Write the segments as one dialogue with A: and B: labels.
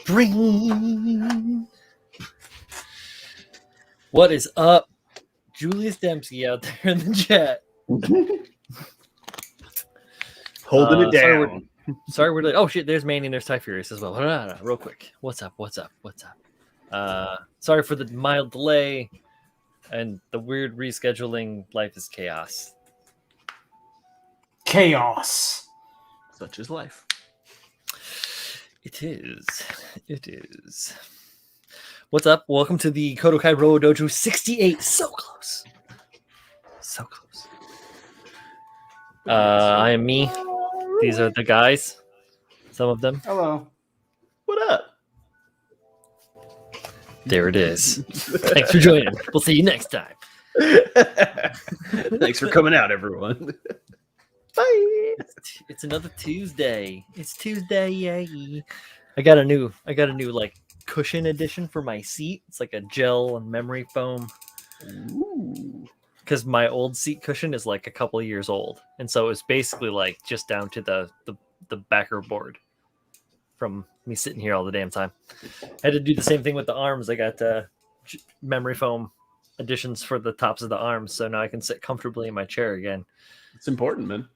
A: Ring. What is up, Julius Dempsey out there in the chat?
B: Holding it down.
A: Sorry, we're late. Oh shit, there's Manny and there's Ty Furious as well. Real quick. What's up? Sorry for the mild delay and the weird rescheduling. Life is chaos.
C: Chaos.
B: Such is life.
A: It is. What's up? Welcome to the KotoKai Robo-Dojo 68. So close. I am me. These are the guys. Some of them.
C: Hello.
B: What up?
A: There it is. Thanks for joining. We'll see you next time.
B: Thanks for coming out, everyone. Bye.
A: It's another Tuesday. It's Tuesday, yay! I got a new like cushion edition for my seat. It's like a gel and memory foam.
B: Ooh.
A: Because my old seat cushion is like a couple of years old, and so it's basically like just down to the backer board from me sitting here all the damn time. I had to do the same thing with the arms. I got memory foam additions for the tops of the arms, so now I can sit comfortably in my chair again.
B: It's important, man.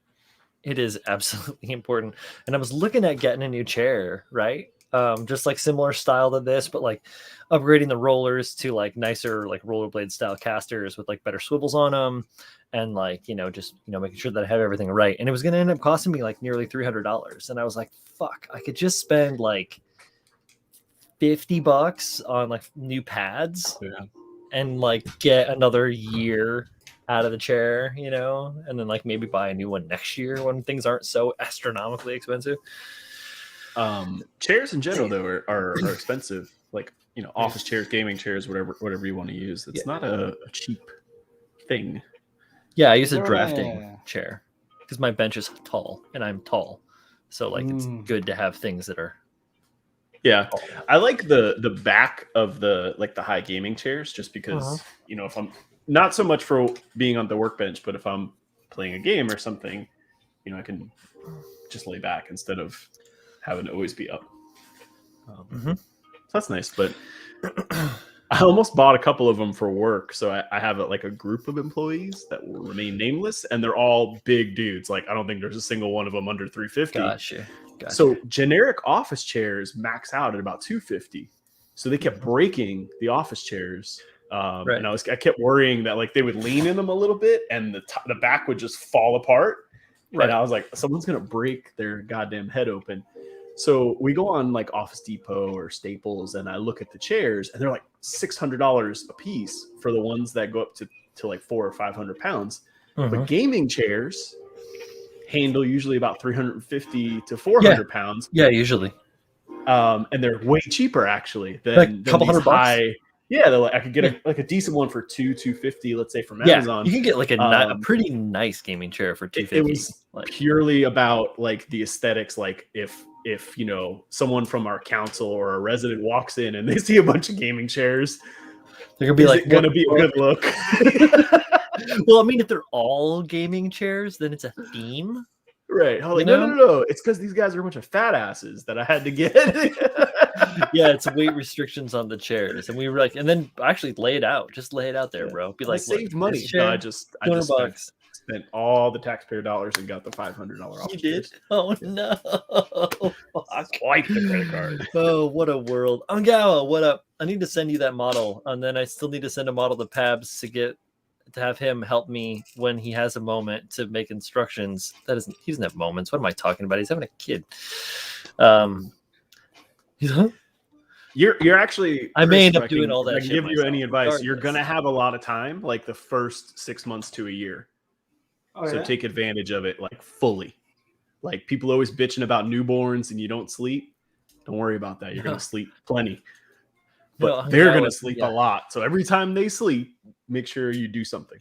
A: It is absolutely important. And I was looking at getting a new chair, right? Just like similar style to this, but like upgrading the rollers to like nicer, like rollerblade style casters with like better swivels on them. And like, just, making sure that I have everything right. And it was going to end up costing me like nearly $300. And I was like, fuck, I could just spend like $50 on like new pads and like get another year out of the chair, and then like maybe buy a new one next year when things aren't so astronomically expensive.
B: Chairs in general though are expensive. Like, office chairs, gaming chairs, whatever you want to use. It's not a cheap thing.
A: Yeah, I use a drafting chair because my bench is tall and I'm tall. So like it's good to have things that are tall.
B: I like the back of the high gaming chairs just because if I'm not so much for being on the workbench, but if I'm playing a game or something, I can just lay back instead of having to always be up. So that's nice. But I almost bought a couple of them for work. So I have a group of employees that will remain nameless, and they're all big dudes. Like, I don't think there's a single one of them under 350.
A: Gotcha.
B: So generic office chairs max out at about 250. So they kept breaking the office chairs. And I kept worrying that like they would lean in them a little bit and the back would just fall apart. Right. And I was like, someone's going to break their goddamn head open. So we go on like Office Depot or Staples and I look at the chairs and they're like $600 a piece for the ones that go up to like 400 or 500 pounds. But gaming chairs handle usually about 350 to 400 pounds.
A: Yeah, usually.
B: And they're way cheaper actually than
A: a couple $100 bucks.
B: Yeah, I could get a decent one for $250, let's say, from Amazon.
A: You can get like a pretty nice gaming chair for $250.
B: It was purely about like the aesthetics. Like if someone from our council or a resident walks in and they see a bunch of gaming chairs,
A: they're gonna be like,
B: "Gonna be a good look."
A: Well, I mean, if they're all gaming chairs, then it's a theme.
B: Right. No. It's because these guys are a bunch of fat asses that I had to get.
A: Yeah, it's weight restrictions on the chairs. And we were like, and then actually lay it out. Just lay it out there, bro. Be like,
B: I saved money. No, I just spent all the taxpayer dollars and got the $500 off.
A: You did? Oh, no.
B: Quite the credit card.
A: Oh, what a world. Ongawa, what up? I need to send you that model. And then I still need to send a model to Pabs to have him help me when he has a moment to make instructions. He doesn't have moments. What am I talking about? He's having a kid.
B: You're actually.
A: I may end up doing all that.
B: I can give you any advice. You're gonna have a lot of time, like the first 6 months to a year. So take advantage of it, like fully. Like people always bitching about newborns and you don't sleep. Don't worry about that. You're gonna sleep plenty. But they're gonna sleep a lot. So every time they sleep, make sure you do something.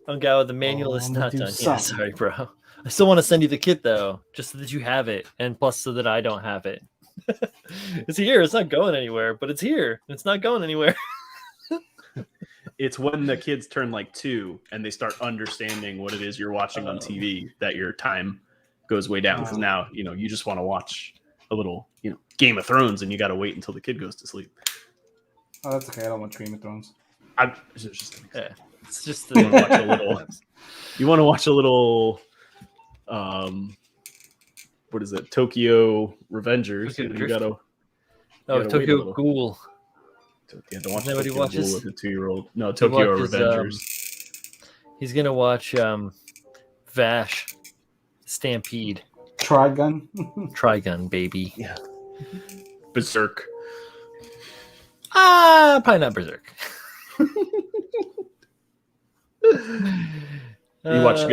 A: Ongawa, the manual is not done yet. Sorry, bro. I still want to send you the kit though, just so that you have it, and plus so that I don't have it. It's here. It's not going anywhere, but it's here. It's not going anywhere.
B: It's when the kids turn like 2 and they start understanding what it is you're watching on TV that your time goes way down. Because now, you just want to watch a little, Game of Thrones, and you got to wait until the kid goes to sleep.
C: Oh, that's okay. I don't watch Game of Thrones.
A: It's just
B: you want to watch a little. You want to watch a little. What is it? Tokyo Revengers. You gotta.
A: Tokyo Ghoul.
B: Yeah, don't watch
A: Tokyo
B: Ghoul with a 2-year-old. No, Tokyo Revengers.
A: He's gonna watch Vash Stampede. Trigun, baby.
B: Yeah. Berserk.
A: Probably not Berserk.
B: You're watching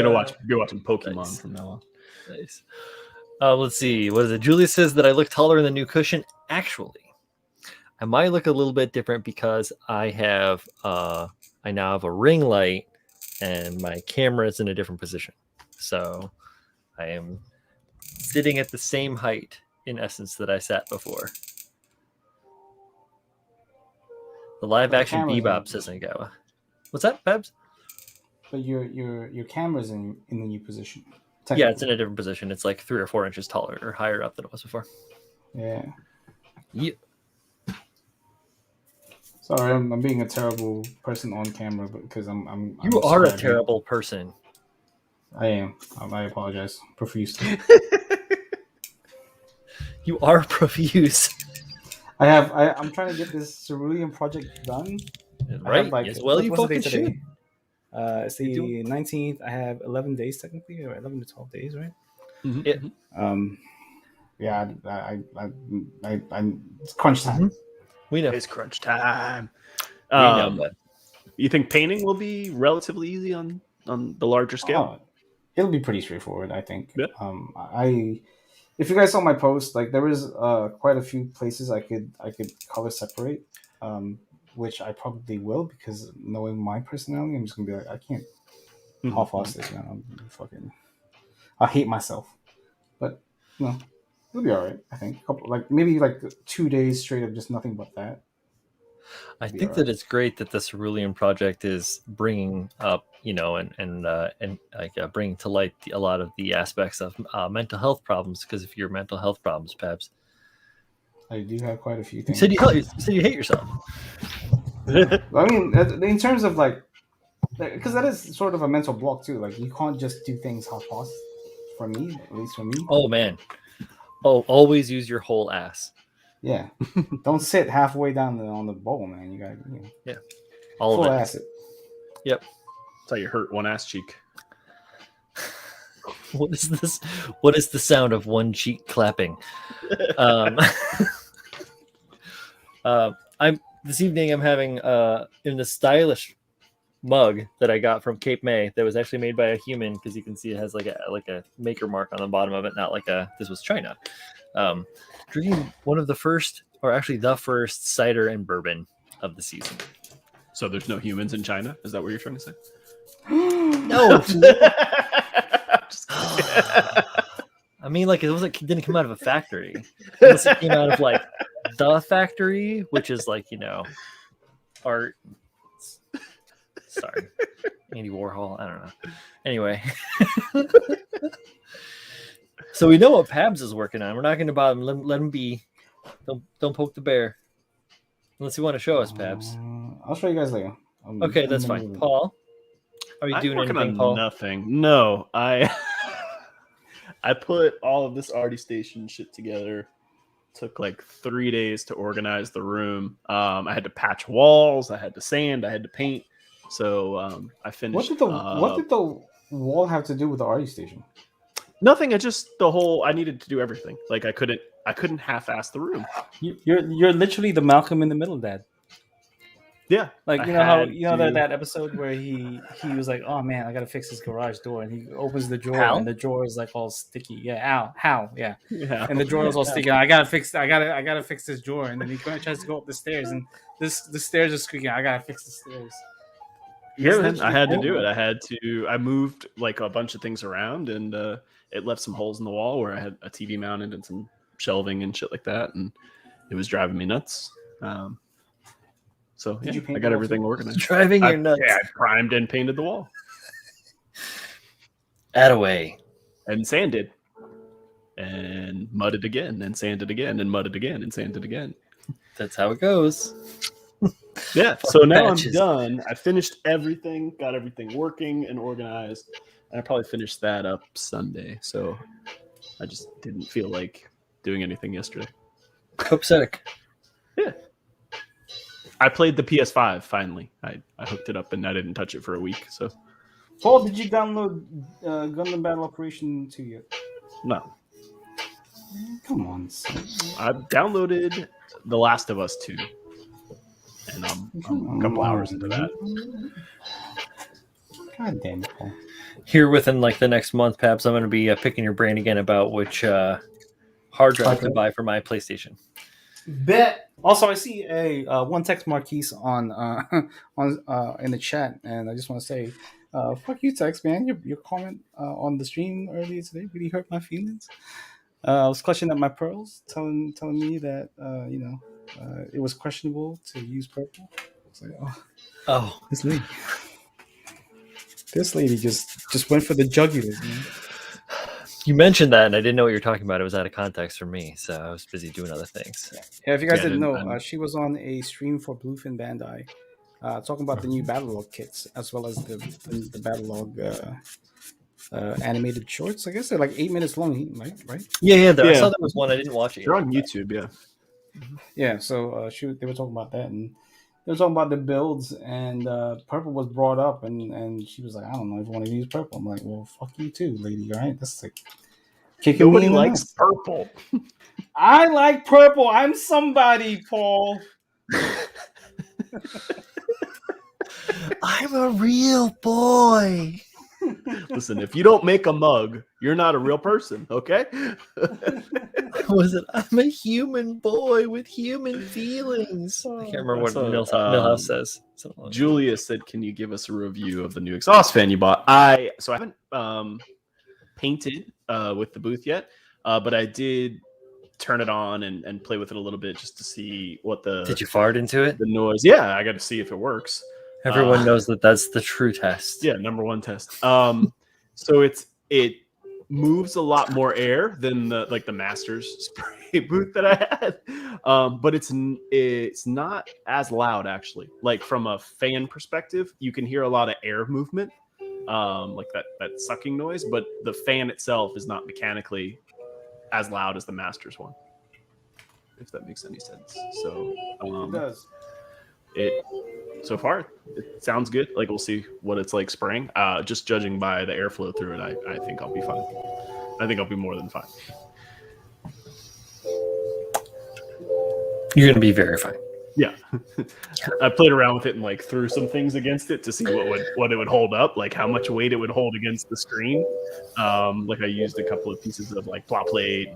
B: Pokemon nice. From now on.
A: Nice. Let's see. What is it? Julia says that I look taller in the new cushion. Actually, I might look a little bit different because I now have a ring light and my camera is in a different position. So I am sitting at the same height in essence that I sat before. The live action Bebop, says Nagawa. What's that, Babs?
C: But your camera's in the new position.
A: Yeah, it's in a different position. It's like 3 or 4 inches taller or higher up than it was before.
C: Yeah.
A: Yep.
C: Sorry, I'm being a terrible person on camera, but because I'm
A: you are a terrible person.
C: I am. I apologize profusely.
A: You are profuse.
C: I'm trying to get this cerulean project done.
A: Right. As well, you fucking should.
C: It's the 19th. I have 11 days technically, or 11 to 12 days, right?
A: Mm-hmm.
C: Yeah. It's crunch time.
A: Mm-hmm. We know
B: it's crunch time. You think painting will be relatively easy on the larger scale?
C: It'll be pretty straightforward, I think.
B: Yeah.
C: If you guys saw my post, like there was quite a few places I could color separate. Which I probably will, because knowing my personality, I'm just gonna be like, I can't half-ass this, man. I hate myself, but it'll be all right. I think maybe 2 days straight of just nothing but that.
A: I think that it's great that the Cerulean project is bringing up, and bringing to light a lot of the aspects of mental health problems. Because if your mental health problems, Pabs,
C: I do have quite a few things.
A: You said you hate yourself.
C: I mean, in terms of because that is sort of a mental block too. Like you can't just do things half-assed. For me, at least for me.
A: Oh man. Oh, always use your whole ass.
C: Yeah. Don't sit halfway down on the bowl, man. You gotta.
A: Yeah. All
C: full
A: of it.
C: Ass it.
A: Yep.
B: That's how you hurt one ass cheek.
A: What is this? What is the sound of one cheek clapping? This evening I'm having in the stylish mug that I got from Cape May that was actually made by a human, because you can see it has like a maker mark on the bottom of it, not like this was China. Drinking one of the first, or actually the first, cider and bourbon of the season.
B: So there's no humans in China? Is that what you're trying to say?
A: No. I mean, it didn't come out of a factory. Unless it came out of the factory, which is art. Sorry, Andy Warhol. I don't know. Anyway, so we know what Pabs is working on. We're not going to bother him. Let him be. Don't poke the bear. Unless you want to show us, Pabs.
C: I'll show you guys later.
A: Okay, that's fine. Paul, are you doing anything, Paul?
B: Nothing. No, I put all of this arty station shit together. Took 3 days to organize the room. I had to patch walls. I had to sand. I had to paint. So I finished.
C: What did the wall have to do with the arty station?
B: Nothing. I needed to do everything. I couldn't half-ass the room.
C: You're literally the Malcolm in the Middle dad.
B: Yeah,
C: that episode where he was like, oh man, I gotta fix his garage door, and he opens the drawer and the drawer is all sticky. Yeah, yeah. And the drawer is all sticky. I gotta fix this drawer, and then he tries to go up the stairs, and the stairs are squeaking. I gotta fix the stairs.
B: Yeah, man, I had to do it. I moved a bunch of things around, and it left some holes in the wall where I had a TV mounted and some shelving and shit like that, and it was driving me nuts. So yeah, I got everything organized.
A: Driving you nuts.
B: Yeah, I primed and painted the wall.
A: Attaway.
B: And sanded. And and mudded again and sanded again and mudded again and sanded again.
A: That's how it goes.
B: Yeah. So now
A: patches.
B: I'm done. I finished everything, got everything working and organized. And I probably finished that up Sunday. So I just didn't feel like doing anything yesterday.
A: Copacetic.
B: Yeah. I played the PS5 finally. I hooked it up and I didn't touch it for a week. So,
C: Paul, did you download Gundam Battle Operation 2 yet?
B: no.
C: Come on, son.
B: I downloaded The Last of Us 2. And I'm a couple hours into that.
C: God damn it, Paul.
A: Here within like the next month, perhaps I'm going to be picking your brain again about which hard drive to buy for my PlayStation.
C: Bet. Also, I see a one text Marquise on in the chat, and I just want to say, fuck you, text man. Your comment on the stream earlier today really hurt my feelings. I was clutching at my pearls, telling me that it was questionable to use purple. I was like,
A: oh,
C: this lady just went for the jugulars, man.
A: You mentioned that, and I didn't know what you were talking about. It was out of context for me, so I was busy doing other things.
C: Yeah, if you guys didn't know, she was on a stream for Bluefin Bandai, talking about the new Battle Log kits, as well as the Battle Log animated shorts. I guess they're like 8 minutes long, right?
A: Yeah. I saw there was one. I didn't watch it.
B: They're on YouTube, yeah.
C: Yeah, so they were talking about that, and they were talking about the builds, and purple was brought up, and she was like, I don't know if I want to use purple. I'm like, well, fuck you too, lady. All right, that's like kicking
B: Nobody
C: me
B: likes purple.
C: I like purple. I'm somebody, Paul.
A: I'm a real boy.
B: Listen, if you don't make a mug, you're not a real person, okay?
A: I'm a human boy with human feelings. I can't remember what Millhouse says.
B: Julius said, can you give us a review of the new exhaust fan you bought? I haven't painted with the booth yet, but I did turn it on and play with it a little bit just to see what
A: Did you fart into it?
B: The noise. Yeah, I got to see if it works.
A: Everyone knows that's the true test.
B: Yeah, number one test. So it moves a lot more air than the Masters spray booth that I had, but it's not as loud actually. Like from a fan perspective, you can hear a lot of air movement, like that sucking noise, but the fan itself is not mechanically as loud as the Masters one. If that makes any sense. So
C: it does.
B: So far, it sounds good. Like we'll see what it's like spraying. Just judging by the airflow through it, I think I'll be fine. I think I'll be more than fine.
A: You're gonna be very fine.
B: Yeah, I played around with it and like threw some things against it to see what it would hold up, like how much weight it would hold against the screen. Like I used a couple of pieces of like plot plate.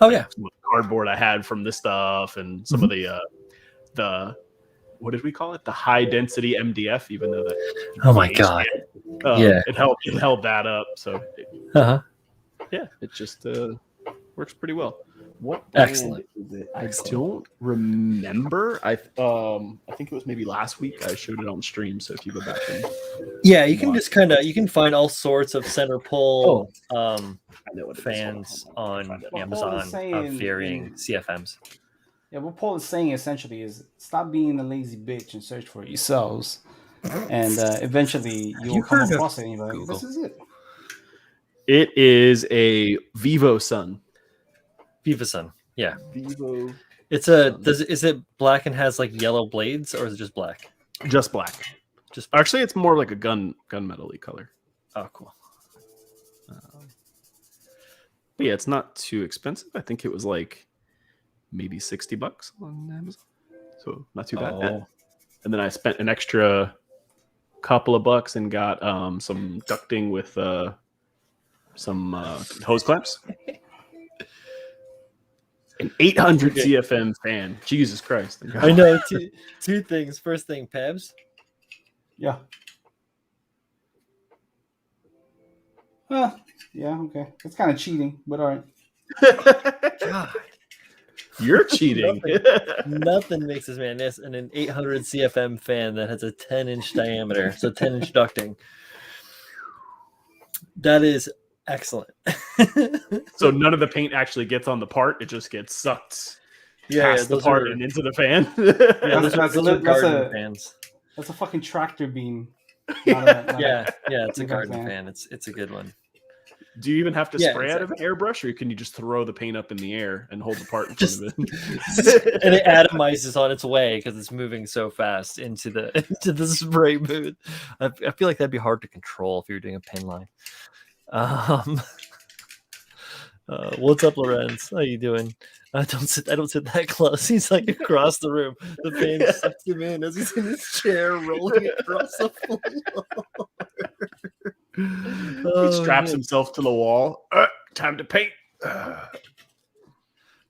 A: Oh yeah,
B: some cardboard I had from this stuff and some of the what did we call it? The high density MDF, even though that.
A: Oh my god!
B: Yeah, it held that up. So, yeah, it just works pretty well. What
A: excellent
B: is it? I don't remember. I think it was maybe last week. I showed it on stream. So if you go back and
A: you can just you can find all sorts of center pull fans on Amazon of varying CFMs.
C: Yeah, what Paul is saying essentially is stop being a lazy bitch and search for it yourselves, and eventually you'll come across it and you're like, this is it.
B: It is a Vivo Sun.
A: Vivo Sun, yeah.
B: Vivo.
A: It's is it black and has like yellow blades, or is it just black?
B: Just black. Actually, it's more like a gunmetal-y color.
A: Oh, cool.
B: But yeah, it's not too expensive. I think it was like maybe $60 on Amazon, so not too bad.
A: Oh.
B: And then I spent an extra couple of bucks and got some ducting with some hose clamps. An 800 CFM fan. Jesus Christ!
A: I know. Two things. First thing, Pebs.
C: Yeah. Yeah. Okay. It's kind of cheating, but all right.
A: God.
B: You're cheating.
A: Nothing makes this man this, and an 800 CFM fan that has a 10-inch diameter, so 10-inch ducting. That is Excellent.
B: So none of the paint actually gets on the part; it just gets sucked past the
A: those
B: part
A: are,
B: and into the fan.
A: yeah, those are
C: that's
A: garden
C: a
A: fans.
C: that's a fucking tractor beam.
A: Yeah, it's a
C: Not
A: garden
C: fan.
A: fan. It's a good one.
B: Do you even have to
A: Yeah,
B: spray out of an
A: exactly.
B: airbrush, or can you just throw the paint up in the air and hold the part in front
A: Just
B: of it?
A: and it atomizes on its way because it's moving so fast into the spray booth. I feel like that'd be hard to control if you were doing a pin line. What's up, Lorenz? How you doing? I don't sit that close. He's like across the room. The fan sucks him in as he's in his chair rolling across the floor.
B: He straps himself to the wall. Time to paint.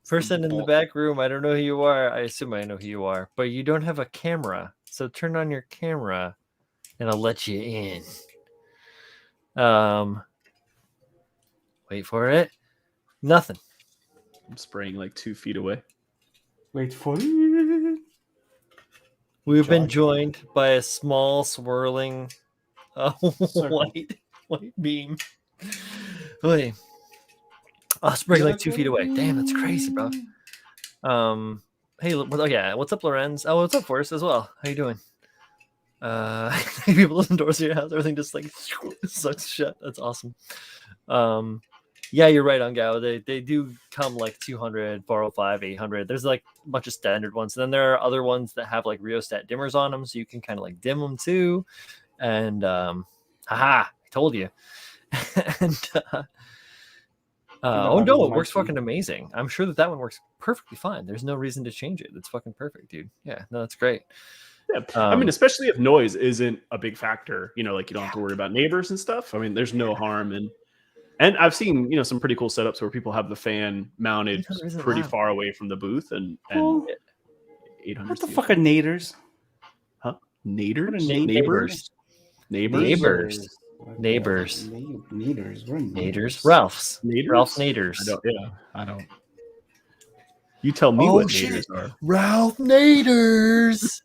A: Person in the back room, I don't know who you are. I assume I know who you are, but you don't have a camera. So turn on your camera and I'll let you in. Wait for it. Nothing.
B: I'm spraying like 2 feet away.
C: Wait for it.
A: We've been joined by a small swirling white beam. Wait. I'll spray like 2 feet away. Damn, that's crazy, bro. Hey, what's up, Lorenz? Oh, what's up, Forrest, as well? How you doing? People open doors to your house, everything just like sucks shut. That's awesome. Yeah, you're right on Gao. They do come like 200, 405, 800. There's like a bunch of standard ones. And then there are other ones that have like rheostat dimmers on them, so you can kind of like dim them too. And haha, I told you. And oh no, it works fucking amazing. I'm sure that one works perfectly fine. There's no reason to change it. It's fucking perfect, dude. Yeah, no, that's great.
B: Yeah, I mean, especially if noise isn't a big factor, like you don't have to worry about neighbors and stuff. I mean, there's no harm in. And I've seen, some pretty cool setups where people have the fan mounted pretty far away from the booth and 800.
C: What the fuck are naders?
B: Huh? Naders?
A: Neighbors.
C: Naders.
A: We're
C: naders.
A: Ralph's.
B: Naders?
A: Ralph Naders.
B: I don't. You tell me what naders are.
A: Ralph Naders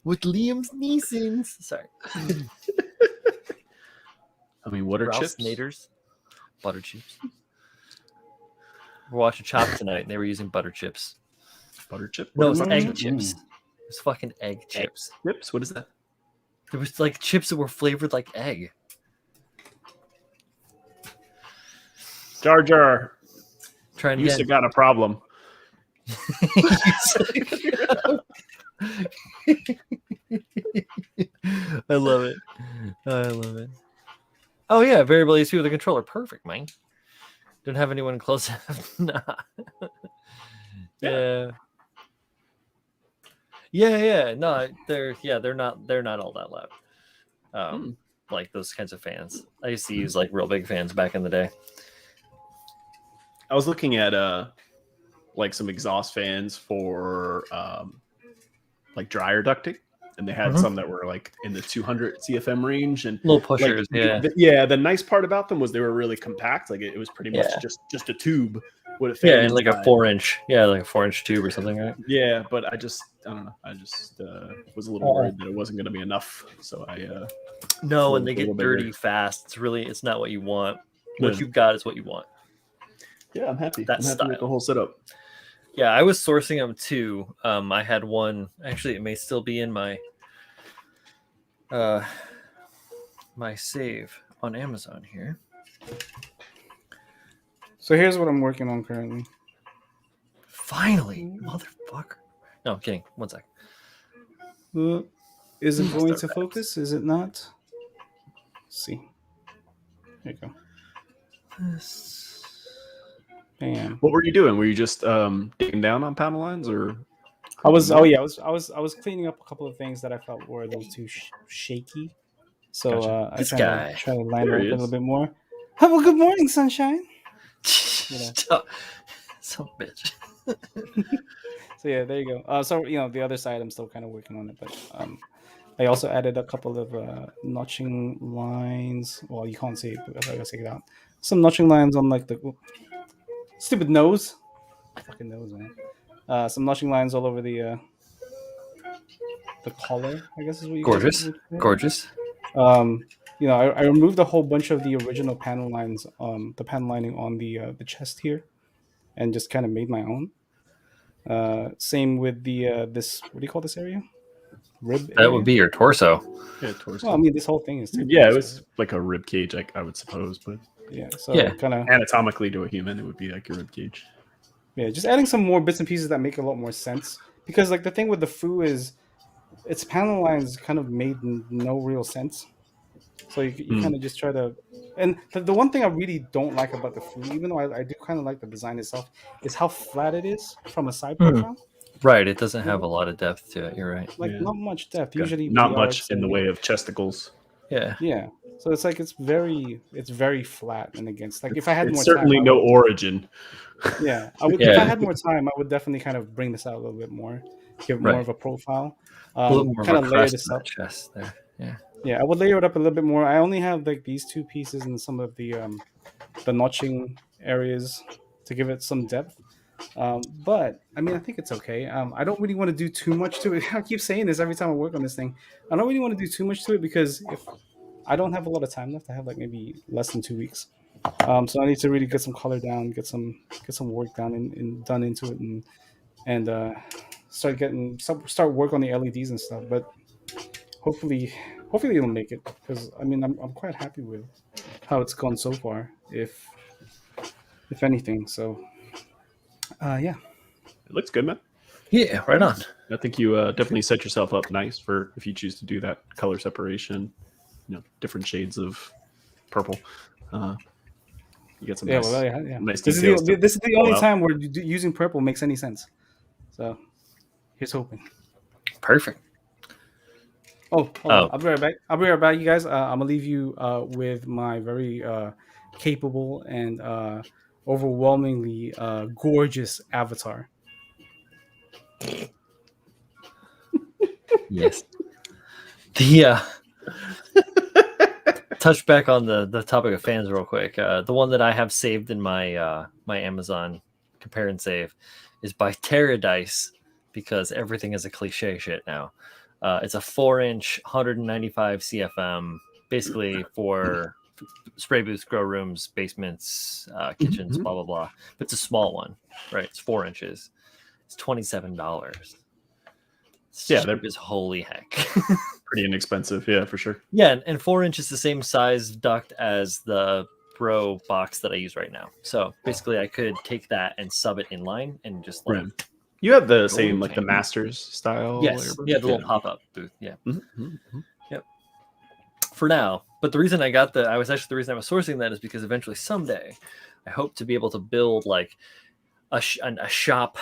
A: with Liam Neeson. Sorry.
B: I mean, what are
A: Ralph's
B: chips?
A: Naders? Butter chips. We're watching Chop tonight, and they were using butter chips.
B: Butter chip?
A: No, it's egg chips. It's fucking egg chips.
B: Chips? What is that?
A: There was like chips that were flavored like egg.
B: Jar Jar.
A: Trying
B: you
A: again.
B: got a problem.
A: I love it. Oh yeah, variable ESP with a controller. Perfect, man. Don't have anyone close enough. Nah. Yeah. No, they're not all that loud. Like those kinds of fans. I used to use like real big fans back in the day.
B: I was looking at like some exhaust fans for like dryer ducting, and they had some that were like in the 200 CFM range and
A: little pushers.
B: The nice part about them was they were really compact. Like it was pretty much just a tube with a fan.
A: And like a 4-inch. Yeah, like a 4-inch tube or something, right?
B: Yeah, but I don't know. I just was a little worried that it wasn't going to be enough. So I
A: no, and they get dirty fast. It's not what you want. What you've got is what you want.
B: Yeah, I'm happy.
A: That style.
B: With the whole setup.
A: Yeah, I was sourcing them too. I had one. Actually, it may still be in my my save on Amazon here.
C: So here's what I'm working on currently.
A: Finally, motherfucker. No, I'm kidding. 1 sec.
C: Is it going to focus? Is it not? Let's see. There you go. Bam.
B: What were you doing? Were you just digging down on panel lines, or?
C: I was cleaning up a couple of things that I felt were a little too shaky. So
A: Gotcha.
C: I try to line it up a little bit more. Have a good morning, sunshine.
A: Some bitch.
C: So yeah, there you go. So the other side, I'm still kind of working on it, but I also added a couple of notching lines. Well, you can't see it, but I gotta take it out. Some notching lines on like the stupid nose. Fucking nose, man. Some notching lines all over the collar, I guess is what you
A: Gorgeous.
C: I removed a whole bunch of the original panel lines, the panel lining on the chest here, and just kind of made my own. Same with the this, what do you call this area? Rib
A: That would
C: area.
A: be your torso.
B: Yeah, torso.
C: Well, I mean, this whole thing is
B: Yeah, it
C: technically
B: was like a rib cage, I would suppose, but
C: yeah. So
A: Yeah.
C: kind of
B: anatomically to a human, it would be like a rib cage.
C: yeah, just adding some more bits and pieces that make a lot more sense. Because like the thing with the Fu is its panel lines kind of made no real sense. So you kind of just try to, and the one thing I really don't like about the Fu, even though I do kind of like the design itself, is how flat it is from a side profile.
A: Right. It doesn't have a lot of depth to it. You're right.
C: Like not much depth. Usually
B: not
C: we
B: much in the way of chesticles.
A: Yeah.
C: Yeah. So it's like it's very flat and against. Like if I had
B: It's
C: more
B: certainly
C: time,
B: no origin.
C: yeah, I would. If I had more time, I would definitely kind of bring this out a little bit more, give it more of a profile,
A: A little more
C: kind
A: of
C: of
A: a
C: layer
A: crest
C: this
A: in
C: up.
A: that chest there. Yeah.
C: Yeah, I would layer it up a little bit more. I only have like these two pieces and some of the notching areas to give it some depth. But I mean, I think it's okay. I don't really want to do too much to it. I keep saying this every time I work on this thing. I don't really want to do too much to it because if I don't have a lot of time left, I have like maybe less than 2 weeks. So I need to really get some color down, get some work down and done into it, and start work on the LEDs and stuff. But hopefully it'll make it because I mean I'm quite happy with how it's gone so far. If anything, so yeah.
B: It looks good, man.
A: Yeah. Right on.
B: I think you definitely set yourself up nice for if you choose to do that color separation. Different shades of purple. You get some nice, nice details.
C: This is the only time where using purple makes any sense. So here's hoping.
A: Perfect.
C: Oh, I'll be right back. You guys. I'm gonna leave you with my very capable and overwhelmingly gorgeous avatar.
A: Yes. The touch back on the topic of fans real quick. The one that I have saved in my my Amazon compare and save is by Terradice because everything is a cliche shit now. It's a 4-inch 195 CFM, basically for spray booths, grow rooms, basements, kitchens, blah blah blah. But it's a small one, right? It's 4 inches. It's $27.
B: Yeah, they're
A: is holy heck.
B: Pretty inexpensive, yeah, for sure.
A: Yeah, and 4 inches the same size duct as the Pro box that I use right now. So basically, I could take that and sub it in line and just like.
B: Right. You have the same like the Masters style.
A: Yes, yeah, the little pop-up booth. Yeah. Yep. For now, but the reason I got the reason I was sourcing that is because eventually someday, I hope to be able to build like a shop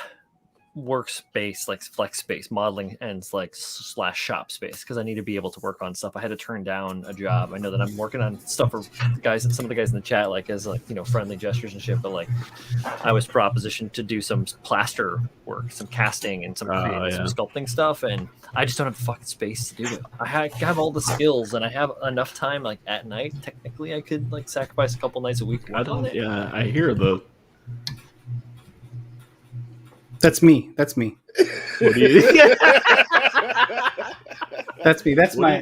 A: workspace, like flex space, modeling ends like / shop space, because I need to be able to work on stuff. I had to turn down a job. I know that I'm working on stuff for some of the guys in the chat, like as like friendly gestures and shit. But like, I was propositioned to do some plaster work, some casting, and some some sculpting stuff, and I just don't have the fucking space to do it. I have all the skills, and I have enough time. Like at night, technically, I could like sacrifice a couple nights a week.
B: Yeah, I hear the.
C: That's me. What do you? That's me. That's my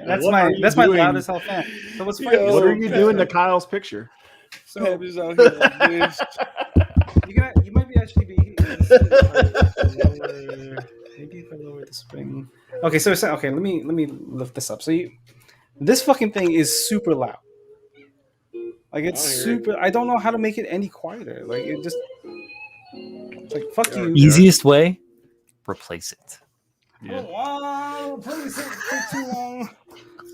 C: loudest hell fan. So what's funny?
B: What are you doing to Kyle's picture?
C: So I'm just out here like this. You might be actually be. Maybe if I lower the spring. Okay, so let me lift this up. So this fucking thing is super loud. Like it's super. I don't know how to make it any quieter. Like it just. It's like fuck you.
A: Easiest way, replace it.
C: Yeah. Oh, replace it for too long.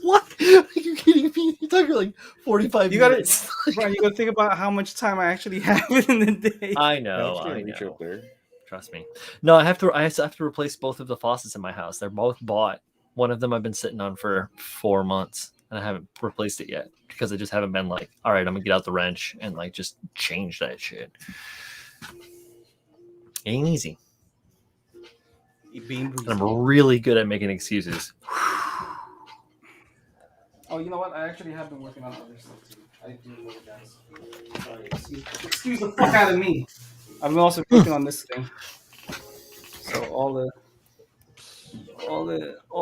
A: What? Are you kidding me? You're talking like 45 minutes.
C: Brian, you gotta think about how much time I actually have in the day.
A: I know. Up there. Trust me. No, I have to replace both of the faucets in my house. They're both bought. One of them I've been sitting on for 4 months, and I haven't replaced it yet because I just haven't been like, all right, I'm gonna get out the wrench and like just change that shit. Ain't easy. And I'm really good at making excuses.
C: Oh, you know what? I actually have been working on other stuff too. I do know, guys. Sorry, excuse the fuck out of me. I've been also working on this thing. So all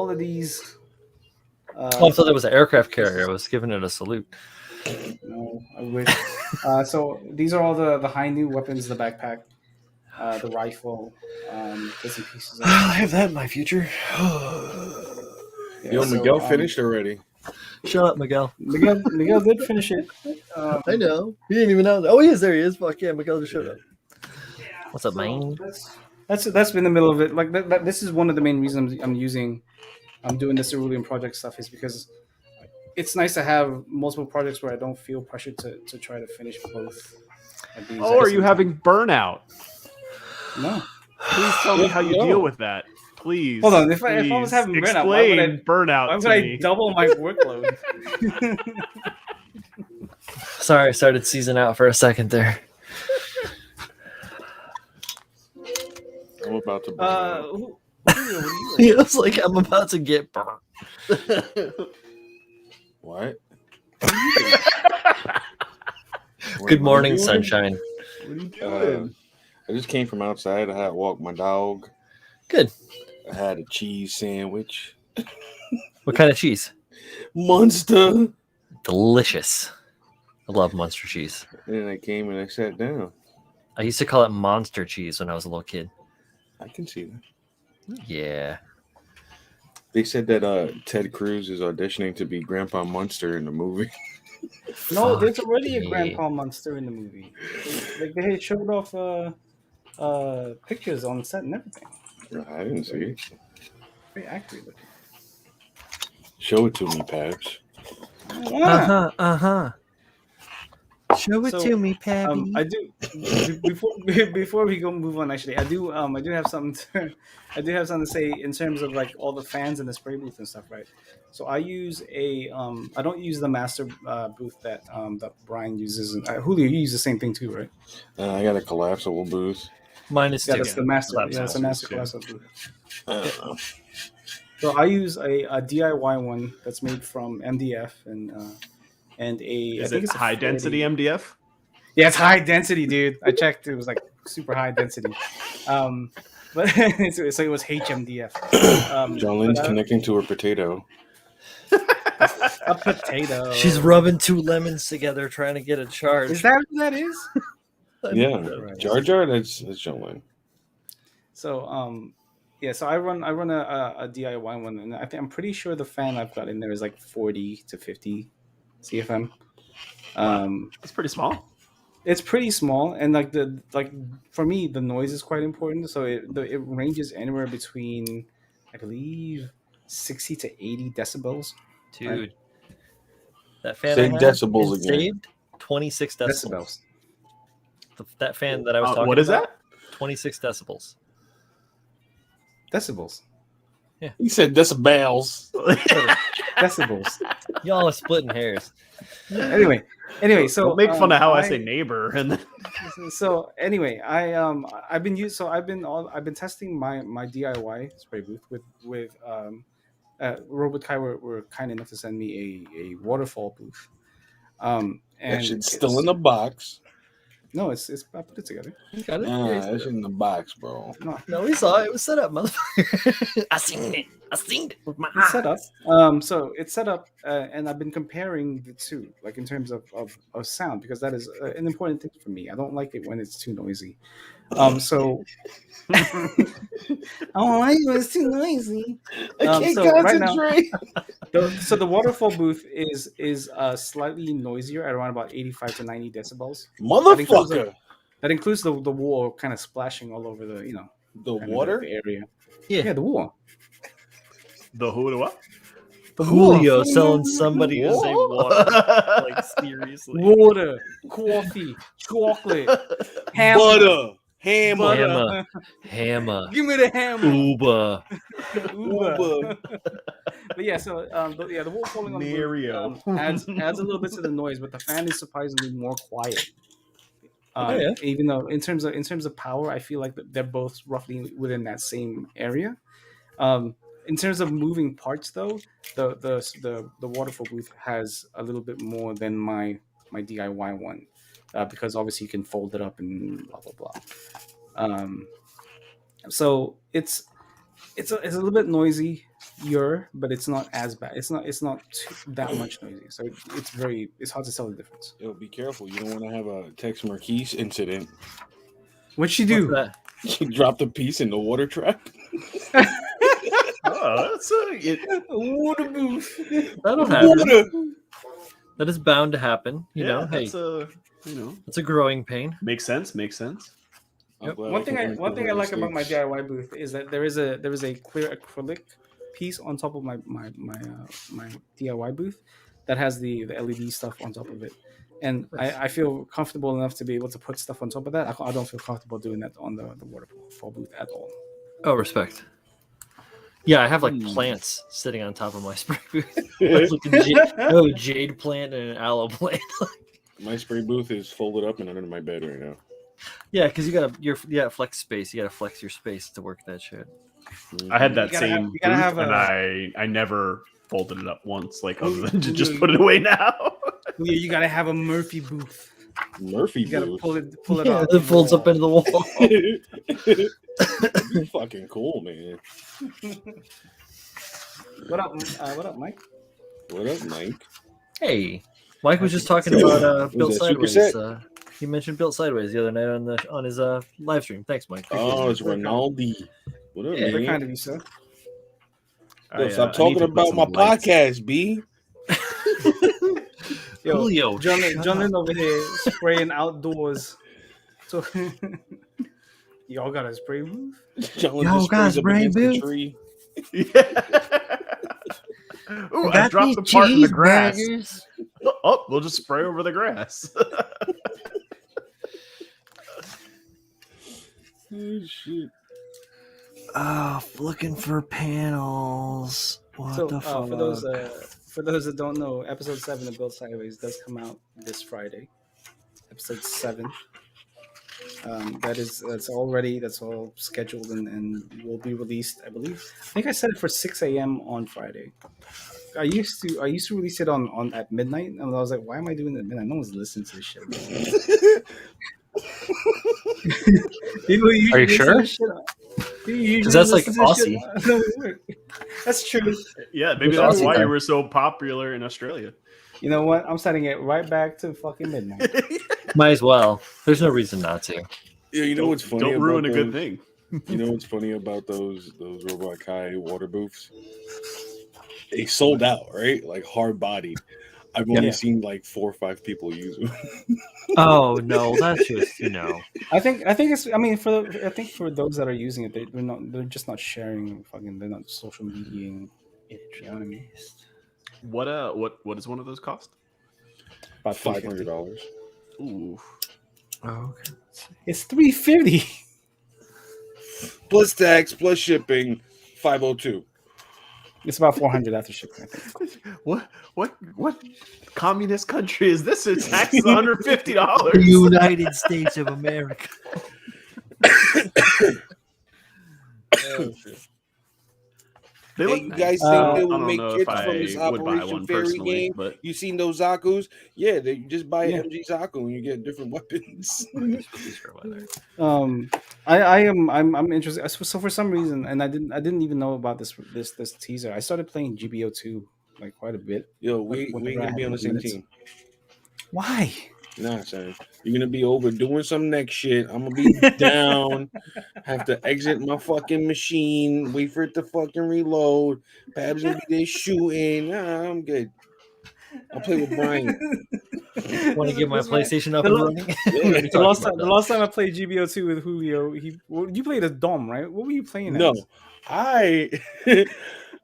C: of these
A: Oh, I thought it was an aircraft carrier. I was giving it a salute.
C: No, I wish. So these are all the high new weapons: the backpack, the rifle, bits and pieces. Of
A: I have that in my future.
C: Yeah,
D: Yo,
C: so,
D: Miguel finished already.
A: Shut up, Miguel.
C: Miguel did finish it.
A: I know. He didn't even know. Oh, he is. There he is. Fuck yeah, Miguel just showed up. What's up,
C: So
A: man?
C: that's been the middle of it. Like this is one of the main reasons I'm doing this cerulean project stuff is because it's nice to have multiple projects where I don't feel pressured to try to finish both. At the
B: Oh,
C: exact
B: are
C: same
B: you
C: time.
B: having burnout?
C: No.
B: Please tell me how you deal with that. Please.
C: Hold on. If I was
B: please
C: having burnout, why would I
B: explain burnout
C: Why would
B: to
C: I
B: me.
C: double my workload?
A: Sorry, I started season out for a second there.
D: I'm about to burn out.
C: Julio, what are you doing?
A: He was like, I'm about to get burnt.
D: What?
A: Good morning,
D: What are you doing?
A: sunshine.
B: What are you doing?
D: I just came from outside. I had to walk my dog.
A: Good.
D: I had a cheese sandwich.
A: What kind of cheese?
D: Monster.
A: Delicious. I love Munster cheese.
D: And then I came and I sat down.
A: I used to call it monster cheese when I was a little kid.
D: I can see that.
A: Yeah.
D: They said that Ted Cruz is auditioning to be Grandpa Munster in the movie.
C: No, there's already a
A: me.
C: Grandpa Monster in the movie. Like they had showed off pictures on set and everything.
D: I didn't see it.
C: Very accurate looking.
D: Show it to me, Paps.
A: Uh-huh. Show it
C: So,
A: to me, Pappy.
C: I do before we go move on. Actually, I do have something to say in terms of like all the fans in the spray booth and stuff, right? So I use I don't use the master booth that Brian uses. And Julio, you use the same thing too, right?
D: I got a collapsible booth.
A: Mine is
C: Yeah,
A: too.
C: that's the master.
A: Collapsible.
C: Yeah, it's a master
B: Yeah.
C: collapsible booth.
D: I don't know.
C: So I use a DIY one that's made from MDF and a. I
B: Is
C: think
B: it
C: it's a
B: high
C: 40.
B: density MDF?
C: Yeah, it's high density, dude. I checked; it was like super high density. But so it was HMDF.
D: Jolene's
C: but,
D: connecting to her potato.
C: a potato.
A: She's rubbing two lemons together trying to get a charge.
C: Is that what that is?
D: Yeah,
C: Right.
D: Jar Jar. That's Jolene.
C: So yeah. So I run a DIY one, and I'm pretty sure the fan I've got in there is like 40 to 50 CFM.
B: It's pretty small.
C: It's pretty small, and like for me, the noise is quite important. So it ranges anywhere between, I believe, 60 to 80 decibels.
A: Dude. That fan
D: Say
A: I had
D: decibels
A: is
D: again.
A: saved 26 decibels.
C: Decibels.
A: That fan that I was talking about.
B: What is that?
A: 26 decibels.
C: Decibels.
D: He said decibels.
C: Decibels.
A: Y'all are splitting hairs.
C: Anyway, so
B: Don't make fun of how I say neighbor. And
C: so anyway, I've been testing my DIY spray booth with Robo-Kai were kind enough to send me a waterfall booth. And
D: That shit's still in the box.
C: No, it's I put it together.
A: You got it?
D: Nah,
A: Yeah,
D: that's in the box, bro.
A: no, we saw it. It was set up, motherfucker. I seen it with my
C: It's
A: eyes.
C: set up. So it's set up, and I've been comparing the two, like in terms of sound, because that is an important thing for me. I don't like it when it's too noisy. So I don't like it when it's too noisy.
D: I can't
C: so right now-
D: concentrate.
C: So the waterfall booth is slightly noisier at around about 85 to 90 decibels.
D: Motherfucker.
C: That includes the wall kind of splashing all over the
D: The
C: kind of
D: water?
C: the area.
A: Yeah.
C: Yeah, the wall.
B: the who to what?
A: Julio
C: Whoa.
A: selling somebody to say water. Like, seriously.
C: Water, coffee, chocolate, hammer.
D: Butter. Hammer.
C: Butter.
A: Hammer.
C: Give me the hammer.
A: Uber.
C: Uber. But yeah, so the wall falling on the
B: Mario.
C: roof, adds a little bit to the noise, but the fan is surprisingly more quiet.
A: Yeah.
C: Even though in terms of power, I feel like they're both roughly within that same area. In terms of moving parts, though, the waterfall booth has a little bit more than my DIY one, because obviously you can fold it up and blah blah blah. So it's a little bit noisy, but it's not as bad. It's not that much noisy. So it's hard to tell the difference.
D: Yo, be careful. You don't want to have a Tex Marquise incident.
C: What'd she
A: What's
C: do?
A: that?
D: You dropped a piece in the water trap.
B: Oh, that's
C: Water booth.
A: That'll happen.
D: Water.
A: That is bound to happen. You know, hey,
B: that's a
A: it's a growing pain.
B: makes sense. Makes sense.
D: I'm
A: Yep.
D: glad
C: One thing
D: can
C: I like about my
D: mistakes.
C: DIY booth is that there is a clear acrylic piece on top of my DIY booth that has the LED stuff on top of it, and I feel comfortable enough to be able to put stuff on top of that. I don't feel comfortable doing that on the waterfall booth at all.
A: Oh, respect. Yeah, I have like
B: Hmm.
A: plants sitting on top of my spray booth. Like a jade plant and an aloe plant.
D: My spray booth is folded up and under my bed right now.
A: Yeah, because you gotta flex space. You gotta flex your space to work that shit.
B: I had that
C: You gotta have-
B: same
C: you gotta
B: booth,
C: have
B: and I never folded it up once, like other than to just put it away now.
C: Yeah, you gotta have a Murphy booth.
D: Murphy
C: You gotta
D: booth.
C: pull it
A: Yeah,
C: out.
A: it folds up into the wall.
D: You fucking cool, man.
C: What up, Mike?
D: What up, Mike?
A: Hey, Mike was just talking about Built
D: that
A: Sideways.
D: Superset?
A: He mentioned Built Sideways the other night on his live stream. Thanks, Mike.
D: Oh, it's Rinaldi. What up,
A: Yeah,
C: Very kind
D: man?
C: of you, sir.
D: Yo, stop
B: I need
D: talking
B: to put
D: about
B: some
D: my
B: lights.
D: podcast, B.
C: Yo,
A: Julio,
C: John Lynn over here spraying outdoors. So y'all got a spray booth?
D: John
A: Yo,
D: just
A: guys,
D: sprays up
A: brain
D: against the
A: booth?
D: tree.
B: Yeah. Ooh, I dropped the part in the grass. Oh, we'll just spray over the grass.
D: Oh, shit.
A: Oh, looking for panels. What
C: So
A: the fuck?
C: for those that don't know, episode 7 of Built Sideways does come out this Friday. Episode 7. That's all ready. That's all scheduled and will be released. I believe. I think I set it for 6 a.m. on Friday. I used to release it on at midnight, and I was like, why am I doing it at midnight? No one's listening to this shit. People
A: Are you
C: usually
A: sure?
C: Because
A: that's like Aussie.
C: That's true.
B: Yeah, maybe
A: It's
B: that's
A: Aussie
B: why
A: time.
B: you were so popular in Australia.
C: You know what? I'm setting it right back to fucking midnight.
A: Might as well. There's no reason not to.
D: Yeah, you know what's funny?
B: Don't ruin a
D: about
B: good
D: those-
B: thing.
D: You know what's funny about those Robo-Kai water booths? They sold out, right? Like hard bodied. I've only seen like 4 or 5 people use them.
A: Oh no, that's just
C: I think it's. I mean, for those that are using it, they're just not sharing. Fucking, they're not social mediaing it. You know what I mean?
B: What does one of those cost?
C: About
D: $500.
B: Ooh.
A: Oh, okay.
C: It's $350.
D: Plus tax, plus shipping, $502.
C: It's about $400 after shipping. I think.
B: What communist country is this? It taxes $150.
A: United States of America.
B: They
D: Hey,
B: look
D: you
B: nice.
D: guys think
C: I
D: they
B: I
D: would
B: don't
D: make
B: know
D: kits
B: if
D: from this
B: I would buy
D: Operation
B: one
D: Fairy
B: personally,
D: game?
B: but
D: You seen those Zakus? Yeah, they just buy
C: Yeah.
D: an MG Zaku and you get different weapons.
C: I'm interested. So for some reason, and I didn't even know about this teaser. I started playing GBO2 like quite a bit.
D: Yo, we ain't
C: Whenever I
D: gonna
C: had
D: be on the same
C: minutes.
D: team.
C: Why?
D: Nah, son. You're gonna be over doing some next shit. I'm gonna be down. Have to exit my fucking machine. Wait for it to fucking reload. Babs gonna be there shooting. Nah, I'm good. I'll play with Brian.
A: Want to get my PlayStation up
C: The
A: and
C: lo-
A: running?
D: Yeah.
C: The last time I played GBO2 with Julio, you played as Dom, right? What were you playing
D: No,
C: as?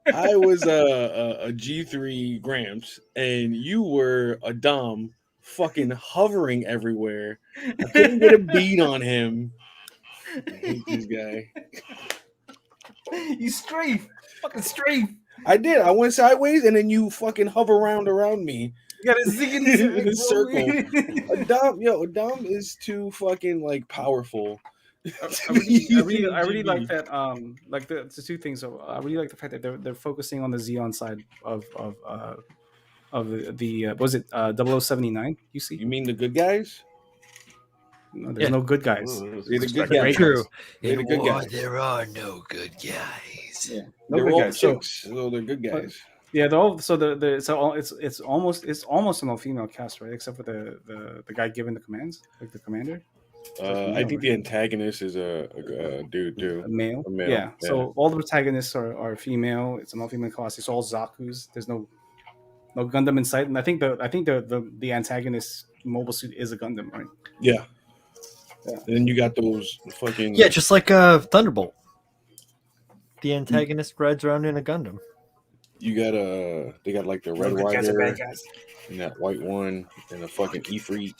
D: I was a G3 Gramps, and you were a Dom, fucking hovering everywhere. I couldn't get a beat on him. I hate this guy.
C: You strafe, fucking strafe.
D: I did. I went sideways, and then you fucking hover around me.
C: You got a zig and
D: In a
C: zag,
D: circle.
C: bro.
D: A Dom is too fucking like powerful.
C: I really like that. Like the two things. So I really like the fact that they're focusing on the Xeon side of the was it 0079? You see?
D: You mean the good guys?
C: No, there's no good guys.
D: They're the good
A: Yeah,
D: guys.
A: true.
D: They're the good guys.
A: There are no good guys.
C: Yeah, no
D: They're
C: good
D: all
C: guys. So
D: chicks, so they're good guys.
C: yeah, they're all so it's almost an all female cast, right? Except for the guy giving the commands, like the commander.
D: I think the antagonist is a dude too.
C: A male.
D: A male,
C: Yeah.
D: yeah.
C: So all the protagonists are female. It's an all female cast. It's all Zaku's. There's no Gundam in sight. And I think the antagonist mobile suit is a Gundam, right?
D: Yeah.
C: Yeah.
D: And then you got those fucking
A: Yeah, just like Thunderbolt. The antagonist rides around in a Gundam.
D: You got they got like the Red
C: Good guys are
D: Rider
C: bad guys.
D: and that white one and the fucking Ifrit.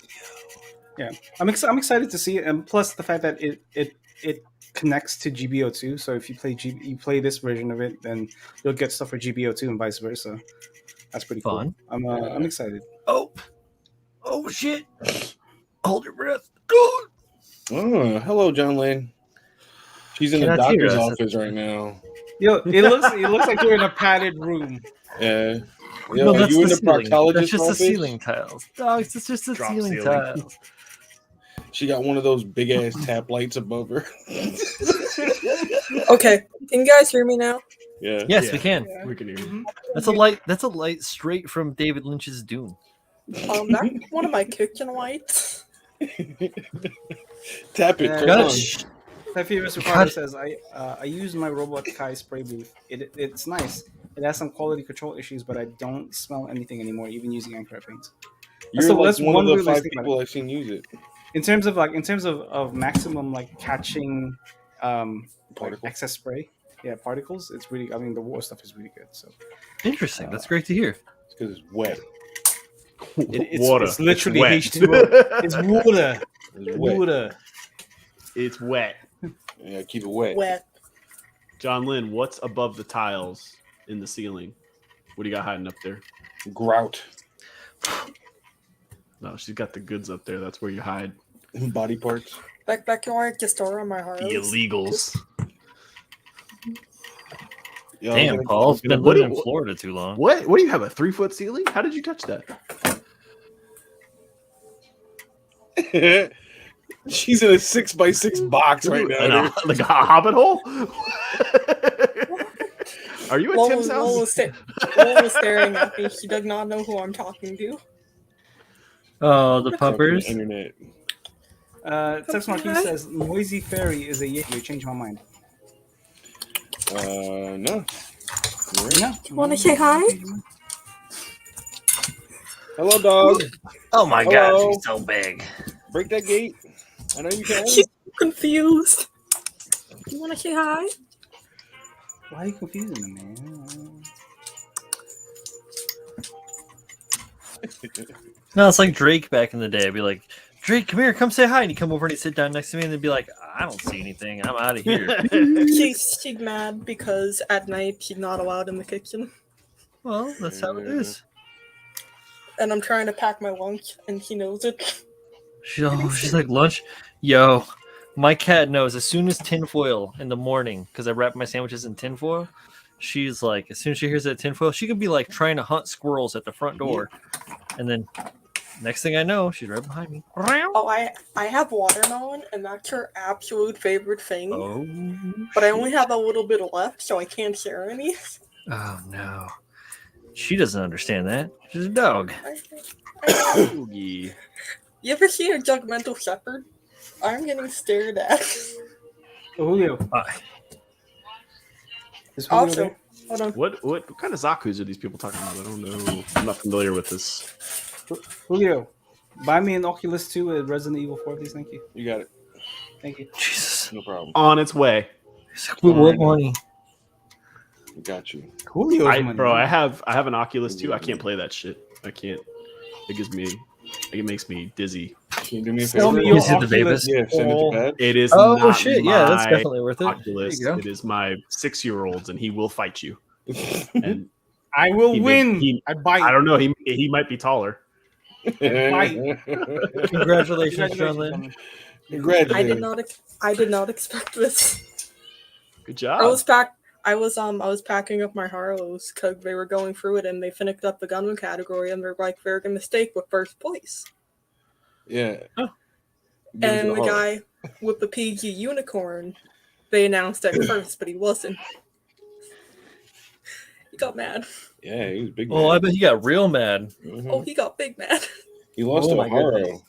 C: Yeah, I'm excited to see it, and plus the fact that it connects to GBO2. So if you play this version of it, then you'll get stuff for GBO2 and vice versa. That's pretty
A: Fun.
C: cool. I'm excited.
A: Oh shit! Hold your breath.
D: Oh, hello, John Lane. She's in the
A: Cannot hear
D: doctor's
A: us.
D: office right now.
C: Yo, it looks like you're in a padded room.
D: Yeah.
A: No,
D: Are
A: that's
D: you in
A: the
D: the
A: ceiling.
D: proctologist
A: That's just the
D: office?
A: ceiling tiles. Dogs, it's just the
B: Drop
A: ceiling
B: ceiling.
A: tiles.
D: She got one of those big ass tap lights above her.
E: Okay, can you guys hear me now?
D: Yeah.
A: Yes,
B: Yeah.
A: we can.
B: We can hear you.
A: That's a light. That's a light straight from David Lynch's Dune.
E: That's one of my kitchen lights.
D: Tap it.
C: Yeah.
D: Come
A: Got
D: on.
A: it.
C: Fefirus Ricardo says I use my Robot Kai spray booth. It's nice. It has some quality control issues, but I don't smell anything anymore, even using Anchor paints.
D: You're
C: So
D: like
C: that's
D: one
C: one
D: of the
C: really nice
D: 5
C: thing about
D: people I've seen use it.
C: In terms of maximum like catching like
D: Particles.
C: excess spray, particles. It's really. I mean, the water stuff is really good. So
A: Interesting. That's great to hear.
D: It's because it's wet.
C: it's
B: Water.
C: It's literally
B: wet.
C: H2O. It's water.
D: It's wet.
C: Water.
B: It's wet.
D: Yeah, keep it wet.
E: Wet.
B: John Lynn, what's above the tiles in the ceiling? What do you got hiding up there?
D: Grout.
B: No, she's got the goods up there. That's where you hide.
D: Body parts.
E: Back to where I just store on my heart.
B: Illegals.
D: Yo,
A: Damn, Paul, it's been
B: what
A: living
B: do-
A: in Florida too long.
B: What? What do you have? A 3-foot ceiling? How did you touch that?
D: She's in a 6x6 box right now.
B: In a-
D: dude.
B: like a hobbit hole? Are you at Tim's
E: Lowell
B: house?
E: was staring at me. She does not know who I'm talking to.
A: Oh, the
D: Fucking
A: puppers.
D: Internet.
C: Tex Marquis says noisy fairy is a Yeti. Change my mind.
D: No.
C: No.
E: Wanna say hi?
D: Hello, dog.
A: Oh my
D: Hello.
A: god, she's so big.
D: Break that gate. I know you can.
E: She's confused. You wanna say hi?
C: Why are you confusing me, man?
A: No, it's like Drake back in the day. I'd be like, Drake, come here, come say hi. And he'd come over and he'd sit down next to me and they'd be like, I don't see anything. I'm out of here.
E: She's mad because at night she's not allowed in the kitchen.
A: Well, that's how it is.
E: And I'm trying to pack my lunch and she knows it.
A: She's like, lunch? Yo, my cat knows as soon as tinfoil in the morning, because I wrap my sandwiches in tinfoil, she's like, as soon as she hears that tinfoil, she could be like trying to hunt squirrels at the front door. And then next thing I know, she's right behind me.
E: Oh, I have watermelon and that's her absolute favorite thing.
A: Oh,
E: But I only have a little bit left, so I can't share any.
A: oh no. She doesn't understand that. She's a dog.
B: Oogie.
E: You ever see a judgmental shepherd? I'm getting stared at.
C: Oh, Julio.
A: Hi.
C: Is Julio
E: Also,
C: there?
E: hold on.
B: What kind of Zakus are these people talking about? I don't know. I'm not familiar with this.
C: Julio, buy me an Oculus 2 with Resident Evil 4, please. Thank you.
D: You got it.
C: Thank you.
A: Jesus.
D: No problem.
B: On its way.
A: He's like, what money?
D: Got you.
C: Julio's money.
B: Bro, I have an Oculus 2. I can't play that shit. I can't. It makes me dizzy.
D: Can you do me a
C: Sell
D: favor?
C: me
A: You
C: your
A: see the
C: Oculus.
A: Vapus?
D: Yeah, send it to Pat.
B: It is
A: Oh
B: not
A: shit! Yeah, that's
B: my
A: definitely worth it.
B: Oculus.
A: There you go.
B: It is my 6-year-old's, and he will fight you. And
C: I will
B: He
C: win.
B: did- he-
C: I bite.
B: I don't know. He might be taller.
A: Congratulations, John Lynn.
D: Congratulations.
E: I did not expect this.
B: Good job.
E: I was packing up my Harlows because they were going through it and they finished up the Gundam category and they're like, very good mistake with first place.
D: Yeah. Give it to
E: And the
D: Haro.
E: guy with the PG unicorn, they announced at first, but he wasn't. He got mad.
D: Yeah, he was big.
A: Oh, I
D: Man.
A: bet he got real mad.
E: Oh, he got big mad.
D: He lost
A: Oh
D: to
A: my
D: Haro.
A: goodness.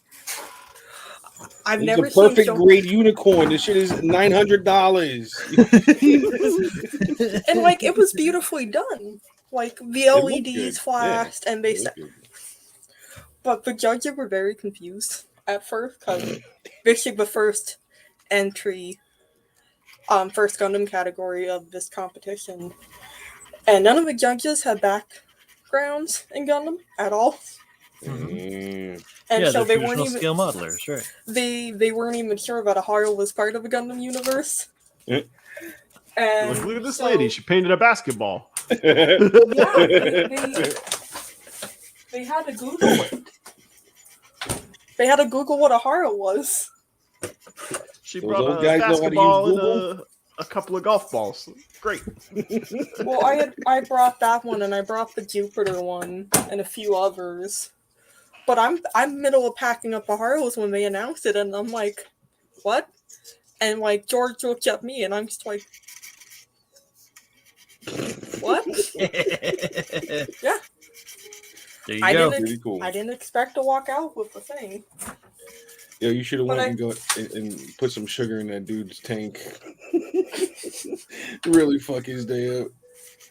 E: I've
D: It's
E: never
D: a perfect
E: seen
D: grade unicorn. This shit is $900.
E: and like it was beautifully done. Like the
D: It looked good.
E: LEDs flashed, and they
D: It
E: said,
D: looked good.
E: but the judges were very confused at first because this is the first entry, first Gundam category of this competition, and none of the judges had backgrounds in Gundam at all.
D: Mm.
E: And
A: Yeah,
E: so
A: they're
E: they weren't
A: traditional
E: even
A: scale modelers, right?
E: they weren't even sure that Ahara was part of the Gundam universe.
D: Yeah.
E: And
B: Look at this
E: so-
B: lady. She painted a basketball.
E: Yeah, they had to Google it. They had to Google what Ahara was.
B: She
D: Those
B: brought
D: old
B: a
D: guys know how to use
B: basketball and
D: Google.
B: a couple of golf balls. Great.
E: Well, I brought that one, and I brought the Jupiter one, and a few others. But I'm middle of packing up Aharos when they announced it, and I'm like, what? And like George looked at me, and I'm just like, what? Yeah.
A: There you
E: I
A: go.
E: didn't.
D: Pretty cool.
E: I didn't expect to walk out with the thing.
D: Yo, you should have
E: But
D: went and go and put some sugar in that dude's tank. Really fuck his day up.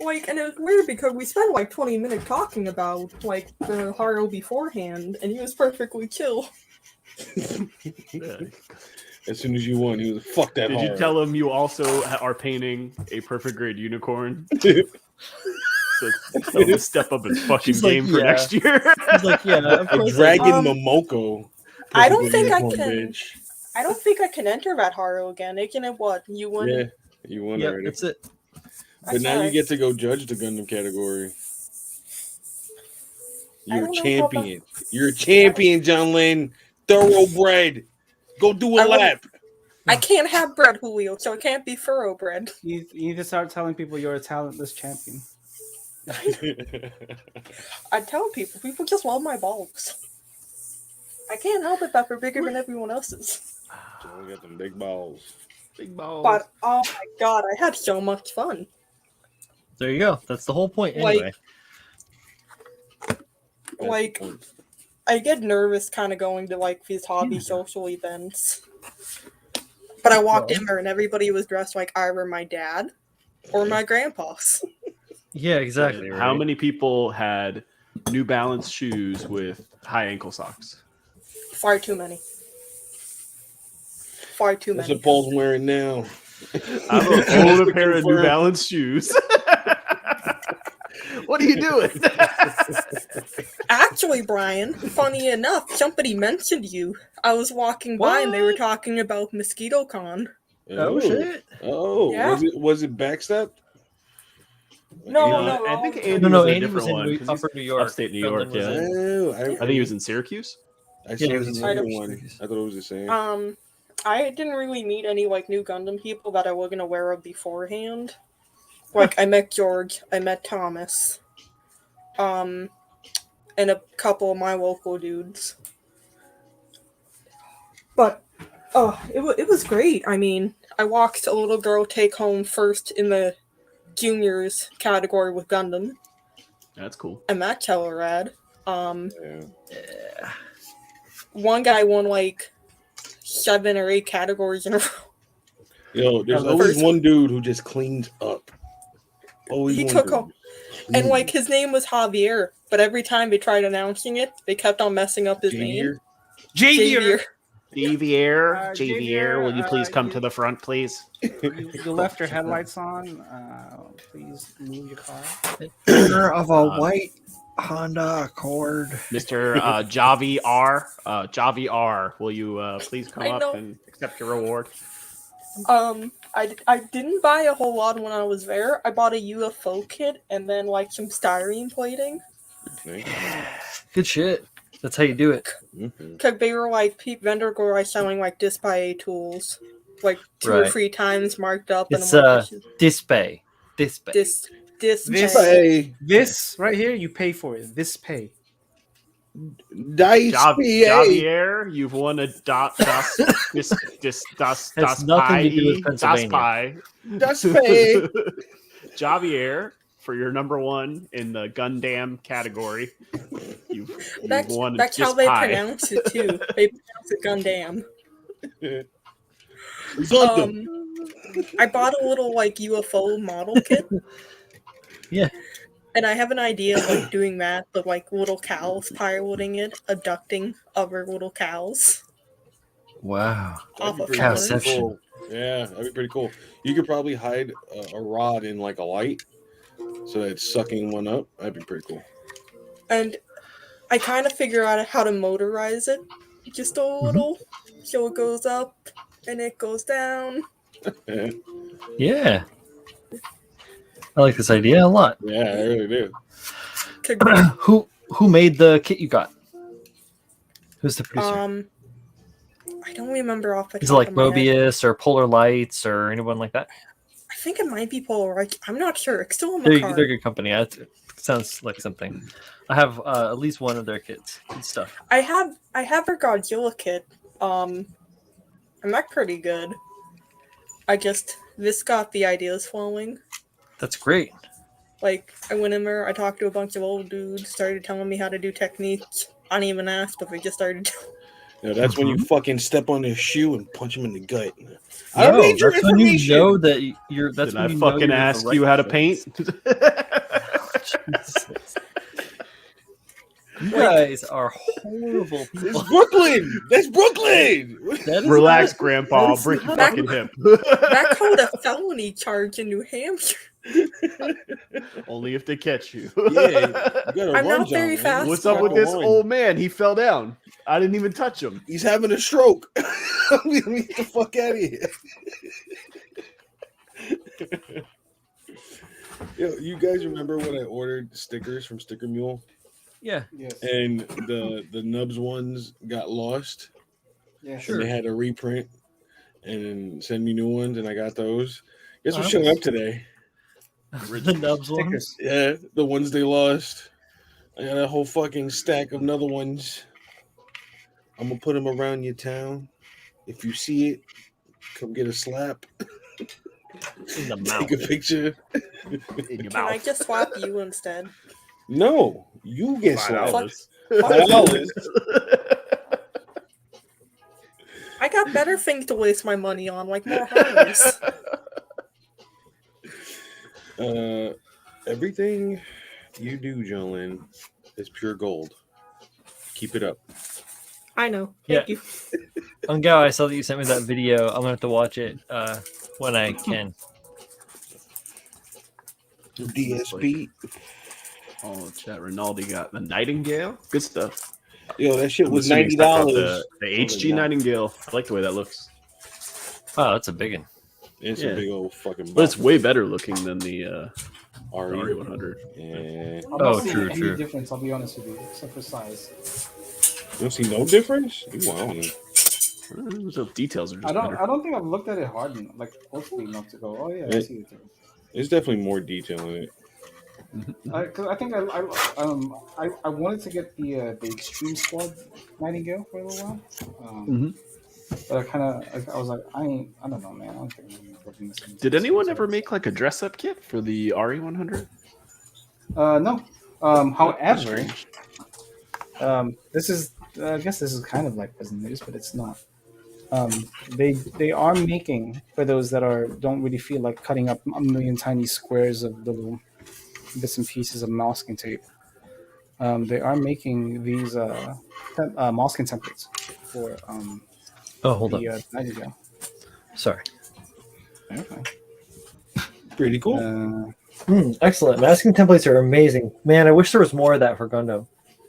E: Like, and it was weird because we spent like 20 minutes talking about like the Haro beforehand, and he was perfectly chill.
B: Yeah.
D: As soon as you won, he was fuck that.
B: Did you
D: Haro.
B: tell him you also are painting a perfect grade unicorn? So tell him to step up his fucking
A: She's like,
B: game for
A: yeah.
B: next year.
A: He's like, yeah, of
D: A
A: course.
D: dragon
E: Um,
D: Momoko?
E: I don't
D: Perfect
E: think I
D: unicorn,
E: can.
D: bitch.
E: I don't think I can enter that Haro again. It can what? You won.
D: Yeah, you won
A: Yep,
D: already.
A: that's it.
D: But now you get to go judge the Gundam category.
E: I
D: You're a
E: don't know
D: champion. You're a champion, John Lynn. Thoroughbred. Go do a
E: I wouldn't-
D: lap.
E: I can't have bread, Julio, so it can't be thoroughbred.
C: You need to start telling people you're a talentless champion.
E: I tell people just love my balls. I can't help it that they're bigger than everyone else's.
D: John got them big balls.
B: Big balls.
E: But oh my god, I had so much fun.
A: There you go. That's the whole point,
E: Like-
A: anyway.
E: Like, I get nervous kind of going to like these hobby social events. But I walked in there and everybody was dressed like either my dad or my grandpa's.
A: Yeah, exactly. Right?
B: How many people had New Balance shoes with high ankle socks?
E: Far too many. Far too
D: That's
E: many.
D: what Paul's wearing now.
B: I have a pair of New Balance shoes. What are you doing?
E: Actually, Brian, funny enough, somebody mentioned you. I was walking by and they were
A: What?
E: talking about MosquitoCon.
A: Oh, shit.
D: Oh,
E: Yeah.
D: was it backstepped?
E: No,
B: No,
E: no,
B: I think
E: no.
B: Andy
A: No,
B: was a
A: Andy
B: different
A: was in
B: one, 'cause he's
A: Upper New York.
B: upstate New York,
A: Finland was
B: yeah.
A: in-
D: Oh,
B: I think he was in Syracuse.
D: I
A: Yeah, he was
D: saw
A: in
D: the other
A: Syracuse.
D: one. I thought it was the same.
E: I didn't really meet any like new Gundam people that I wasn't aware of beforehand. Like I met George, I met Thomas, and a couple of my local dudes. But it was great. I mean, I watched a little girl take home first in the juniors category with Gundam,
B: That's cool.
E: and that's hella rad.
D: Yeah.
E: One guy won like 7 or 8 categories in a row.
D: Yo, there's
E: the
D: always
E: first-
D: one dude who just cleans up. Always
E: He
D: one
E: took
D: dude.
E: home, and like his name was Javier, but every time they tried announcing it, they kept on messing up his name. Javier.
C: Javier,
F: Javier, will you please come
C: you-
F: to the front, please?
C: You left your headlights on. Please move your car.
A: Owner of a white Honda Accord.
F: Mr. Javi R. Javi R. Will you please come
E: I
F: up
E: know.
F: and accept your reward?
E: I didn't buy a whole lot when I was there. I bought a UFO kit and then like some styrene plating.
A: Good shit. That's how you do it.
D: Mhm.
E: Cause they were like vendor were like selling like display tools, like 2 or
A: Right.
E: 3 times marked up.
A: It's,
E: and I'm like,
A: Dispay.
E: this
C: This-
E: pay.
D: Hey,
C: This right here, you pay for it. This pay.
D: Dice PA.
F: Javier, you've won a das
A: Has nothing to do with Pennsylvania.
F: pie.
D: Das PA.
F: Javier, for your number one in the Gundam category, you've won
E: That's
F: this
E: how they
F: pie.
E: pronounce it too. They pronounce it Gundam.
D: Gundam.
E: I bought a little like UFO model kit.
A: Yeah.
E: And I have an idea of like doing that, but like little cows piloting it, abducting other little cows.
A: Wow.
E: Off of
D: pretty
E: cars.
A: Cowception.
D: cool. Yeah, that'd be pretty cool. You could probably hide a rod in like a light, so that it's sucking one up. That'd be pretty cool.
E: And I kind of figure out how to motorize it just a little, so it goes up and it goes down.
A: Yeah. I like this idea a lot.
D: Yeah, I really do.
A: Who made the kit you got? Who's the producer?
E: I don't remember off the top
A: Is it like
E: of my head.
A: Mobius or Polar Lights or anyone like that?
E: I think it might be Polaroid. I'm not sure. It's still in
A: They're
E: the
A: a
E: car.
A: good company. It sounds like something. I have at least one of their kits and stuff.
E: I have a Godzilla kit. I'm not pretty good. This got the ideas flowing.
A: That's great.
E: Like, I went in there, I talked to a bunch of old dudes, started telling me how to do techniques. I didn't even ask, but they just started.
D: That's when you fucking step on his shoe and punch him in the gut.
A: I don't need your information. When you know that you're. That's
B: Did
A: when
B: I
A: you
B: fucking
A: know
B: ask you how to paint?
A: You guys are horrible people.
D: It's Brooklyn. That's Brooklyn.
B: Relax, Grandpa. I'll break your fucking hip.
E: That called a felony charge in New Hampshire.
B: Only if they catch you.
D: Yeah, you
E: I'm not very fast.
B: What's up with this old man? He fell down. I didn't even touch him.
D: He's having a stroke. Get the fuck out of here. Yo, you guys remember when I ordered stickers from Sticker Mule?
A: Yeah.
C: Yes.
D: And the Nubs ones got lost.
C: Yeah.
A: Sure.
D: And they had to reprint and send me new ones, and I got those. Guess what's
A: Oh,
D: showing up today?
A: The Nubs ones.
D: Yeah, the ones they lost. I got a whole fucking stack of another ones. I'm gonna put them around your town. If you see it, come get a slap.
A: In the mouth.
D: Take a picture.
A: In your
E: Can I
A: mouth.
E: just swap you instead?
D: No, you get slapped.
E: $5. I got better things to waste my money on, like more homes.
D: Everything you do, Jolene, is pure gold. Keep it up.
E: I know. Thank you.
A: Ungao, I saw that you sent me that video. I'm gonna have to watch it when I can.
D: DSB.
B: Oh, chat. Rinaldi got the Nightingale. Good stuff.
D: Yo, that shit
B: I'm
D: was
B: assuming he's talking about
D: $90.
B: The HG Nightingale. I like the way that looks.
A: Oh, that's a big one.
D: It's
B: Yeah.
D: a big old fucking.
B: But it's way better looking than the
D: RE.
B: 100.
D: Yeah.
C: I'm
A: Oh,
C: not seeing
A: true,
C: any
A: true.
C: difference, I'll be honest with you, except for size.
D: You don't see no difference? Ooh, I don't know.
B: The details are just
C: I
B: better.
C: don't think I've looked at it hard enough, like closely enough to go, oh yeah, I see it.
D: There's definitely more detail in it.
C: Because I think I wanted to get the Extreme Squad Nightingale for a little while. But I was like, I don't know, man. I don't think I'm looking this.
B: Did anyone ever make like a dress-up kit for the RE100?
C: No. However, this is I guess this is kind of like present news, but it's not. They are making, for those that don't really feel like cutting up a million tiny squares of little bits and pieces of masking tape. They are making these masking templates for
A: Oh, hold up.
C: Nightingale.
A: Sorry.
C: Okay.
D: Pretty cool.
A: Excellent. Masking templates are amazing. Man, I wish there was more of that for Gundam.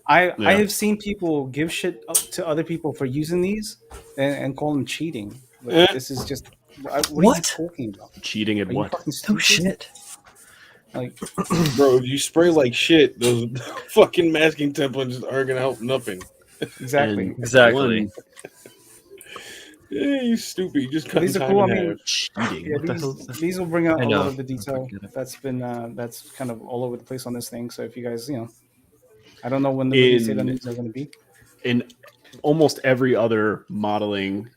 C: I have seen people give shit up to other people for using these and call them cheating. Like, this is just what are you talking about?
B: Cheating at what?
A: No shit.
C: Like,
D: Bro, if you spray like shit, those fucking masking templates aren't gonna help nothing.
C: exactly.
A: Exactly.
D: Yeah, you stupid. You just cut
C: These are
D: time
C: cool. I
D: in
C: mean,
D: half.
B: Cheating.
C: yeah,
B: What the hell is that?
C: these will bring out
A: I
C: a
A: know.
C: lot of the detail
A: Forget it.
C: that's been that's kind of all over the place on this thing. So if you guys, I don't know when the release date on these are going to be.
B: In almost every other modeling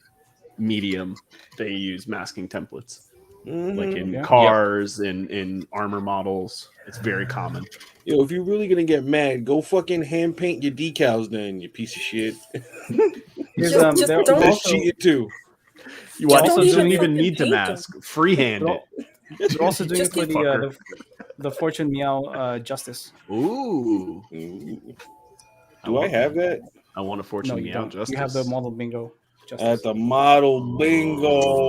B: medium, they use masking templates. Like in cars, in armor models, it's very common.
D: Yo, if you're really gonna get mad, go fucking hand paint your decals, then you piece of shit.
E: Just
C: they're
E: don't-
D: That's cheating too.
B: You what?
E: don't
B: You
E: even
B: don't even
E: fucking
B: need to
E: paint
B: mask. Freehand it.
C: They're also doing it
E: Just
C: for
B: fucker.
C: the Fortune Meow Justice.
B: Ooh.
D: Do I have that?
B: I want a Fortune
C: No, you
B: Meow
C: don't.
B: Justice.
C: You have the Model Bingo Justice.
D: At the model bingo.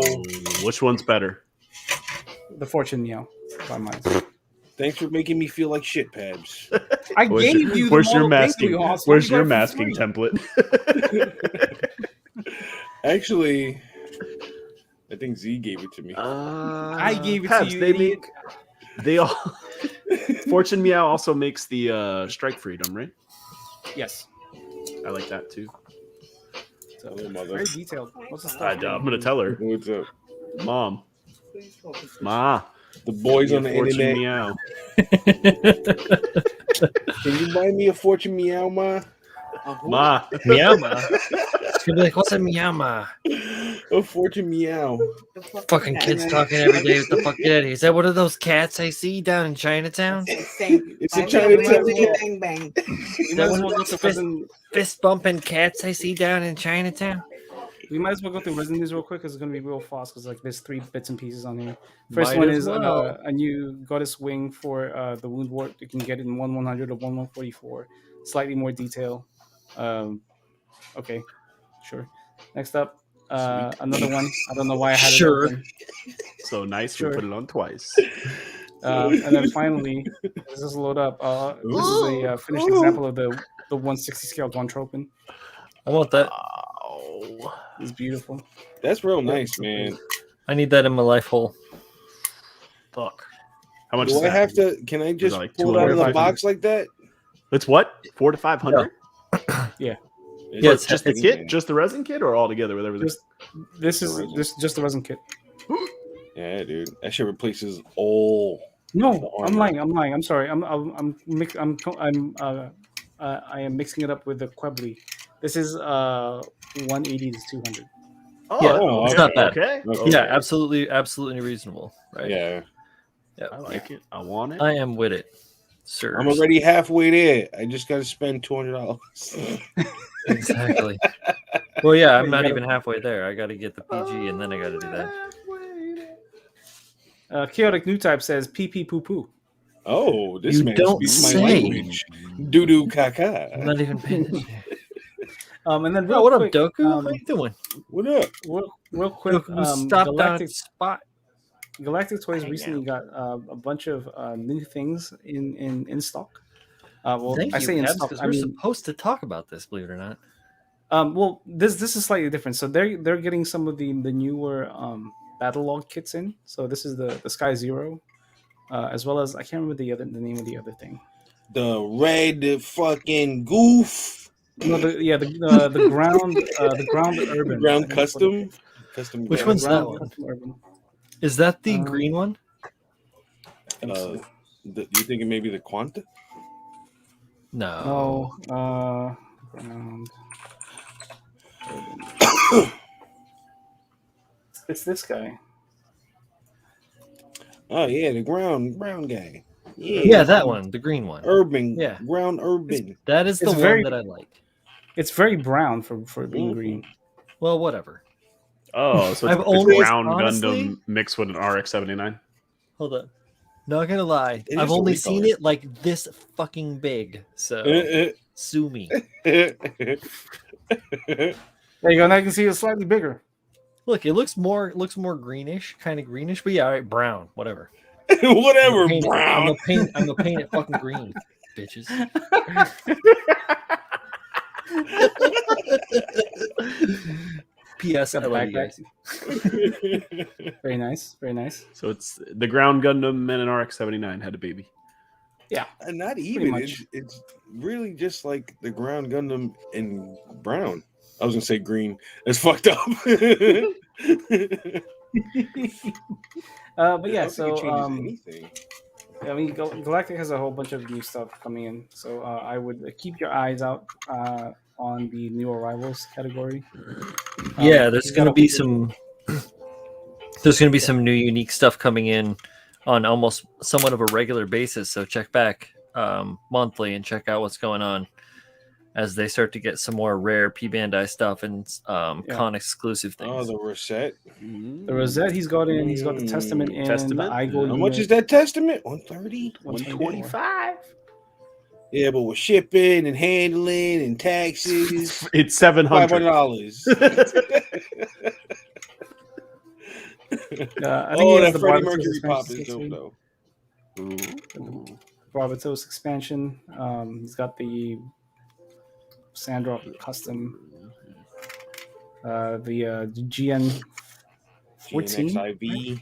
B: Which one's better?
C: The Fortune Meow by mine.
D: Thanks for making me feel like shit, Pabs.
C: I gave you the
B: Where's your
C: Model
B: masking?
C: Bingo, you asshole.
B: Where's
C: You
B: your
C: got it for
B: masking
C: free.
B: template?
D: Actually, I think Z gave it to me.
C: I gave it
B: Pabs,
C: to you.
B: They
C: idiot.
B: they all. Fortune Meow also makes the Strike Freedom, right?
C: Yes.
B: I like that too.
C: So
D: Oh, mother.
C: very detailed. What's the
B: I'm
C: stuff?
B: gonna tell her,
D: What's up?
B: Mom,
D: The boys
B: give
D: on the
B: Fortune
D: internet.
B: Meow.
D: Can you buy me a Fortune Meow, Ma?
B: Ma.
A: Meowma. It's gonna be like, what's a meowma?
D: A Fortune Meow.
A: Fucking kids talking every day. What the fuck is that? Is that one of those cats I see down in Chinatown?
D: It's a Chinatown cat.
C: You might
A: That
C: as
A: one
C: well
A: of
C: go
A: those
C: to
A: fist,
C: Resident.
A: fist bumping cats I see down in Chinatown?
C: We might as well go through Resident News real quick because it's going to be real fast because like there's 3 bits and pieces on here. First
A: Might
C: one
A: as
C: is
A: well.
C: a new Goddess Wing for the Wound Wart. You can get it in 1/100 or 1/144. Slightly more detail. Okay, sure. Next up, another one. I don't know why I had
A: Sure.
C: it open.
B: So nice,
C: Sure.
B: we put it on twice.
C: And then finally, let's just load up. This is a finished example of the 160 scale Gontropin.
A: I want that.
B: Oh,
C: It's beautiful.
D: That's real nice, man.
A: I need that in my life hole.
B: fuck. How much
D: Do
B: is
D: I
B: that?
D: have to? Can I just
B: like
D: pull it out of the
C: 200?
D: box like that?
B: It's what? 400 to 500?
C: Yeah.
A: Yeah,
B: It's just the kit, just the resin kit, or all together with everything?
C: This is just the resin kit.
D: Yeah, dude. That shit replaces all.
C: No,
D: the
C: I'm
D: armor.
C: lying. I'm sorry. I am mixing it up with the Quebly. This is 180 to 200.
B: Oh,
A: Yeah,
B: okay,
A: it's not bad.
B: Okay.
D: Okay.
A: Yeah, absolutely reasonable. Right?
D: Yeah.
B: I like it. I want it.
A: I am with it, sir.
D: I'm already halfway there. I just got to spend $200.
A: Exactly. Well, yeah, I'm
C: You
A: not
C: gotta-
A: even halfway there. I got to get the PG, and then I got to do that.
C: Chaotic New Type says pee pee poo poo.
D: Oh, this
A: You
D: man
A: don't
D: speaks my
A: say.
D: language. Doo doo
A: I'm
D: caca.
A: not even paying attention.
C: And then
A: Oh,
C: real
A: what up,
C: quick,
A: Doku? How you doing?
D: What up?
C: real quick,
A: Doku, stop down
C: Galactic
A: spot.
C: Galactic Toys recently got a bunch of new things in stock. Well,
A: Thank
C: I
A: you,
C: say in
A: Cabs,
C: stock.
A: because
C: I
A: we're
C: mean,
A: supposed to talk about this, believe it or not.
C: well, this is slightly different. So they're getting some of the newer battle log kits in. So this is the Sky Zero, as well as I can't remember the name of the other thing.
D: The red fucking goof.
C: No, the ground urban.
D: Ground
C: I think that's what it
D: custom.
C: is.
D: Custom
A: Which
C: The
D: ground.
A: one's that
C: ground
A: one?
C: custom urban.
A: Is that the
C: Um,
A: green one?
C: I think so.
D: You thinking maybe the Quanta?
A: No.
C: No, ground. It's this guy.
D: Oh yeah, the ground guy. Yeah,
A: Yeah, that one, the green one.
D: Urban.
A: Yeah.
D: Ground urban.
A: That is the
C: It's
A: one
C: very-
A: that I like.
C: It's very brown for being
D: Mhm.
C: green.
A: Well, whatever.
B: Oh, so
A: I've
B: it's
A: only-
B: ground
A: honestly-
B: Gundam mixed with an RX-79.
A: Hold on. Not gonna lie,
D: It
A: I've
D: is a
A: only
D: recolor.
A: seen it like this fucking big. So sue me.
C: There you go. Now you can see it's slightly bigger.
A: Look, it looks more greenish, kind of greenish, but yeah, all right, brown, whatever.
D: Whatever,
A: I'm
D: brown.
A: gonna paint it fucking green, bitches. P.S. I
C: Got a
A: love you
C: backpack.
A: guys.
C: Very nice. Very nice.
B: So it's the ground Gundam and an RX-79 had a baby.
D: And not even.
C: much.
D: It's really just like the ground Gundam in brown. I was gonna say green. It's fucked up.
C: But
D: I
C: yeah,
D: don't think it
C: so
D: changes anything.
C: I mean, Galactic has a whole bunch of new stuff coming in, so I would keep your eyes out on the new arrivals category.
A: Yeah, there's
C: he's
A: going
C: got
A: to
C: a
A: be
C: whole-
A: some new unique stuff coming in on almost somewhat of a regular basis. So check back monthly and check out what's going on as they start to get some more rare P Bandai stuff and con exclusive
D: Oh,
A: things.
D: the Rosette.
C: the Rosette he's got in. He's got the Testament and
F: Testament?
C: the Igor.
F: How
D: How much is that Testament? 130?
F: 125.
D: Yeah, but with shipping and handling and taxes,
F: It's 700.
D: $500.
C: I think
D: Oh,
C: he has
D: that
C: the
D: Freddie
C: Barbatos
D: Mercury pop
C: expansion
D: is dope,
C: too.
D: though.
C: Barbatos expansion. He's got the Sandrock custom. The GN 14.
D: GNXIV.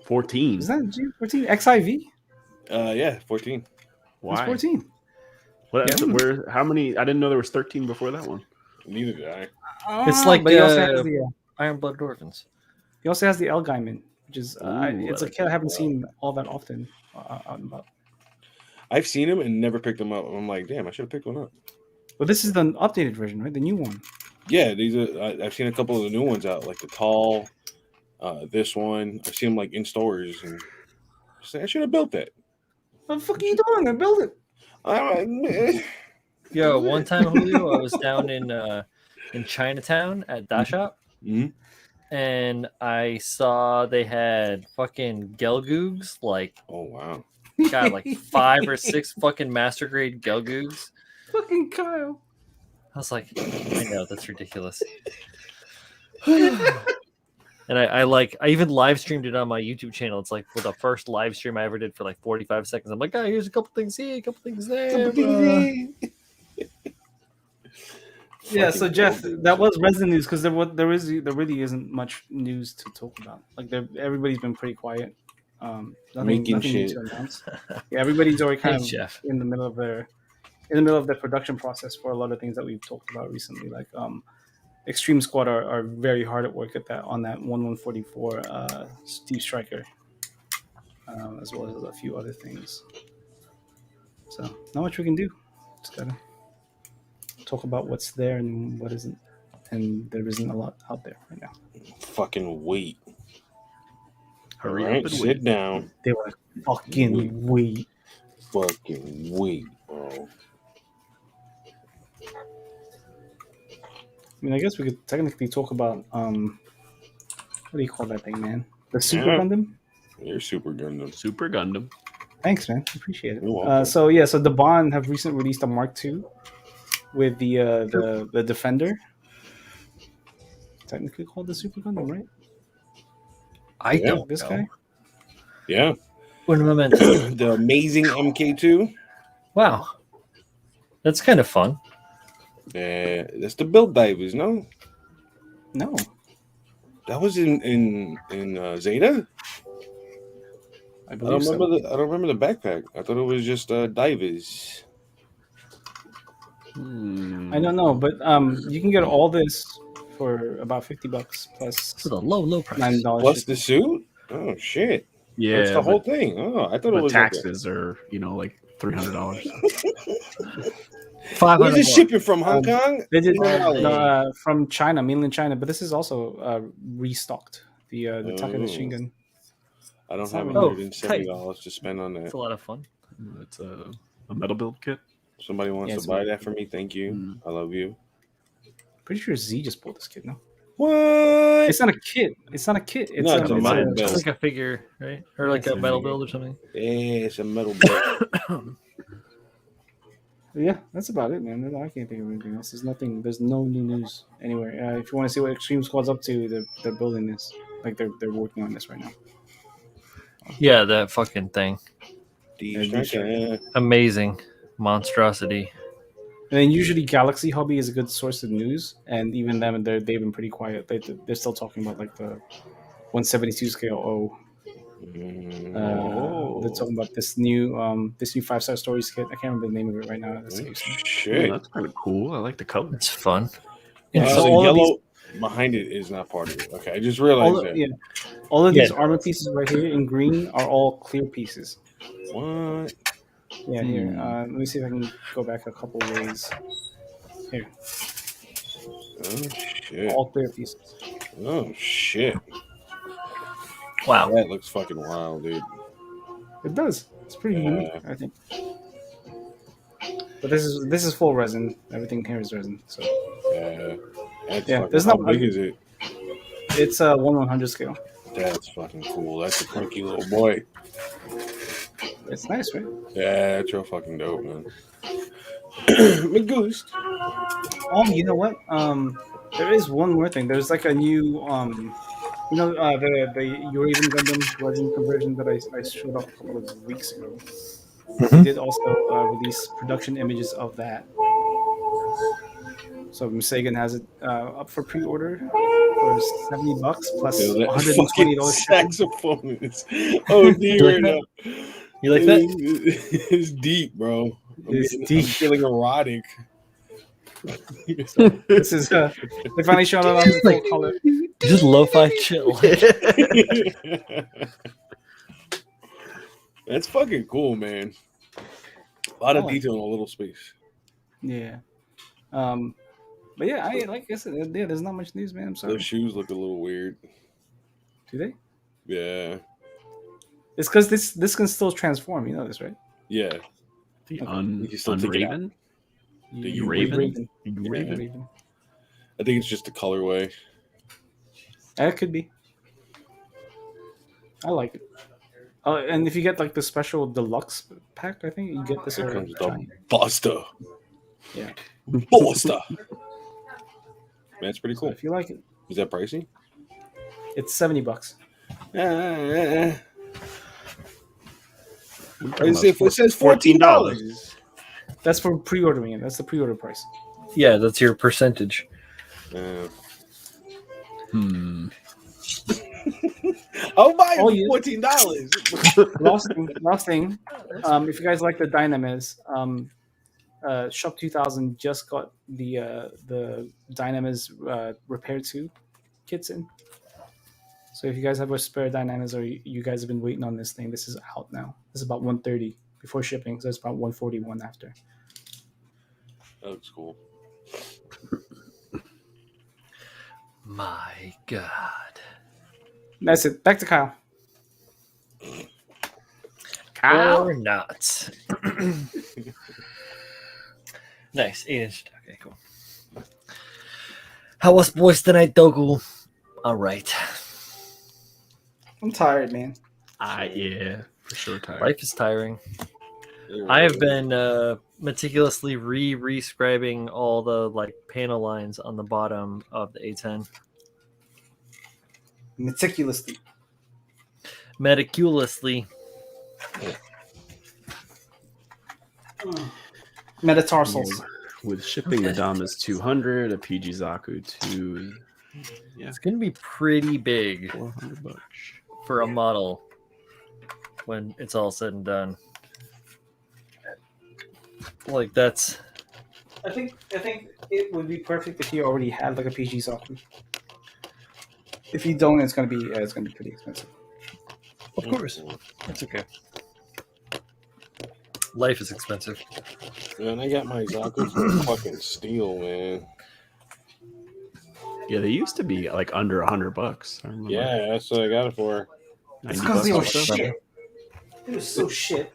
F: 14.
C: Is that G14 XIV?
D: Yeah, 14.
F: Why?
C: It's 14.
F: Where? How many? I didn't know there was 13 before that one.
D: Neither did I.
A: It's like
C: but he also has the
A: Iron Blooded Orphans.
C: he also has the Elgaiman, which is
F: Ooh,
C: it's
F: I
C: a
F: like
C: kid I haven't
D: that.
C: seen all that often out and about.
D: I've seen him and never picked him up. I'm like, damn, I should have picked one up.
C: But this is the updated version, right? The new one.
D: Yeah, these are. I've seen a couple of the new ones out, like the tall. This one, I've seen them like in stores, and I should have built that.
C: What the fuck are you doing? I built it.
A: Yo, one time, Julio, I was down in Chinatown at Da Shop,
D: Mhm.
A: and I saw they had fucking Gelgoogs, like
D: Oh wow!
A: God, like 5 or 6 fucking master grade Gelgoogs.
C: Fucking Kyle.
A: I was like, I know that's ridiculous. And I even live streamed it on my YouTube channel. It's like for the first live stream I ever did for like 45 seconds. I'm like, oh, here's a couple things here, a couple things there.
C: Yeah, so Jeff, that was Resident news because there really isn't much news to talk about. Like everybody's been pretty quiet. Nothing new
D: shit.
C: to announce. Yeah, everybody's already kind
A: Hey,
C: of
A: Jeff.
C: in the middle of their production process for a lot of things that we've talked about recently. Like Extreme Squad are very hard at work at that on that 1144 Steve Striker, as well as a few other things. So not much we can do. Just gotta talk about what's there and what isn't, and there isn't a lot out there right now.
D: Fucking wait.
F: Hurry
D: All right,
F: up and
D: sit
F: wait.
D: down.
C: They were fucking wait.
D: Fucking wait, bro.
C: I mean, I guess we could technically talk about what do you call that thing, man? The Super
D: Yeah.
C: Gundam.
D: You're Super Gundam.
F: Super Gundam.
C: Thanks, man. Appreciate it.
D: You're welcome.
C: So the Bond have recently released a Mark II with the Defender. Technically called the Super Gundam, right?
A: I
D: Yeah.
A: don't
C: This
A: know.
C: guy.
D: Yeah.
A: What am I meant to?
D: The amazing MK2.
A: Wow. That's kind of fun.
D: That's the Build Divers, no?
C: No,
D: That was in Zeta?
C: I
D: I
C: believe
D: don't
C: so.
D: remember the backpack. I thought it was just divers.
C: I don't know, but you can get all this for about $50 plus
A: For the low price.
C: $9.
D: Plus the suit? Oh shit.
F: Yeah,
D: That's the whole thing. Oh, I thought it
F: but
D: was
F: taxes are like $300.
D: Where's the
A: $500.
D: shipping from? Hong Kong?
C: They did
D: No.
C: from China, mainland China, but this is also restocked. The Taka machine gun.
D: I don't
C: It's
D: have
C: not
A: really-
D: $170 to spend on
A: It's
D: that.
A: a lot of fun.
F: It's a metal build kit.
D: Somebody wants
C: Yeah,
D: to
C: it's
D: buy
C: what-
D: that for me. Thank you.
F: Mm.
D: I love you.
C: Pretty sure Z just bought this kit. No,
D: What?
C: it's not a kit. It's not a kit. It's
D: No, it's a metal
A: It's
D: build.
A: like a figure, right? Or like a metal build or something.
D: Yeah, it's a metal build.
C: Yeah, that's about it, man. I can't think of anything else. There's no new news anywhere. If you want to see what Extreme Squad's up to, they're building this. Like they're working on this right now.
A: Yeah, that fucking thing.
D: Yeah.
A: Amazing. Monstrosity.
C: And then usually Galaxy Hobby is a good source of news, and even them, they've been pretty quiet. They're still talking about like the 172 scale O. They're talking about this new 5-star stories kit. I can't remember the name of it right now. That's
D: Shit.
F: That's kind of cool. I like the color.
A: It's fun.
C: Yeah,
D: Uh,
C: so
D: the
C: all of
D: yellow, behind it is not part of it. Okay, I just realized that.
C: All of these
A: Yeah.
C: armor pieces right here in green are all clear pieces.
D: What?
C: Yeah, here. Let me see if I can go back a couple ways. Here,
D: Oh shit!
C: all clear pieces.
D: Oh shit!
A: Wow.
D: That looks fucking wild, dude.
C: It does. It's pretty unique, I think. But this is full resin. Everything here is resin. So
D: Yeah. That's
C: yeah,
D: fucking,
C: there's
D: how
C: not
D: big is it?
C: It's a 1/100 scale.
D: That's fucking cool. That's a funky little boy.
C: It's nice, right?
D: Yeah, that's real fucking dope, man. Magoost.
C: Oh, you know what? There is one more thing. There's like a new the Uraven Gundam resin conversion that I showed off a couple of weeks ago. They did also release production images of that. So Musagan has it up for pre-order for $70 plus
D: Dude, that
C: $120 shipping.
D: saxophone. Oh dear.
A: You like that?
D: It's deep, bro.
C: It's
D: I'm
C: deep.
D: feeling erotic.
C: So this is they finally showed it on the full color.
A: Just lo-fi chill.
D: That's fucking cool, man. A lot of detail in a little space.
C: Yeah. But yeah, like I said, yeah, there's not much news, man. I'm sorry.
D: Those shoes look a little weird.
C: Do they?
D: Yeah.
C: It's because this can still transform. You know this, right?
D: Yeah.
F: The
D: You can still take it out.
F: Unraven?
C: You
F: Raven?
C: Raven.
D: I think it's just the colorway.
C: That could be. I like it. And if you get like the special deluxe pack, I think you get this.
D: Here comes the
C: giant.
D: Buster.
C: Yeah.
D: Buster. Man, that's pretty
C: So
D: cool.
C: if you like it,
D: Is that pricey?
C: it's $70.
D: It says $14.
C: That's for pre-ordering it. That's the pre-order price.
A: Yeah, that's your percentage.
D: I'll buy it
C: Oh,
D: for
C: yeah.
D: $14.
C: Last thing. If you guys like the Dynamis, Shop 2000 just got the Dynamis repair tube kits in. So if you guys have a spare Dynamis or you guys have been waiting on this thing, this is out now. This is about $130 before shipping, so it's about $141 after.
D: That looks cool.
A: My God.
C: That's it. Back to Kyle.
A: Or not. Nice. 8-inch. Okay, cool. How was boys tonight, Dogu? All right.
C: I'm tired, man.
F: Yeah, for sure tired.
A: Life is tiring. I have been meticulously re-scribing all the like panel lines on the bottom of the A10.
C: Meticulously.
A: Meticulously.
C: Metatarsals.
F: With shipping, the Dom is 200, a PG Zaku 2. Yeah,
A: It's gonna be pretty big
F: $400.
A: for a model when it's all said and done. Like that's
C: I think it would be perfect if you already had like a PG Zaku. If you don't, it's gonna be pretty expensive.
A: of course. That's okay. Life is expensive.
D: Man, I got my Zaku for fucking steel, man.
F: Yeah, they used to be like under $100. I remember.
D: Yeah, that's what I got it for.
C: It's
F: 90
C: because they were
F: bucks or so.
C: shit. It was so shit.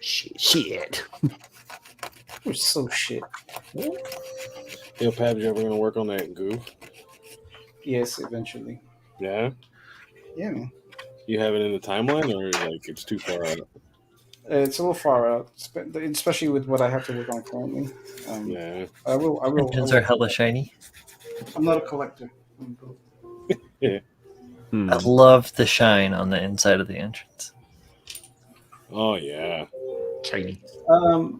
F: Shit.
C: It was so shit.
D: Yo, Pab, you ever gonna work on that goof?
C: Yes, eventually.
D: Yeah?
C: Yeah, man.
D: You have it in the timeline, or like it's too far out?
C: It's a little far out, especially with what I have to work on currently.
D: Yeah.
C: I will.
A: Engines are hella shiny.
C: I'm not a collector.
F: Hmm.
A: I love the shine on the inside of the entrance.
D: Oh yeah.
F: Shiny.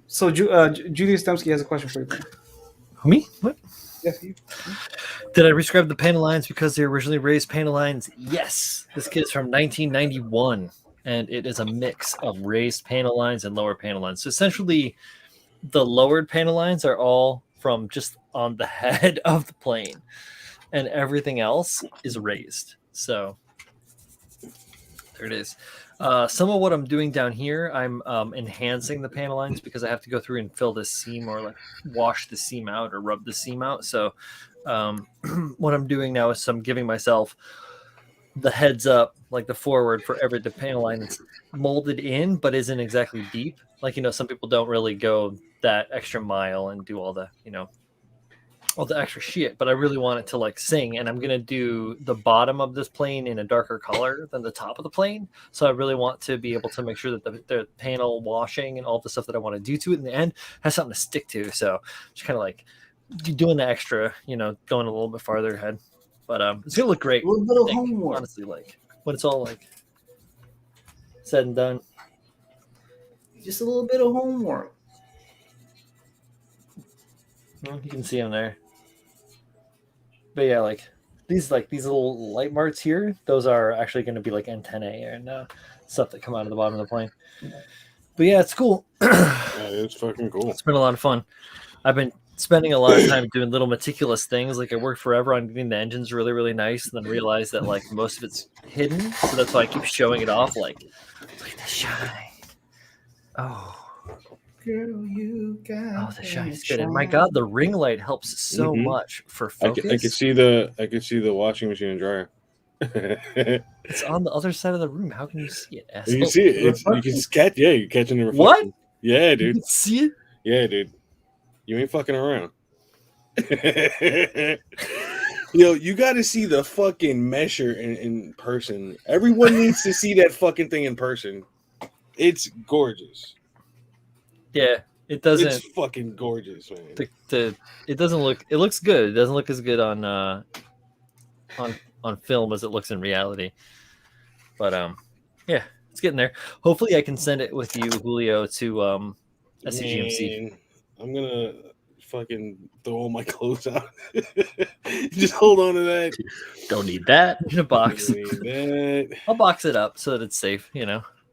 C: So Julius Dembski has a question for you. Man.
A: Me? What?
C: Yes, you.
A: Did I rescribe the panel lines because they originally raised panel lines? Yes. This kit is from 1991, and it is a mix of raised panel lines and lower panel lines. So essentially, the lowered panel lines are all from just on the head of the plane, and everything else is raised. So there it is. Some of what I'm doing down here, I'm enhancing the panel lines because I have to go through and fill this seam or like wash the seam out or rub the seam out. So what I'm doing now is I'm giving myself the heads up, like the forward for the panel line that's molded in but isn't exactly deep. Like, some people don't really go that extra mile and do all the, all the extra shit, but I really want it to like sing, and I'm gonna do the bottom of this plane in a darker color than the top of the plane. So I really want to be able to make sure that the panel washing and all the stuff that I want to do to it in the end has something to stick to. So just kind of like doing the extra, going a little bit farther ahead. But it's gonna look great.
C: A little bit of homework.
A: Honestly, like when it's all like said and done.
C: Just a little bit of homework.
A: Well, you can see them there. But yeah, like these little light marks here, those are actually going to be like antennae and stuff that come out of the bottom of the plane. But yeah, it's cool.
D: Yeah, it's fucking cool.
A: It's been a lot of fun. I've been spending a lot of time doing little meticulous things. Like I worked forever on getting the engines really, really nice, and then realized that like most of it's hidden. So that's why I keep showing it off. Like, look at the shine. Oh.
C: Girl, you got
A: the shine's good. And my God, the ring light helps so much for focus.
D: I could see the washing machine and dryer.
A: It's on the other side of the room. How can you see it? Asshole?
D: You can see it. You can catch. Yeah, you're catching the reflection.
A: What?
D: Yeah, dude.
A: You can see it?
D: Yeah, dude. You ain't fucking around. Yo, you got to see the fucking measure in person. Everyone needs to see that fucking thing in person. It's gorgeous.
A: Yeah, it doesn't.
D: It's fucking gorgeous, man.
A: It doesn't look. It looks good. It doesn't look as good on film as it looks in reality. But yeah, it's getting there. Hopefully, I can send it with you, Julio, to SCGMC.
D: Man, I'm gonna fucking throw all my clothes out. Just hold on to that.
A: Don't need that in a box.
D: Don't need that.
A: I'll box it up so that it's safe.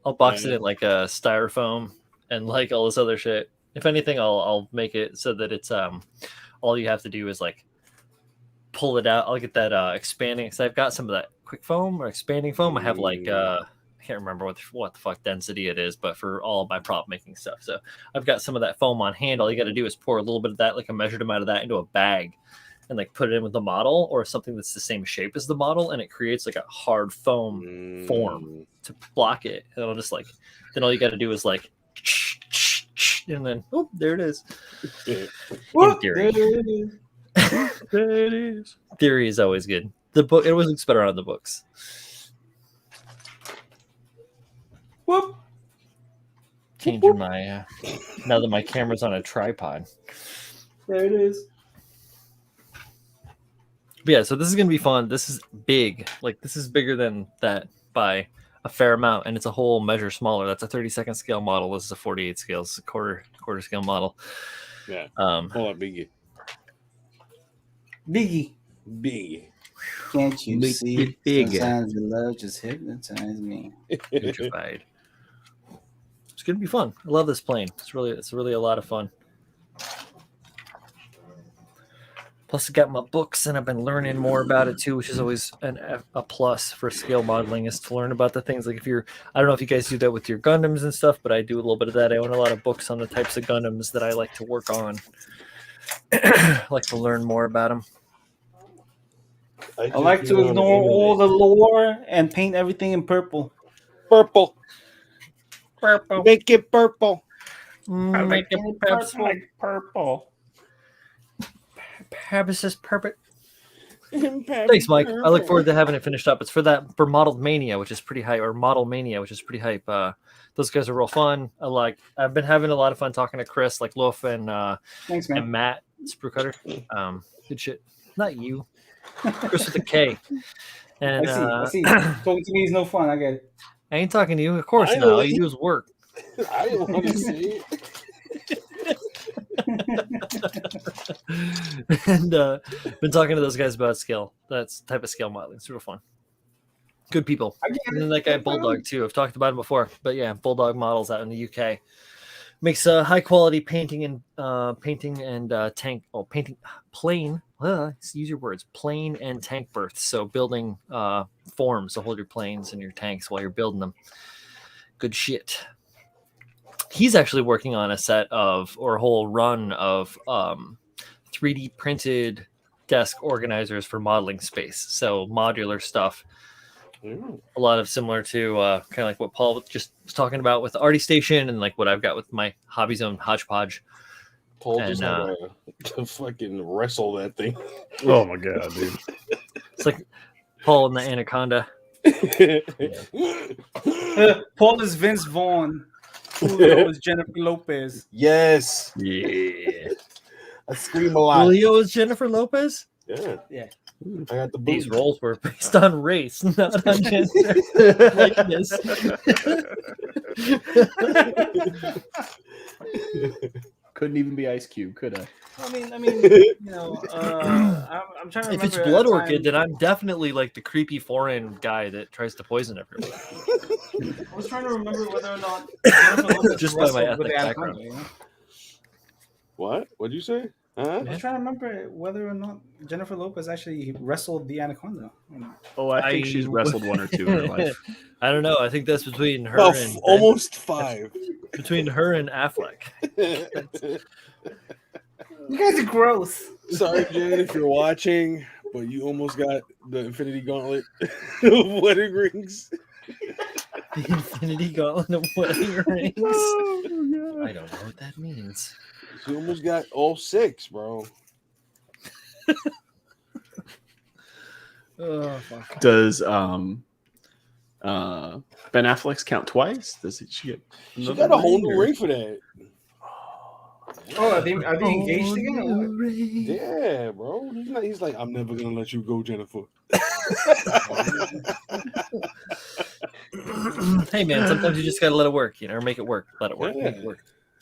A: I'll box it in like a styrofoam and like all this other shit. If anything, I'll make it so that it's all you have to do is like pull it out. I'll get that expanding, because I've got some of that quick foam or expanding foam. I have like I can't remember what the fuck density it is, but for all my prop making stuff. So I've got some of that foam on hand. All you got to do is pour a little bit of that, like a measured amount of that, into a bag and like put it in with the model or something that's the same shape as the model, and it creates like a hard foam form to block it. And it'll just like, then all you got to do is like, and then there it is. In theory.
C: There it is.
A: There it is. Theory is always good. The book, it always looks better on the books.
C: Whoop.
A: Changing my now that my camera's on a tripod.
C: There it is.
A: But yeah, so this is gonna be fun. This is big. Like this is bigger than that by a fair amount, and it's a whole measure smaller. That's a 32nd scale model. This is a 48 scale. It's a quarter scale model.
D: Yeah. Hold on, Biggie.
C: Biggie. Can't you see?
A: Big.
C: Sometimes your love just hypnotizes me.
A: Vitrified. It's gonna be fun. I love this plane. It's really a lot of fun. Plus, I got my books, and I've been learning more about it too, which is always a plus for scale modeling, is to learn about the things. Like I don't know if you guys do that with your Gundams and stuff, but I do a little bit of that. I own a lot of books on the types of Gundams that I like to work on. I like to learn more about them.
C: I like to ignore all the lore and paint everything in purple.
D: Purple. Make it purple.
A: Make it
F: purple.
A: Perhaps is perfect. Thanks, Mike. I look forward to having it finished up. It's for Modeled Mania, which is pretty hype, or Model Mania, which is pretty hype. Those guys are real fun. I've been having a lot of fun talking to Chris, like Loof and
C: Thanks, man.
A: and Matt Sprue Cutter. Good shit. Not you, Chris with a K. And
C: I see. Talking to me is no fun. I get it.
A: I ain't talking to you. Of course not. All you do is work.
D: I don't want to see it.
A: And been talking to those guys about scale. That's type of scale modeling. It's real fun. Good people. And then that guy Bulldog too. I've talked about him before. But yeah, Bulldog models out in the UK. makes high quality painting and tank. Oh, painting plane. Use your words. Plane and tank berths. So building forms to hold your planes and your tanks while you're building them. Good shit. He's actually working on a whole run of 3D printed desk organizers for modeling space. So modular stuff.
D: Ooh.
A: A lot of similar to kind of like what Paul just was talking about with the Arty Station and like what I've got with my Hobby Zone hodgepodge.
D: Paul
A: And,
D: just had to fucking wrestle that thing.
B: Oh my god, dude!
A: It's like Paul and the Anaconda.
C: Paul is Vince Vaughn. Julio is Jennifer Lopez.
D: Yes,
A: Yeah.
D: I scream a lot.
A: Julio is Jennifer Lopez?
D: Yeah,
C: Yeah.
D: I got the
A: These
D: boots.
A: roles were based on race, not on gender likeness.
B: Couldn't even be Ice Cube, could I?
C: I mean, you know, I'm trying to remember.
A: If it's Blood Orchid, then I'm definitely like the creepy foreign guy that tries to poison everyone.
C: I was trying to remember whether or not Jennifer Lopez
A: Just by my
C: wrestled with
A: ethnic
C: the
A: background.
C: Anaconda, you know?
D: What? What'd you say? Huh?
C: I was trying to remember whether or not Jennifer Lopez actually wrestled the Anaconda.
B: Oh, I think she's wrestled one or two in her life.
A: I don't know. I think that's between her
D: Oh,
A: and
D: almost 5.
A: between her and Affleck.
C: You guys are gross.
D: Sorry, Jen, if you're watching, but you almost got the Infinity Gauntlet of wedding rings.
A: The Infinity Gauntlet of wedding rings.
B: Oh,
A: I don't know what that means.
D: You almost got all 6, bro.
A: Oh fuck.
B: Does Ben Affleck's count twice? Does she get?
D: She
B: another
D: got a whole new
B: or-
D: ring for that.
C: Oh, are they engaged again? Or what?
D: Yeah, bro. He's like, I'm never gonna let you go, Jennifer.
A: Hey man, sometimes you just gotta let it work, or make it work. Let it work. Make it
D: Yeah.
A: work.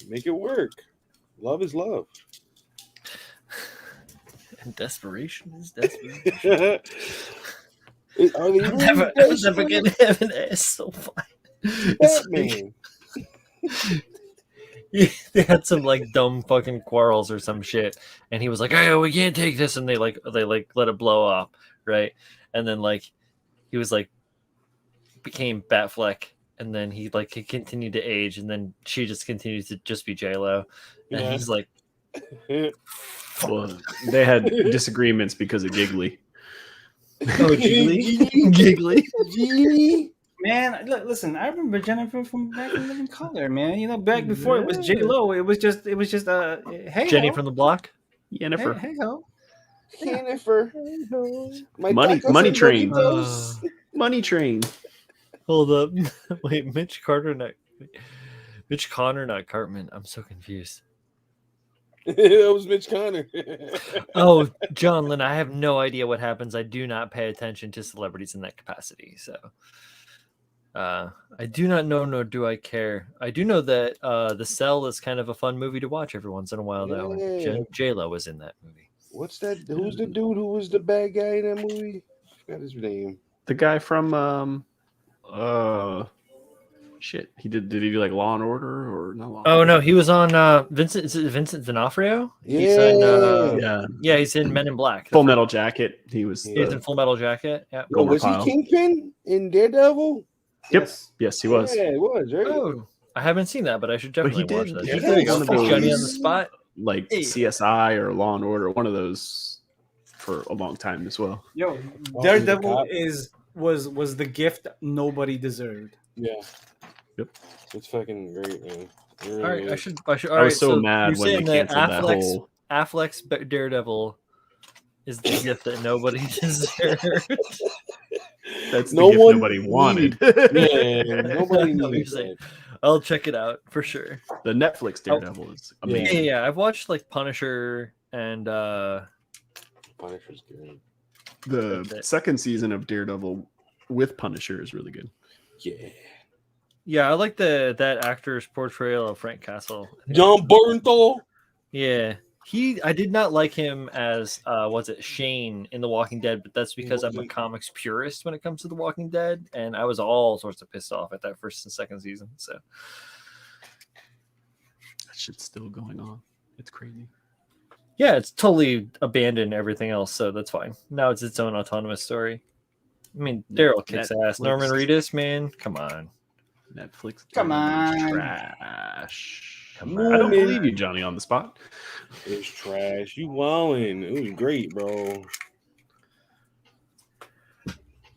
D: Make it work. Love is love.
A: And desperation is desperation.
D: Are they
A: I'm
D: really
A: never
D: desperate?
A: gonna have an ass so fine. It's like-
D: Batman.
A: they had some like dumb fucking quarrels or some shit, and he was like, "Oh, we can't take this," and they let it blow up, right? And then like he was like became Batfleck, and then he continued to age, and then she just continued to just be J-Lo, and
D: Yeah.
A: he's like,
B: Well, they had disagreements because of Giggly.
A: "Oh, Giggly, Giggly."
D: Genie.
C: Man, listen, I remember Jennifer from back in Living Color, man. You know, back before it was J Lo, it was just hey
A: Jenny
C: ho.
A: from the block.
B: Jennifer.
C: Hey ho.
D: Jennifer. My
B: Money
D: tacos and
B: Train.
D: burritos.
B: Money Train.
A: Hold up, wait, Mitch Connor, not Cartman. I'm so confused.
D: That was Mitch Connor.
A: Oh, John Lynn, I have no idea what happens. I do not pay attention to celebrities in that capacity. So I do not know, nor do I care. I do know that The Cell is kind of a fun movie to watch every once in a while, though.
D: Yeah.
A: And J-Lo was in that movie.
D: What's that? Who's the dude who was the bad guy in that movie? I forgot his name.
B: The guy from shit. Did he do like Law and Order or not? Law and
A: Oh
B: Order?
A: no, he was on Vincent. Is it Vincent D'Onofrio? He's
D: Yeah.
A: in,
B: Yeah.
A: he's in Men in Black.
B: Full Metal Jacket. He was.
D: Yeah.
A: He's in Full Metal Jacket. Yeah.
D: Oh, was he
B: Pyle.
D: Kingpin in Daredevil?
B: Yep. Yes, he was.
D: Yeah, he was, right?
A: Oh, I haven't seen that, but I should
B: But he
A: definitely watch
B: did-
A: that.
D: he
A: There you
D: did
A: go.
B: one of
A: Johnny on the
B: those-
A: spot.
B: Like
A: Hey.
B: CSI or Law and Order, one of those for a long time as well.
C: Yo,
D: Oh,
C: Daredevil
D: he's
C: was the gift nobody deserved.
D: Yeah.
B: Yep.
D: It's fucking great, man. It really
A: All right,
D: is.
A: I should. All
B: I
A: right,
B: was so mad
A: you're
B: when they
A: saying that
B: canceled that whole.
A: Affleck's Daredevil is the gift that nobody deserved.
B: That's the
D: No
B: gift
D: one
B: nobody wanted.
D: Yeah, nobody
A: I know what
D: needs
A: you're saying.
D: that.
A: I'll check it out for sure.
B: The Netflix Daredevil is
A: Yeah,
B: amazing.
A: yeah, I've watched like Punisher and
D: Punisher's good.
B: The
A: That's it.
B: second season of Daredevil with Punisher is really good.
D: Yeah.
A: yeah, I like that actor's portrayal of Frank Castle.
D: John Bernthal.
A: Yeah. I did not like him as was it Shane in The Walking Dead, but that's because I'm a comics purist when it comes to The Walking Dead, and I was all sorts of pissed off at that first and second season. So
F: That shit's still going on. It's crazy.
A: Yeah, it's totally abandoned everything else, so that's fine. Now it's its own autonomous story. I mean, Daryl kicks ass. Norman Reedus, man, come on.
F: Netflix.
C: Come on.
F: Trash.
A: Come
F: I don't
A: on.
F: believe you, Johnny, on the spot.
D: It's trash. You wildin'. It was great, bro.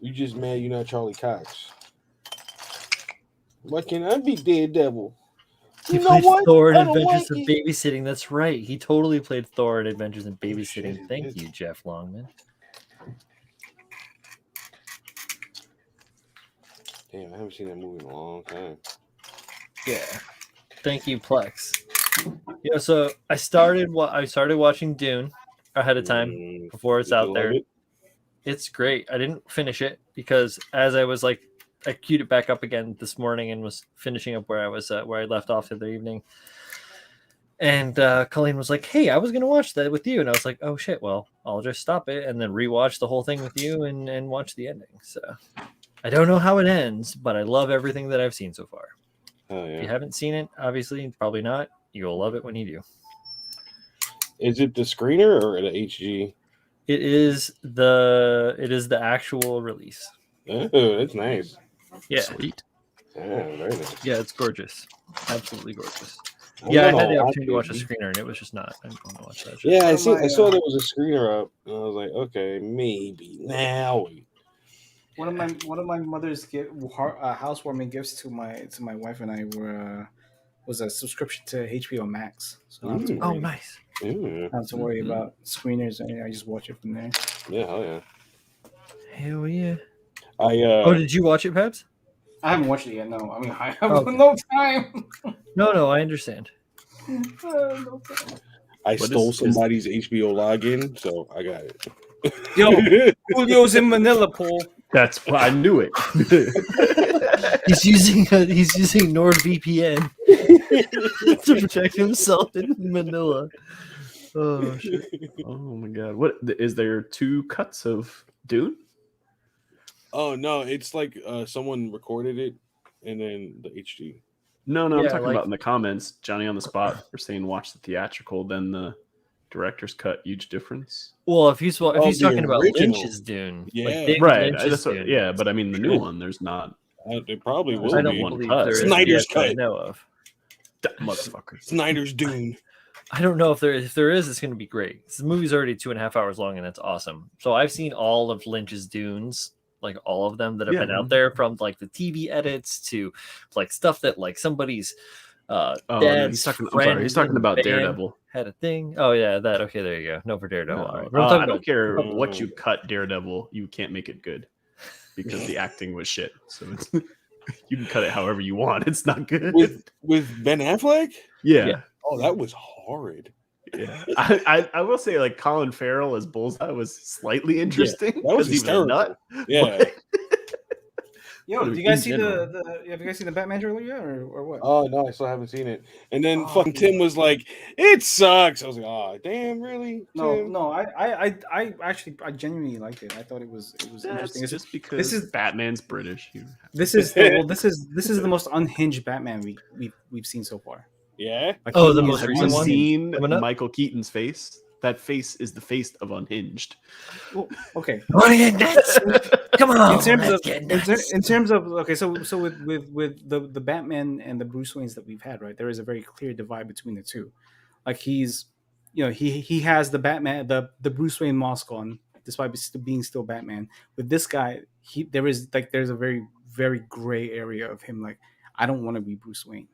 D: You just mad you're not Charlie Cox. Why can't I be Daredevil?
A: He
D: You know
A: played
D: what?
A: Thor in
D: I don't
A: Adventures
D: like
A: in
D: it.
A: Babysitting. That's right. He totally played Thor in Adventures in Babysitting.
D: shit.
A: Thank you, Jeff Longman.
D: Damn, I haven't seen that movie in a long time.
A: Yeah. Thank you, Plex. Yeah, so I started watching Dune ahead of time before it's
D: Did you
A: out
D: love
A: there.
D: it?
A: It's great. I didn't finish it because as I was like, I queued it back up again this morning and was finishing up where I left off the other evening. And Colleen was like, "Hey, I was gonna watch that with you," and I was like, "Oh shit! Well, I'll just stop it and then rewatch the whole thing with you and watch the ending." So I don't know how it ends, but I love everything that I've seen so far.
D: Oh,
A: If you
D: yeah.
A: haven't seen it, obviously, probably not. You'll love it when you do.
D: Is it the screener or the HG?
A: It is the actual release.
D: Oh, that's nice.
A: Yeah,
F: Sweet.
D: Yeah, very nice.
A: yeah, it's gorgeous, absolutely gorgeous.
D: I'm
A: Yeah, I
D: gonna
A: had the
D: watch
A: opportunity to watch a
D: it.
A: screener, and it was just not. I didn't want to watch that shit.
D: Yeah, I
C: One of
D: saw
C: my,
D: there was a screener up, and I was like, okay, maybe now.
C: One of my mother's housewarming gifts to my wife and I was a subscription to HBO Max. So I don't have to
D: Ooh.
C: worry,
A: Oh, nice.
D: Yeah,
C: I don't have to worry about screeners. I just watch it from there.
D: yeah, hell yeah.
A: Hell yeah.
D: I
A: Did you watch it, Peps?
C: I haven't watched it yet. No, I mean I have
A: Okay.
C: no time.
A: No, I understand.
C: No time.
D: I
F: What
D: stole
F: is-
D: somebody's HBO login, so I got it.
C: Yo, Julio's in Manila, Paul.
F: That's why I knew it.
A: He's using NordVPN to protect himself in Manila. Oh shit!
F: Oh my god! What is there? 2 cuts of Dune?
D: Oh no, it's like someone recorded it and then the HD.
F: No, I'm
A: Yeah,
F: talking
A: like-
F: about in the comments. Johnny on the spot for saying watch the theatrical, then the director's cut. Huge difference.
A: Well, if he's
D: the
A: talking about
D: original.
A: Lynch's Dune,
D: Yeah.
A: like David
F: Right.
A: Lynch's
F: That's what,
A: Dune,
F: yeah, but I mean the new one. There's not
D: It probably will
A: I
F: I
A: don't
D: be.
F: one
A: believe
F: cut.
A: there is
D: Snyder's
A: yet that I
D: cut.
A: know of.
F: that motherfucker.
D: Snyder's Dune.
A: I don't know if there is. It's going to be great. The movie's already 2.5 hours long, and that's awesome. So I've seen all of Lynch's Dunes, like all of them that have been out there, from like the TV edits to like stuff that like somebody's
F: No,
A: dad's
F: he's talking. I'm
A: friend
F: sorry. He's talking
A: in the
F: about
A: band
F: Daredevil.
A: had a thing. Oh yeah, that. Okay, there you go. No for Daredevil.
F: No,
A: All right. We're talking
F: I
A: about-
F: don't care what you cut Daredevil. You can't make it good because the acting was shit. So it's, you can cut it however you want. It's not good.
D: With Ben Affleck?
F: Yeah.
D: Oh, that was horrid.
F: Yeah. I will say like Colin Farrell as Bullseye was slightly interesting.
D: that was
F: 'cause he a nut.
D: Yeah.
F: But-
C: Yo,
F: But
C: do you guys
F: in
C: see
F: general.
C: have you guys seen the Batman trailer yet, or what?
D: Oh no, I still haven't seen it. And then
C: Oh,
D: fucking Tim was like, "It sucks." I was like, "Oh, damn, really?" Tim?
C: No, I actually I genuinely liked it. I thought it was
F: That's
C: interesting.
F: just because
C: is-
F: Batman's British.
C: This is the most unhinged Batman we've seen so far.
D: Yeah.
C: Like,
A: Oh,
C: he
A: the
C: is
A: most
F: Have
A: recent
F: you
A: one?
F: seen
A: Coming up?
F: Michael Keaton's face? That face is the face of unhinged.
C: Well, okay.
A: Wanna get nuts? Come on.
C: In terms
A: let's
C: of
A: get
C: in,
A: nuts.
C: in terms of okay, so with the Batman and the Bruce Waynes that we've had, right? There is a very clear divide between the two. Like he's, he has the Batman, the Bruce Wayne mask on, despite being still Batman. With this guy, there's a very very gray area of him. Like I don't want to be Bruce Wayne.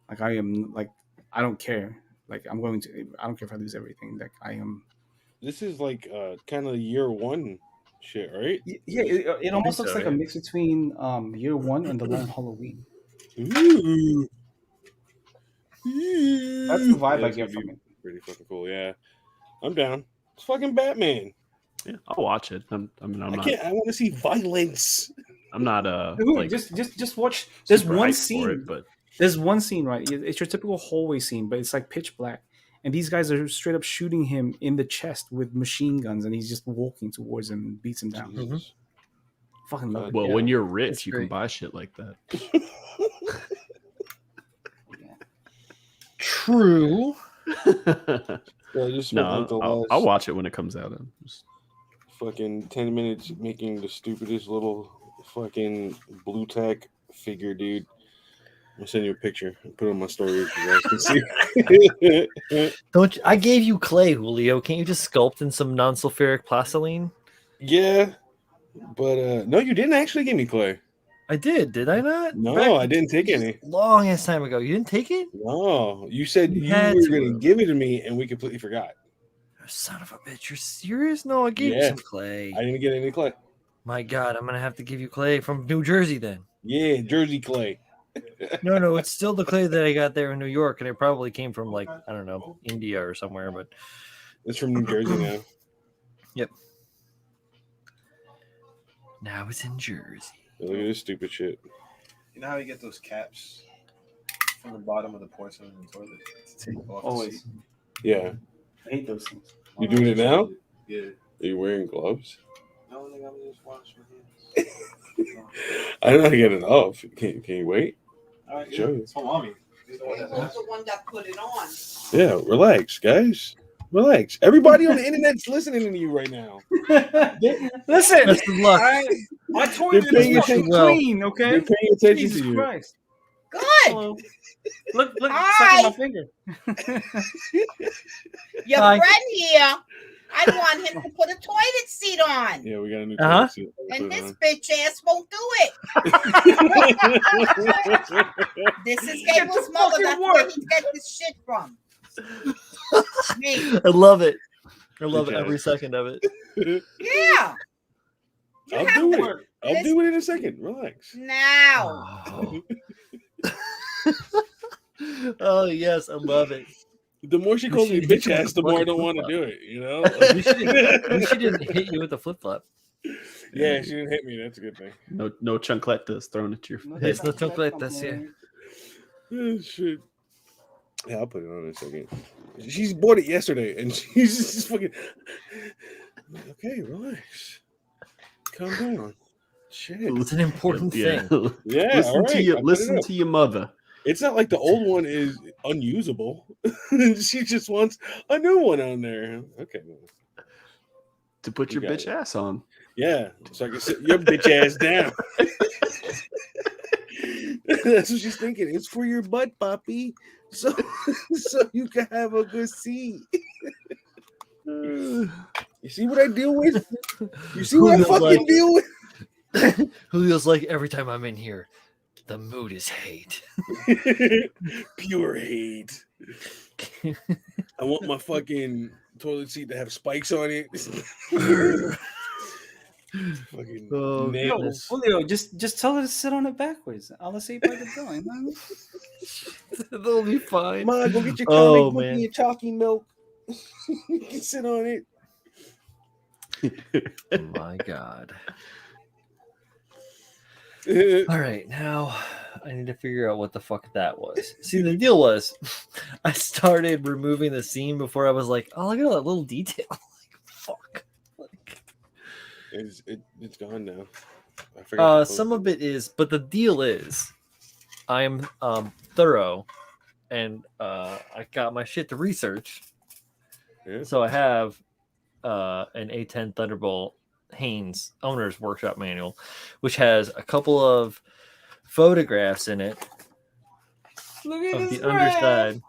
C: Like I am like I don't care. Like I don't care if I lose everything. Like I am.
D: This is like kind of year one shit, right?
C: Yeah, it almost looks
A: so,
C: like
A: yeah.
C: a mix between Year One and The Long Halloween.
D: Ooh.
C: That's the vibe I
D: That's
C: get
D: gonna
C: from
D: be
C: it.
D: pretty fucking cool. Yeah, I'm down. It's fucking Batman.
F: Yeah, I'll watch it. I'm not.
D: I want to see violence.
F: I'm not.
C: Dude,
F: Like,
C: just watch. There's
F: super
C: one
F: hyped for it,
C: scene.
F: but
C: There's one scene, right? It's your typical hallway scene, but it's like pitch black, and these guys are straight up shooting him in the chest with machine guns, and he's just walking towards him and beats him down.
D: Jesus.
C: Fucking love it.
F: well,
A: Yeah,
F: when you're rich,
A: it's
F: you
A: great.
F: can buy shit like that.
A: True.
D: Yeah, I just spent
F: No,
D: like the
F: I'll
D: last
F: watch it when it comes out.
D: fucking 10 minutes making the stupidest little fucking blue tack figure, dude. I'll send you a picture and put it on my story so you guys can see.
A: Don't you, I gave you clay, Julio. Can't you just sculpt in some non-sulfuric plastiline?
D: Yeah, but no, you didn't actually give me clay.
A: I did I not?
D: No, I didn't take any.
A: Long ass time ago. You didn't take it?
D: No, you said
A: You
D: you
A: had
D: were
A: to
D: going to
A: have.
D: give it to me, and we completely forgot.
A: Son of a bitch, you're serious? No, I gave you
D: Yeah.
A: some clay.
D: I didn't get any clay.
A: My God, I'm gonna have to give you clay from New Jersey then.
D: Yeah, Jersey clay.
A: No, it's still the clay that I got there in New York, and it probably came from like I don't know, India or somewhere. But
D: It's from New Jersey now.
A: yep. Now it's in Jersey.
D: Look at this stupid shit.
G: You know how you get those caps from the bottom of the porcelain in the toilet to take off?
C: Always.
D: Yeah.
C: I hate those things.
D: You doing it now?
G: Yeah.
D: Are you wearing gloves?
G: No, nigga, I'm just washing my hands.
D: I don't know how to get it off. Can you wait?
G: All right,
D: Sure.
G: It's for mommy. She's the one
H: He
G: that
H: was
G: has
H: the one that put it on.
D: Yeah, relax, guys. Relax. Everybody on the internet's listening to you right now.
C: Listen,
A: Best of luck.
C: my toilet
D: They're paying
C: is fucking
A: attention.
C: clean, okay?
D: They're paying attention
C: Jesus
D: to you.
C: Christ.
H: Good.
C: Hello. Look,
H: Hi.
C: sucking my finger.
H: Your
A: Hi.
H: friend here. I want him to put a toilet seat on.
D: Yeah, we got a new
A: Uh-huh.
D: toilet seat.
H: And
D: Put it
H: this
D: on.
H: bitch ass won't do it. This is Gable's
C: the
H: mother.
C: fucking
H: That's where
C: work.
H: he gets this shit from. Me.
A: I love it. I love
D: Good job.
A: every second of it.
H: Yeah. You
D: I'll
H: have
D: do
H: to-
D: it. I'll do it in a second. Relax.
H: Now.
A: Oh yes, I love it.
D: The more she
A: We
D: calls me
A: should
D: bitch
A: hit you with
D: ass,
A: the
D: the more I
A: fucking
D: don't want to
A: flip-flop.
D: do it. You know?
A: We didn't hit you with the flip flop.
D: Yeah, she didn't hit me. That's a good thing.
F: No chancletas thrown at your
A: It's
F: face.
A: not chocolate, yeah.
D: Oh, shit. Yeah, I'll put it on in a second. She's bought it yesterday, and she's just fucking. Okay, relax. Calm down. Shit.
A: It's an important
F: Yeah.
A: thing.
D: Yeah,
F: listen
D: all
F: to
D: right.
F: your
D: I'll put it
F: listen
D: up.
F: to your mother.
D: It's not like the old one is unusable. She just wants a new one on there. Okay.
F: To put
D: You
F: your
D: got
F: bitch
D: it.
F: ass on.
D: Yeah, so I can sit your bitch ass down. That's what she's thinking. It's for your butt, Poppy. So you can have a good seat. You see what I deal with? You see what I
A: Julio's
D: fucking
A: like-
D: deal with?
A: Julio's like, every time I'm in here, the mood is hate.
D: Pure hate. I want my fucking toilet seat to have spikes on it. Fucking
A: Oh,
C: Yo,
A: goodness.
C: Julio, just tell her to sit on it backwards. I'll see by the going.
A: They'll be fine.
D: Ma, go get your
A: Oh,
D: comic book
A: man.
D: and your chalky milk. You can sit on it.
A: My God. All right, now I need to figure out what the fuck that was. See, the deal was, I started removing the seam before I was like, oh, look at all that little detail. Like, fuck. Like,
D: It's gone now. I forgot to
A: some of it is, but the deal is, I'm thorough, and I got my shit to research.
D: Yeah.
A: So I have an A10 Thunderbolt Haynes owner's workshop manual, which has a couple of photographs in it
C: Look at
A: of
C: this
A: the underside.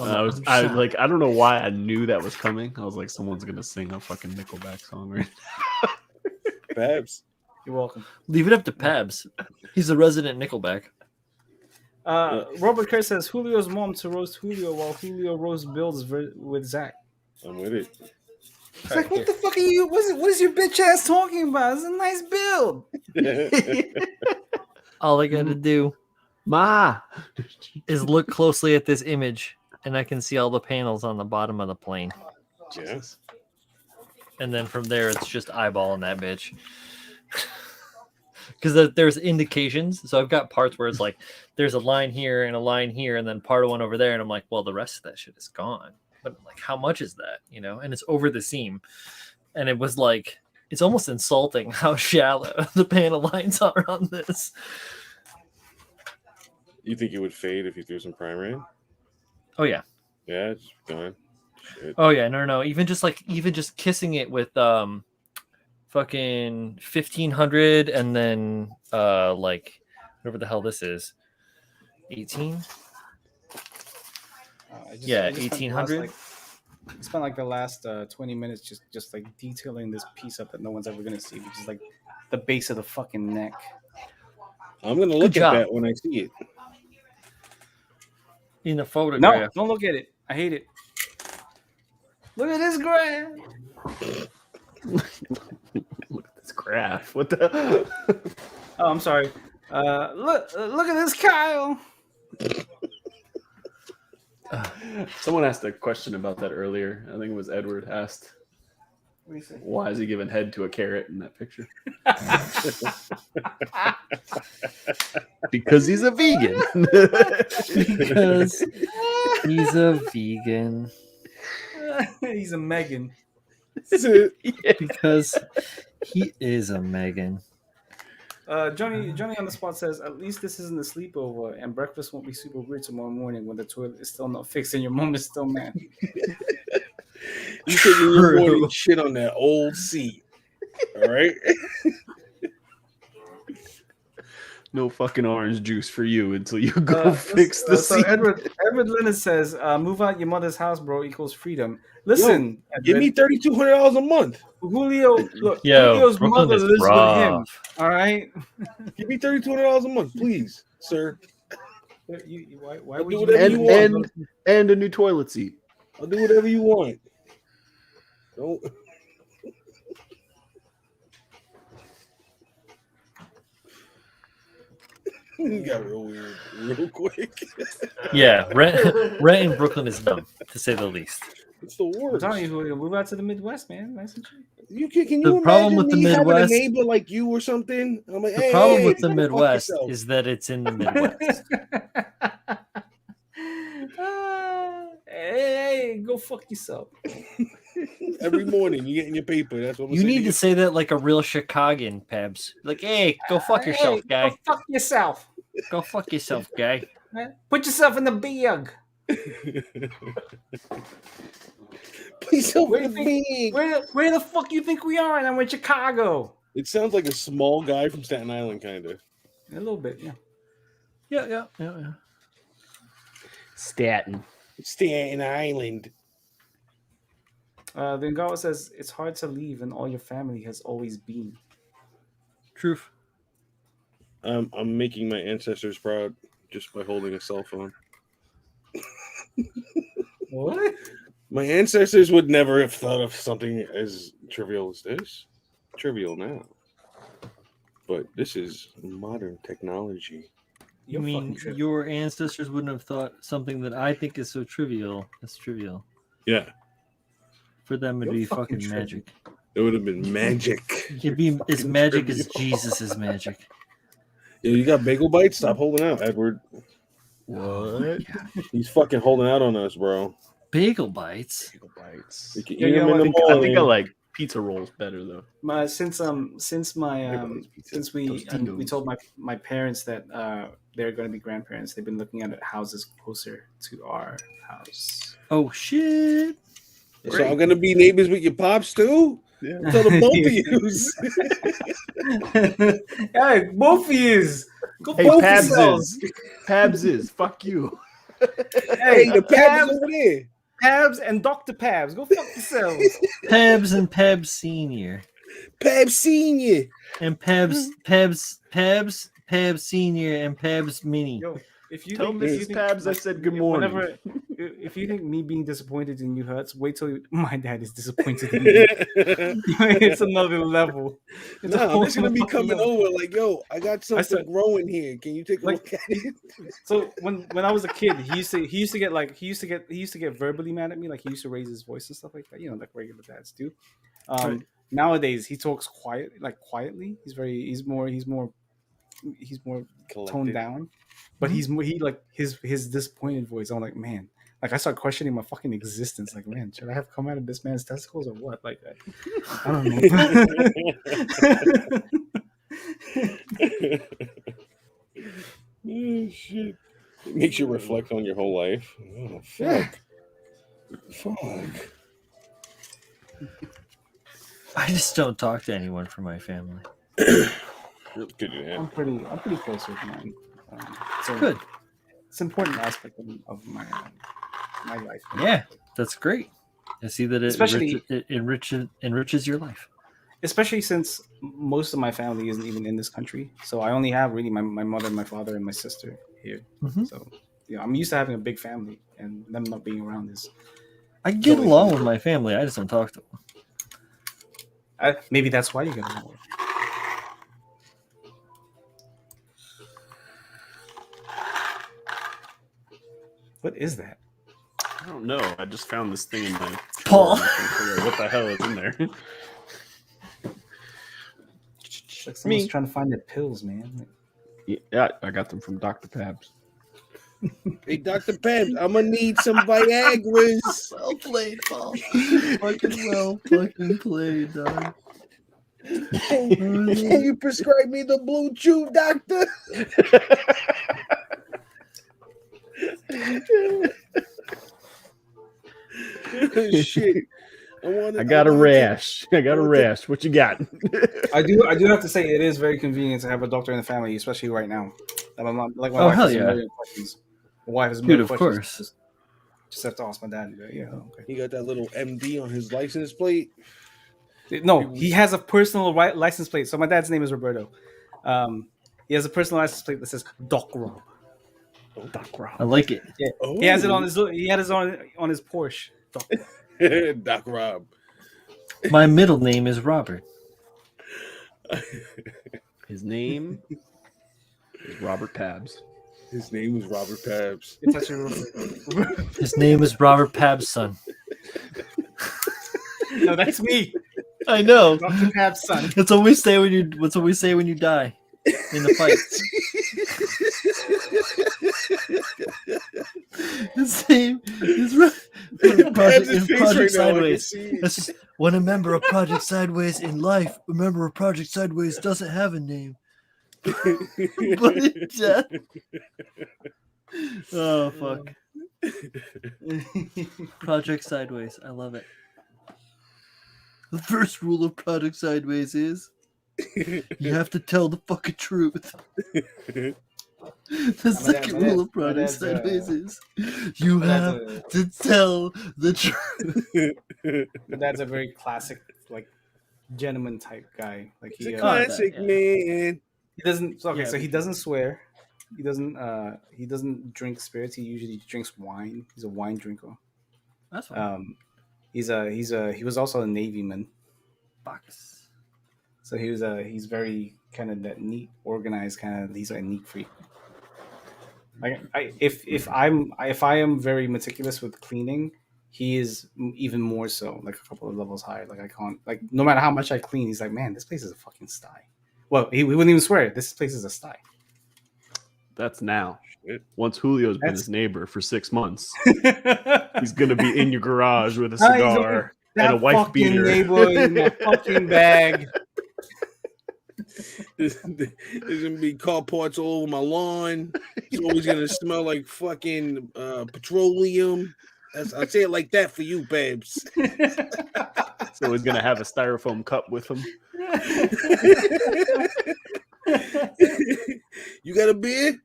A: On the
F: I
A: underside.
F: I don't know why I knew that was coming. I was like, someone's gonna sing a fucking Nickelback song, right?
D: Babs.
C: You're welcome.
A: Leave it up to Pabs. He's the resident Nickelback.
C: Robert Kerr says Julio's mom to roast Julio while Julio roast builds with Zach.
D: I'm with it.
C: It's like, what the fuck are you? What is your bitch ass talking about? It's a nice build.
A: All I gotta do
F: Ma.
A: is look closely at this image, and I can see all the panels on the bottom of the plane.
D: Yes.
A: And then from there, it's just eyeballing that bitch. Because there's indications. So I've got parts where it's like, there's a line here and a line here, and then part of one over there. And I'm like, well, the rest of that shit is gone. But like, how much is that? You know? And it's over the seam. And it was like, it's almost insulting how shallow the panel lines are on this.
D: You think it would fade if you threw some primer in?
A: Oh yeah.
D: Yeah, it's gone. Shit.
A: Oh yeah. No. Even just kissing it with fucking 1500 and then like whatever the hell this is. 18. Yeah, 1800.
C: I spent like the last 20 minutes just like detailing this piece up that no one's ever gonna see, which is like the base of the fucking neck.
D: I'm gonna look at
A: job.
D: that when I see it.
A: In the
C: No,
A: photograph.
C: don't look at it. I hate it. Look at this graph.
F: Look at this graph. What the?
C: Oh, I'm sorry. Look at this, Kyle.
F: Someone asked a question about that earlier. I think it was Edward asked,
C: What do you say?
F: why is he giving head to a carrot in that picture? Because he's a vegan.
A: Because he's a vegan.
C: He's a Megan.
A: Because he is a Megan.
C: Johnny on the spot says, at least this isn't a sleepover, and breakfast won't be super weird tomorrow morning when the toilet is still not fixed and your mom is still mad.
D: You taking your morning shit on that old seat. All right.
F: No fucking orange juice for you until you go fix the
C: so
F: seat.
C: Edward Lennon says, move out your mother's house, bro, equals freedom. Listen,
D: Give me $3,200 a month.
C: Julio. Look,
A: Yo,
C: Julio's
A: Brooklyn
C: mother
A: is
C: lives with him.
A: rough.
C: All right.
D: Give me $3,200 a month, please, sir.
C: Why
D: I'll
C: would
D: do
C: you
D: whatever you want.
F: And a new toilet seat.
D: I'll do whatever you want. Don't. You got real weird real quick.
A: Yeah, rent in Brooklyn is dumb, to say the least.
D: It's the
C: I'm
D: worst.
C: telling you, Julio, move out to the Midwest, man. Nice and cheap.
D: Can
A: The
D: you
A: problem
D: imagine
A: with the
D: me having a
A: Midwest-
D: neighbor like you or something? I'm like,
A: The problem with the
D: go fuck
A: Midwest
D: yourself.
A: is that it's in the Midwest.
C: Hey, go fuck yourself.
D: Every morning you get in your paper. That's what I'm
A: You need to say that like a real Chicagoan, Pebs. Like, hey, go fuck yourself, guy.
C: Go fuck yourself.
A: Go fuck yourself, guy.
C: Put yourself in the bag.
D: Please help
C: Where,
D: me.
C: where the fuck you think we are? And I'm in Chicago.
D: It sounds like a small guy from Staten Island, kind of.
C: A little bit, yeah.
A: Yeah.
F: Staten.
D: Staten Island.
C: Then Gawa says it's hard to leave, and all your family has always been.
A: Truth.
D: I'm making my ancestors proud just by holding a cell phone.
C: What?
D: My ancestors would never have thought of something as trivial as this. Trivial now. But this is modern technology.
A: You mean your ancestors wouldn't have thought something that I think is so trivial as trivial?
D: Yeah.
A: For them, it'd
C: You're
A: be
C: fucking
A: fucking magic.
D: It would have been magic.
A: It'd be as magic as Jesus' magic.
D: Yeah, you got bagel bites? Stop holding out, Edward.
F: What?
D: He's fucking holding out on us, bro.
A: Bagel bites.
F: Bagel bites.
D: You can
C: Yeah,
D: eat
C: you
D: them
C: know
D: in the
C: what?
F: I think I
D: morning.
F: like pizza rolls better though.
C: Since we told my parents that they're going to be grandparents, they've been looking at houses closer to our house.
A: Oh shit!
D: So I'm gonna be neighbors with your pops too?
F: Yeah.
D: Tell the both of you.
C: Hey, both of yous, go
F: Hey,
C: both
F: Pabs
C: yourselves.
F: is. Pabs is. Fuck you.
D: Hey, the Pabs over there.
C: Pabs and Dr. Pabs, go fuck yourselves.
A: Pebs and Pebs Senior.
D: Pabs Senior.
A: And Pebs Senior and Pebs Mini.
C: Yo, if you
F: Tell
C: think, if you
F: Mrs.
C: think
F: Pabs I said good morning.
C: if you think me being disappointed in you hurts, wait till my dad is disappointed in you. It's another level. It's a
D: No,
C: whole
D: I'm just gonna be
C: fucking
D: coming
C: level.
D: over like, yo, I got something growing here. Can you take a look at it?
C: So when I was a kid, he used to get verbally mad at me, like he used to raise his voice and stuff like that, like regular dads do.
A: Right.
C: Nowadays he talks quietly. He's more toned down, but he like his disappointed voice. I'm like, man, like I start questioning my fucking existence. Like, man, should I have come out of this man's testicles or what? Like, I don't know.
D: Oh shit. Makes you reflect on your whole life. Oh, fuck. Fuck.
A: I just don't talk to anyone from my family.
D: Good to have.
C: I'm pretty close with mine. So
A: Good.
C: it's an important aspect of my life.
A: Yeah, that's great. I see that it
C: Especially-
A: enriches your life.
C: Especially since most of my family isn't even in this country, so I only have really my mother, my father, and my sister here.
A: Mhm.
C: So I'm used to having a big family, and them not being around is
A: I get along with my family. I just don't talk to them.
C: maybe that's why you get along. What is that?
F: I don't know. I just found this thing in my
A: Paul.
F: drawer. I can't figure out what the hell is in there?
C: Like someone's trying to find their pills, man.
F: Yeah, I got them from Dr. Pabs.
D: Hey, Dr. Pabs, I'm gonna need some Viagra's.
A: Well played, Paul. fucking played, dog.
D: Can you prescribe me the blue chew, doctor? Shit.
F: I got a rash. I got a rash. What you got?
C: I do have to say it is very convenient to have a doctor in the family, especially right now. My mom, like my
A: Oh,
C: wife
A: hell
C: has a
A: yeah.
C: million questions. My wife has a
A: Dude,
C: million
A: of
C: questions.
A: course.
C: Just have to ask my dad. Yeah, okay.
D: He got that little MD on his license plate.
C: No, he has a personal license plate. So my dad's name is Roberto. He has a personal license plate that says Doc Rob. Doc Rob.
A: I like it.
C: Yeah.
D: Oh.
C: He has it on his. He had his on his Porsche. Doc Rob.
D: Doc Rob.
A: My middle name is Robert.
F: His name is Robert Pabs.
D: His name was Robert Pabs.
C: It's actually
A: His name is Robert Pab's son.
C: no, that's me,
A: I know.
C: Dr. Pab's son.
A: That's what we say when you. That's what we say when you die in the fight. His name is Project Sideways. That's, when a member of Project Sideways in life, a member of Project Sideways doesn't have a name. But in death. Oh fuck. Project Sideways. I love it. The first rule of Project Sideways is you have to tell the fucking truth. The second rule of Project Sideways is you have to tell the truth.
C: My dad's a very classic, like, gentleman type guy. Like
D: He's a
C: he
D: classic man.
C: he doesn't. So, okay,
A: Yeah.
C: so he doesn't swear. He doesn't drink spirits. He usually drinks wine. He's a wine drinker.
A: That's fine.
C: He was also a Navy man.
A: Box.
C: So he's very kind of that neat, organized kind of. He's a neat freak. Like if I am very meticulous with cleaning, he is even more so. Like a couple of levels higher. Like I can't, like, no matter how much I clean, he's like, man, this place is a fucking sty. Well, he wouldn't even swear. This place is a sty.
F: That's now.
D: Shit.
F: Once Julio's been
C: That's-
F: his neighbor for 6 months, he's gonna be in your garage with a
C: Ah, he's
F: cigar and a
C: That
F: wife
C: fucking
F: beater.
C: neighbor in my fucking bag.
D: There's gonna be car parts all over my lawn. It's always gonna smell like fucking petroleum. I say it like that for you, babes.
F: So he's gonna have a styrofoam cup with him.
D: You got a beer?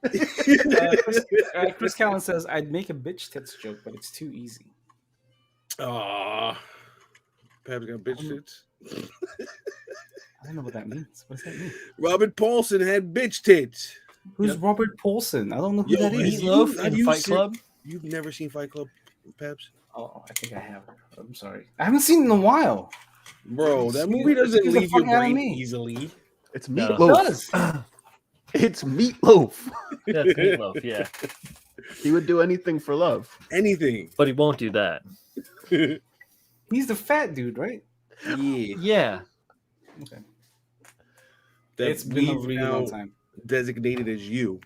C: Chris Callen says, I'd make a bitch tits joke, but it's too easy.
D: Ah, Babs got bitch tits.
C: I don't know what that means. What does that mean?
D: Robert Paulson had bitch tits.
C: Who's Robert Paulson? I don't know who
D: Yo,
C: that is.
A: Meatloaf
D: have
A: in
D: you
A: Fight
D: seen-
A: Club.
D: You've never seen Fight Club, Babs?
C: Oh, I think I have. I'm sorry. I haven't seen it in a while.
D: Bro, that movie doesn't
C: Excuse the
D: leave your
C: fuck out of
D: brain
C: me.
D: easily.
F: It's
A: No.
C: It
F: meatloaf.
C: does.
F: It's meatloaf.
A: That's Meatloaf, yeah.
F: He would do anything for love.
D: Anything.
A: But he won't do that.
C: He's the fat dude, right?
D: Yeah.
A: Yeah.
C: Okay.
D: That
C: It's been a
D: we've
C: really
D: now
C: long time.
D: designated as you.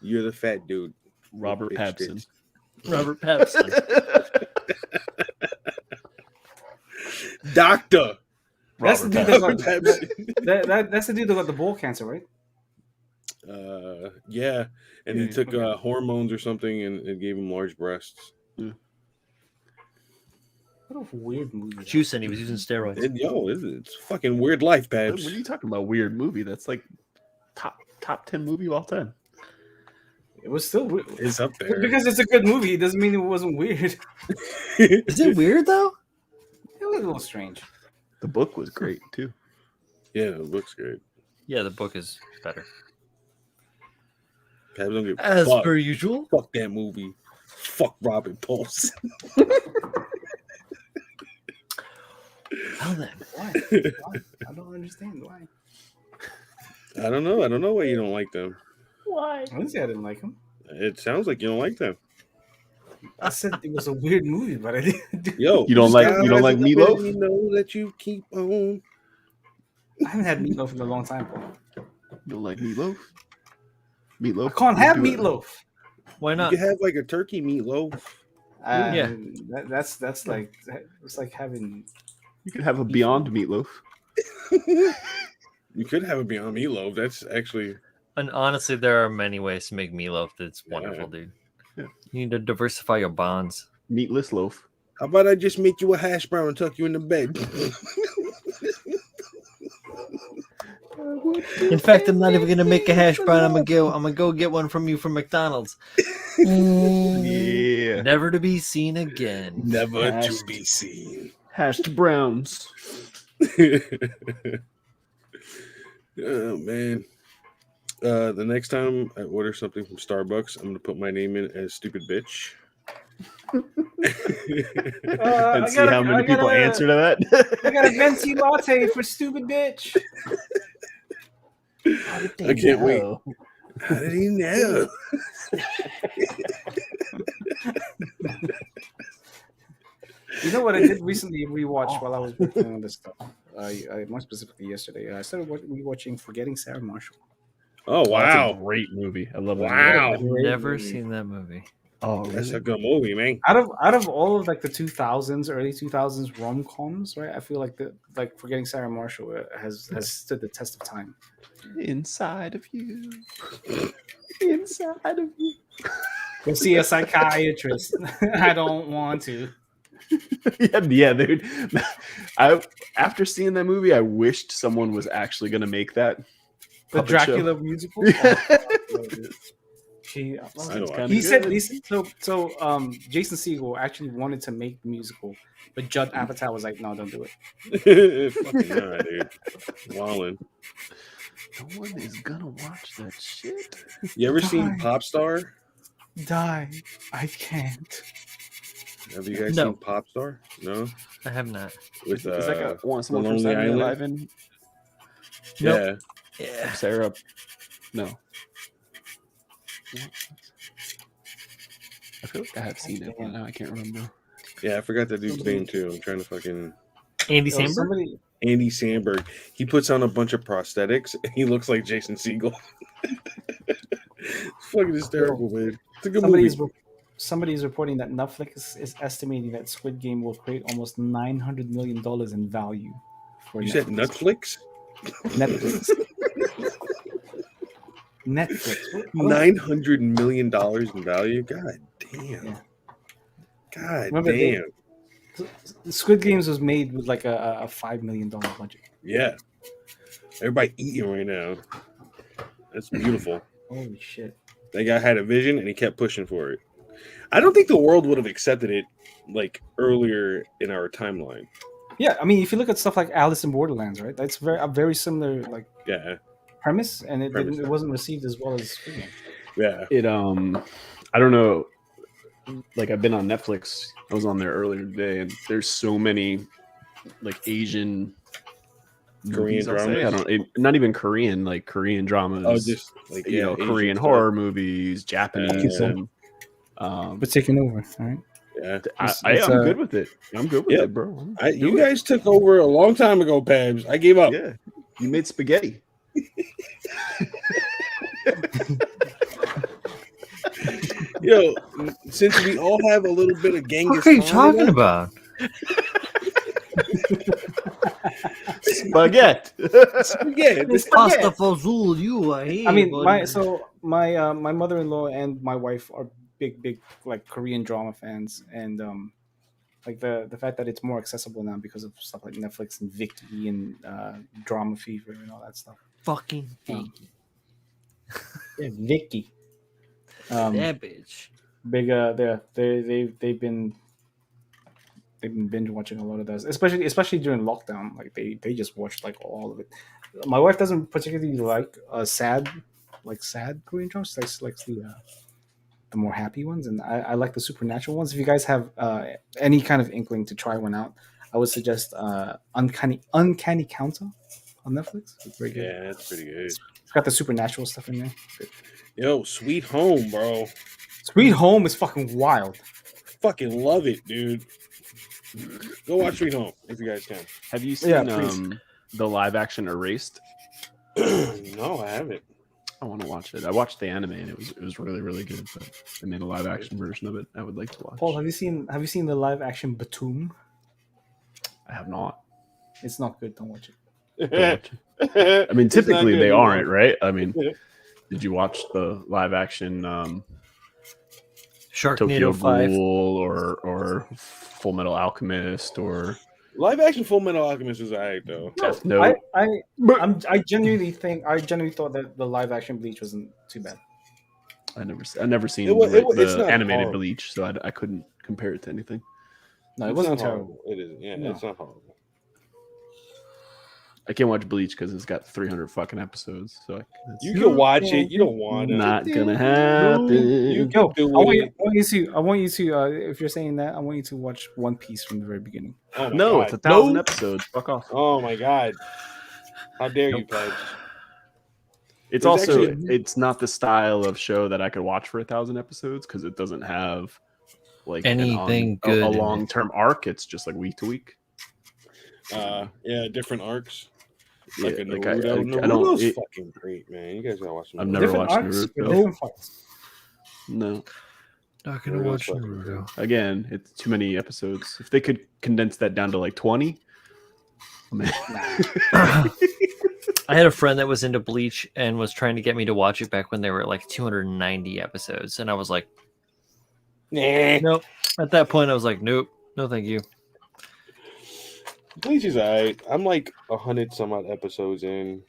D: You're the fat dude.
F: Robert
D: Bitch
F: Pabson.
D: tits.
A: Robert Pattinson.
D: Doctor.
C: That's the
A: Robert
C: dude
A: Pattinson.
C: that got, that's the dude that got the bowl cancer, right?
D: Yeah, and he took hormones or something, and it gave him large breasts.
C: What a weird movie.
A: Juicing, he was using steroids.
D: It's a fucking weird life,
F: What
D: Babs.
F: are you talking about? Weird movie? That's like top 10 movie of all time.
C: It was still weird.
D: It's up there.
C: Because it's a good movie, it doesn't mean it wasn't weird.
A: Is it weird though?
C: It was a little strange.
F: The book was great too.
D: Yeah, it looks good.
A: Yeah, the book is better.
D: Babs don't give a
A: As
D: fuck.
A: per usual.
D: Fuck that movie. Fuck Robin Pulse.
A: Well then.
C: Why? I don't understand why.
D: I don't know. I don't know why you don't like them.
C: Why? I didn't say I didn't like him.
D: It sounds like you don't like them.
C: I said it was a weird movie, but I didn't.
D: Yo,
F: You don't like
D: Meatloaf?
F: Meatloaf?
D: You know that you keep on.
C: I haven't had meatloaf in a long time, Paul.
F: You don't like meatloaf? Meatloaf?
C: I can't have
F: Do it.
C: meatloaf.
A: Why
D: You
A: not?
D: can have like a turkey meatloaf.
A: Yeah.
C: That's like it's like having.
F: You could have a Beyond Meatloaf.
D: You could have a Beyond Meatloaf. That's actually
A: And honestly, there are many ways to make meatloaf that's wonderful, dude.
F: Yeah.
A: You need to diversify your bonds.
F: Meatless loaf.
D: How about I just make you a hash brown and tuck you in the bed?
A: In fact, I'm not even gonna make a hash brown. I'm gonna go get one from you from McDonald's.
F: Yeah.
A: Never to be seen again.
D: Never to
F: Hashed.
D: be seen.
F: Hashed browns.
D: Oh man. The next time I order something from Starbucks, I'm gonna put my name in as stupid bitch.
F: And see how many people answer to that.
C: I got a venti latte for stupid bitch.
D: I can't wait. How did he know?
C: You know what I did recently rewatch while I was working on this stuff? More specifically yesterday, I started rewatching Forgetting Sarah Marshall.
D: Oh wow.
F: That's a great movie. I love that.
D: Wow.
A: I've never seen that movie.
F: Oh,
D: That's
F: really?
D: a good movie, man.
C: Out of all of like the 2000s, early 2000s rom-coms, right? I feel like Forgetting Sarah Marshall has stood the test of time.
F: Inside of you. Inside of you.
C: Go see a psychiatrist. I don't want to.
F: Yeah, dude. After seeing that movie, I wished someone was actually going to make that.
C: The
F: puppet
C: Dracula
F: show.
C: musical. He
F: Kinda
C: said
F: good.
C: so. Jason Segel actually wanted to make the musical, but Judd Apatow was like, "No, don't do it."
D: Fucking nah, dude. Wallin.
F: No one is gonna watch that shit.
D: You ever seen
C: Die.
D: Popstar?
C: Die, I can't.
D: Have you guys
A: No.
D: seen Popstar? No.
A: I have not.
D: With
F: Is that got one someone from
D: Lonely
F: Saturday Night
D: Island?
F: Live in?
D: Yeah.
A: Yeah.
F: Sarah. No. I feel like I have seen it, but now I can't remember.
D: Yeah, I forgot that dude's name too. I'm trying to fucking
A: Andy
C: Yo,
A: Samberg?
C: somebody,
D: Andy Samberg. He puts on a bunch of prosthetics and he looks like Jason Segel. It's fucking hysterical, man. It's a good movie.
C: somebody's reporting that Netflix is estimating that Squid Game will create almost $900 million in value. For
D: You said Netflix?
C: Netflix. Netflix.
D: $900 million in value? God damn.
C: Yeah.
D: God
C: Remember,
D: damn.
C: Squid Games was made with like a $5 million budget.
D: Yeah. Everybody eating right now. That's beautiful.
C: Holy shit.
D: That guy had a vision and he kept pushing for it. I don't think the world would have accepted it like earlier in our timeline.
C: Yeah, I mean, if you look at stuff like Alice in Borderlands, right? That's a very similar like
D: Yeah.
C: premise, and it
D: Premise,
C: it wasn't received as well as Squid Game.
D: Yeah.
F: It I don't know. Like I've been on Netflix. I was on there earlier today, and there's so many like Asian
D: Korean
F: movies, I'll say.
D: dramas?
F: Not even Korean, like Korean dramas.
D: Oh, just like
F: you know,
D: Asian
F: Korean
D: stuff.
F: horror movies, Japanese.
D: Yeah.
F: And,
C: But taking over, all right?
D: Yeah.
F: I'm good with it. I'm good with
D: Yeah.
F: it, bro.
D: You guys took over a long time ago, Pabs. I gave up.
F: Yeah, you made spaghetti.
D: Yo, since we all have a little bit of Genghis
A: What are you
D: Khan in
A: talking
D: us,
A: about?
F: Spaghetti.
D: Spaghetti.
C: It's spaghetti.
A: Pasta fazool, you are here.
C: I mean,
A: buddy.
C: my mother-in-law and my wife are big like Korean drama fans, and like the fact that it's more accessible now because of stuff like Netflix and Viki and Drama Fever and all that stuff.
A: Fucking
C: Yeah, Viki.
A: that bitch.
C: Big they've been binge watching a lot of those, especially during lockdown. Like they just watched like all of it. My wife doesn't particularly like sad Korean dramas. She likes the more happy ones, and I like the supernatural ones. If you guys have any kind of inkling to try one out, I would suggest Uncanny Counter on Netflix. It's very good.
D: Yeah, that's pretty good.
C: It's got the supernatural stuff in there. Good.
D: Yo, Sweet Home, bro.
C: Sweet Home is fucking wild.
D: Fucking love it, dude. Go watch Sweet Home if you guys can.
F: Have you seen the live action Erased?
D: No, I haven't.
F: I want to watch it. I watched the anime and it was really, really good. But they made a live action version of it. I would like to watch.
C: Paul, have you seen the live action Batum?
F: I have not.
C: It's not good. Don't watch it.
F: Don't watch it. I mean, typically they
D: good,
F: aren't, right? I mean, did you watch the live action Tokyo
A: Sharknado 5.
F: Ghoul or Full Metal Alchemist or
D: Live action Full Metal Alchemist was alright though.
F: Death Note?
C: I genuinely thought that the live action Bleach wasn't too bad.
F: I never seen
D: it's
F: the
D: not
F: animated
D: horrible.
F: Bleach, so I couldn't compare it to anything.
C: No, it
D: It's
C: wasn't
D: not
C: terrible.
D: horrible. It isn't. Yeah,
C: No.
D: it's not horrible.
F: I can't watch Bleach because it's got 300 fucking episodes. So that's
D: You can watch it. You don't want to.
F: not gonna happen.
D: You
C: Yo,
D: can do
C: I want
D: it.
C: you to. If you're saying that, I want you to watch One Piece from the very beginning.
D: Oh my
F: No,
D: God.
F: it's 1,000
D: No.
F: episodes. Fuck off.
D: Oh my god! How dare you, Pledge?
F: It's
D: It's
F: also
D: actually-
F: it's not the style of show that I could watch for 1,000 episodes because it doesn't have like
A: Anything
F: a
A: good in it.
F: long-term arc. It's just like week to week.
D: Yeah, different arcs.
F: Yeah,
D: Like a
F: like
D: Naruto.
F: I don't.
D: Naruto's fucking great, man. You guys gotta watch.
F: I've
D: Naruto.
F: never
C: Different
F: watched
C: arcs,
F: Naruto.
C: with different fights.
F: No,
A: Not gonna
D: Naruto's
A: watch
D: fucking
A: Naruto.
F: again, it's too many episodes. If they could condense that down to like 20, man.
A: I had a friend that was into Bleach and was trying to get me to watch it back when they were like 290 episodes, and I was like,
D: Nah.
A: nope. At that point, I was like, nope, no, thank you.
D: Bleach is alright. I'm like 100 some odd episodes in,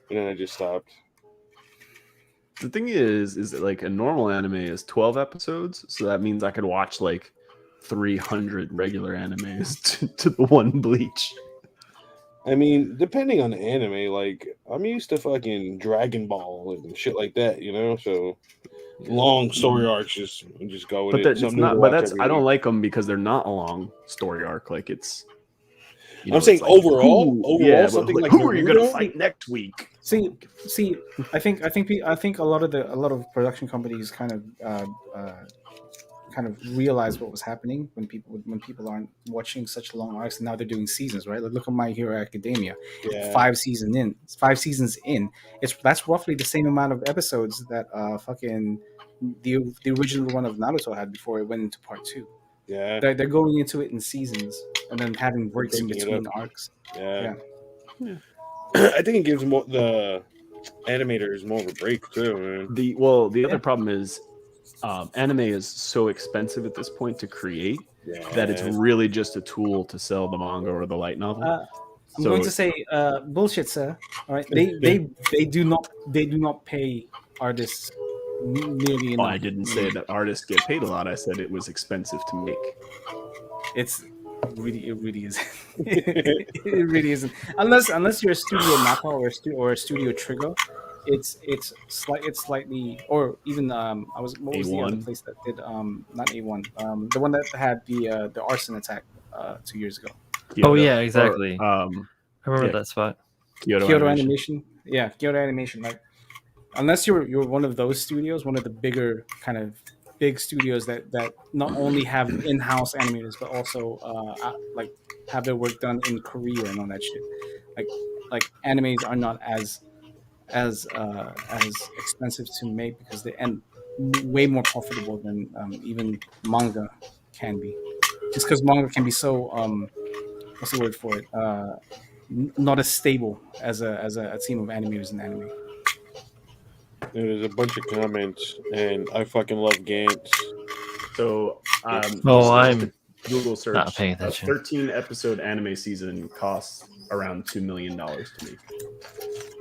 D: and then I just stopped.
F: The thing is that like a normal anime is 12 episodes, so that means I could watch like 300 regular animes to the one Bleach.
D: I mean, depending on the anime, like I'm used to fucking Dragon Ball and shit like that, you know. So long story arcs, just go with
F: But
D: it.
F: that's
D: Something
F: not.
D: to
F: But
D: watch
F: that's
D: every
F: I don't
D: week.
F: like them because they're not a long story arc. Like it's.
D: I'm saying
F: it's like,
D: overall,
F: but
D: something like
F: who are you gonna
D: Naruto?
F: fight next week?
C: See, I think a lot of production companies kind of realized what was happening when people aren't watching such long arcs, and now they're doing seasons, right? Like look at My Hero Academia.
D: Yeah.
C: 5 seasons in. That's roughly the same amount of episodes that fucking the original one of Naruto had before it went into part 2.
D: Yeah,
C: They're going into it in seasons and then having breaks in
D: Breaking it
C: between arcs.
D: yeah. I think it gives the animators more of a break too, man.
F: The other problem is, anime is so expensive at this point to create
D: Yeah,
F: that it's really just a tool to sell the manga or the light novel.
C: I'm going to say bullshit, sir. All right, they do not pay artists nearly enough.
F: I didn't say that artists get paid a lot. I said it was expensive to make.
C: It really is. It really isn't. Unless you're a Studio Mappa or a Studio Trigger, it's slightly, or even what was the other
F: A1?
C: place that did not A1, the one that had the arson attack 2 years ago.
A: Oh,
F: Kyoto,
A: yeah, exactly.
F: or,
A: I remember
F: yeah.
A: that spot.
F: Kyoto,
C: Animation. Yeah, Kyoto Animation. Like, unless you're one of those studios, one of the bigger kind of big studios that not only have in-house animators but also like have their work done in Korea and all that shit. Like animes are not as expensive to make because they and way more profitable than even manga can be. Just because manga can be so what's the word for it? Not as stable as a team of animators in anime.
D: There's a bunch of comments, and I fucking love Gantz.
F: So,
A: I'm
F: Google search.
A: not paying
F: A
A: attention.
F: 13 episode anime season costs around $2 million to make.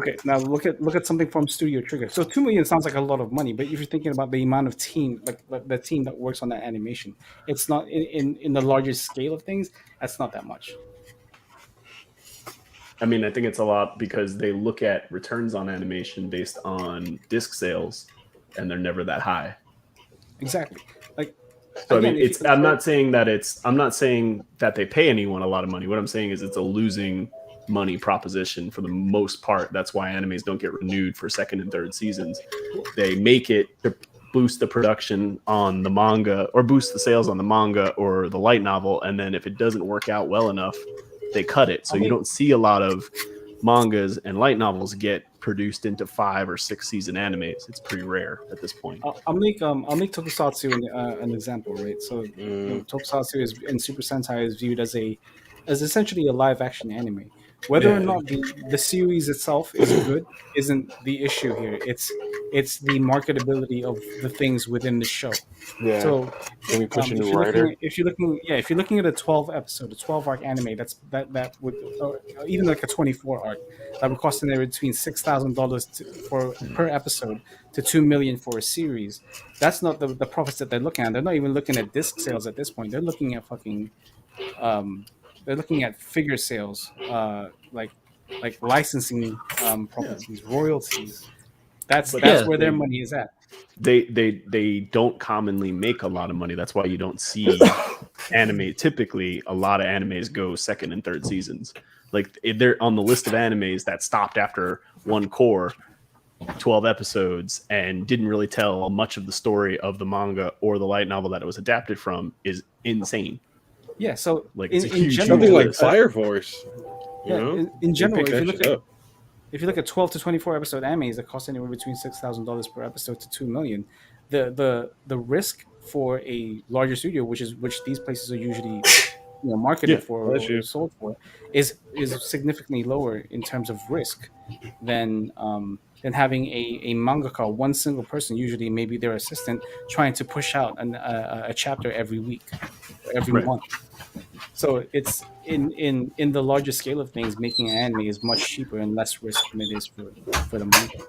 C: Okay, now look at something from Studio Trigger. So 2 million sounds like a lot of money, but if you're thinking about the amount of team, like the team that works on that animation, it's not in the larger scale of things. That's not that much.
F: I mean, I think it's a lot because they look at returns on animation based on disc sales, and they're never that high.
C: Exactly. Like,
F: so
C: again,
F: I mean, I'm not saying that they pay anyone a lot of money. What I'm saying is it's a losing money proposition for the most part. That's why animes don't get renewed for second and third seasons. They make it to boost the production on the manga or boost the sales on the manga or the light novel, and then if it doesn't work out well enough, they cut it. So you don't see a lot of mangas and light novels get produced into 5 or 6 season animes. It's pretty rare at this point.
C: I'll make Tokusatsu an example, right? So Tokusatsu and Super Sentai is viewed as essentially a live action anime. Whether or not the series itself is good isn't the issue here. It's the marketability of the things within the show.
D: Yeah.
C: So
D: can we push a new writer?
C: If you're looking at a 12 arc anime, that would even like a 24 arc that would cost anywhere between $6,000 per episode to $2 million for a series. That's not the profits that they're looking at. They're not even looking at disc sales at this point. They're looking at they're looking at figure sales, like licensing properties, royalties. That's where their money is at.
F: They don't commonly make a lot of money. That's why you don't see anime. Typically, a lot of animes go second and third seasons. Like they're on the list of animes that stopped after one core, 12 episodes, and didn't really tell much of the story of the manga or the light novel that it was adapted from is insane.
C: Yeah, so
F: like
C: in general,
D: something like Fire Force.
C: In general, if you look at 12 to 24 episode animes that cost anywhere between $6,000 per episode to $2 million, the risk for a larger studio, which these places are usually marketed for or sold for, is significantly lower in terms of risk than having a mangaka, one single person, usually maybe their assistant, trying to push out a chapter every week, every month. So it's in the larger scale of things, making an anime is much cheaper and less risk than it is for the manga.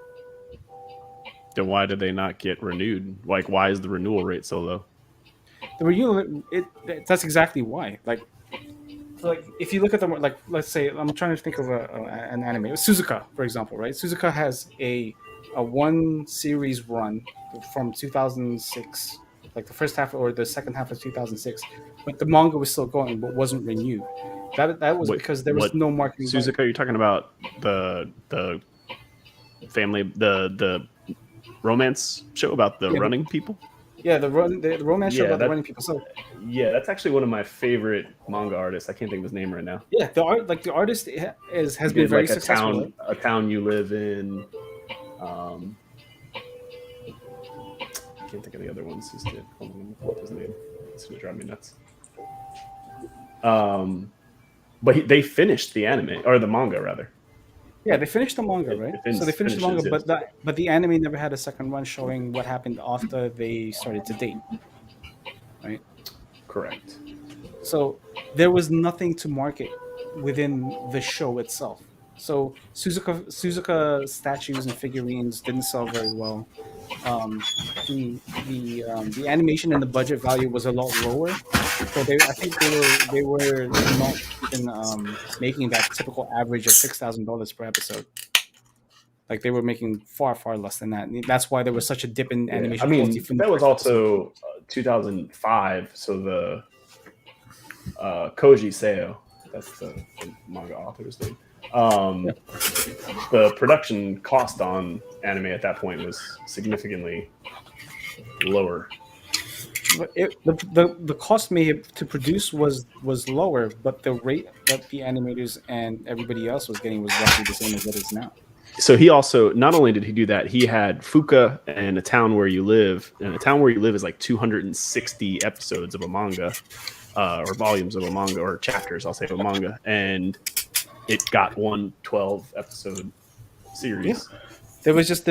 F: Then why did they not get renewed? Like, why is the renewal rate so low?
C: The renewal, that's exactly why. Like if you look at them, like let's say I'm trying to think of an anime, Suzuka, for example, right? Suzuka has a one series run from 2006. Like the first half or the second half of 2006, but the manga was still going, but wasn't renewed. That was because there was no marketing.
F: Suzuka, you're talking about the family, the romance show about the running people.
C: Yeah, the romance show about the running people. So
F: yeah, that's actually one of my favorite manga artists. I can't think of his name right now.
C: Yeah, the artist has been very successful.
F: A town you live in. I can't think of the other ones. Just did. Hold on, let me pull up his name. It's gonna drive me nuts. But they finished the anime or the manga rather.
C: Yeah, they finished the manga, right? So they finished the manga, but the anime never had a second run showing what happened after they started to date, right?
F: Correct.
C: So there was nothing to market within the show itself. So Suzuka statues and figurines didn't sell very well. The animation and the budget value was a lot lower, so I think they were not even making that typical average of $6,000 per episode. Like they were making far less than that. And that's why there was such a dip in animation.
F: I mean, that was also 2005. So the Koji Seo, that's the manga author's name. The production cost on anime at that point was significantly lower.
C: The cost to produce was lower, but the rate that the animators and everybody else was getting was roughly the same as it is now.
F: So he also, not only did he do that, he had Fuka and A Town Where You Live. And A Town Where You Live is like 260 episodes of a manga. or volumes of a manga, or chapters, I'll say, of a manga, and it got 112 episode series.
C: There was just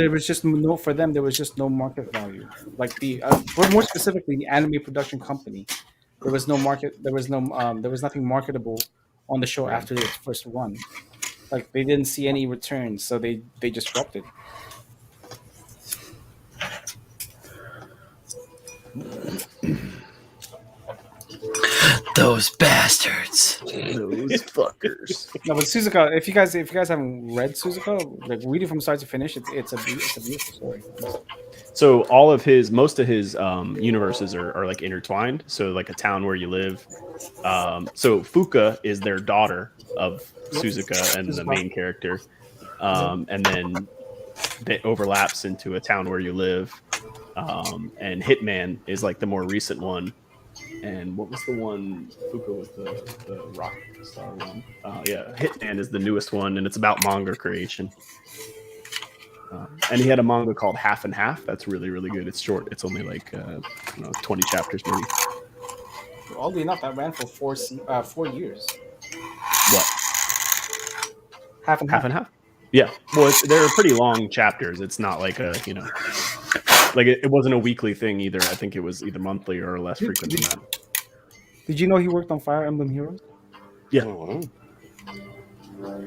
C: no, for them. There was just no market value. Like the more specifically, the anime production company. There was no market. There was nothing marketable on the show after its first run. Like they didn't see any returns, so they just dropped it.
A: Those bastards.
F: Those fuckers.
C: No, but Suzuka, if you guys haven't read Suzuka, like read it from start to finish, it's a beautiful story.
F: So most of his universes are like intertwined. So like a town where you live. So Fuka is their daughter of Suzuka and the main character, and then that overlaps into a town where you live. And Hitman is like the more recent one. And what was the one? Fuka was the rock star one. Hitman is the newest one, and it's about manga creation. And he had a manga called Half and Half. That's really, really good. It's short. It's only like 20 chapters maybe.
C: Oddly enough, that ran for 4 years.
F: What?
C: Half and half.
F: Yeah. Well, they're pretty long chapters. It's not like like it wasn't a weekly thing either. I think it was either monthly or less frequent than that.
C: Did you know he worked on Fire Emblem Heroes?
F: Yeah.
D: Oh, wow.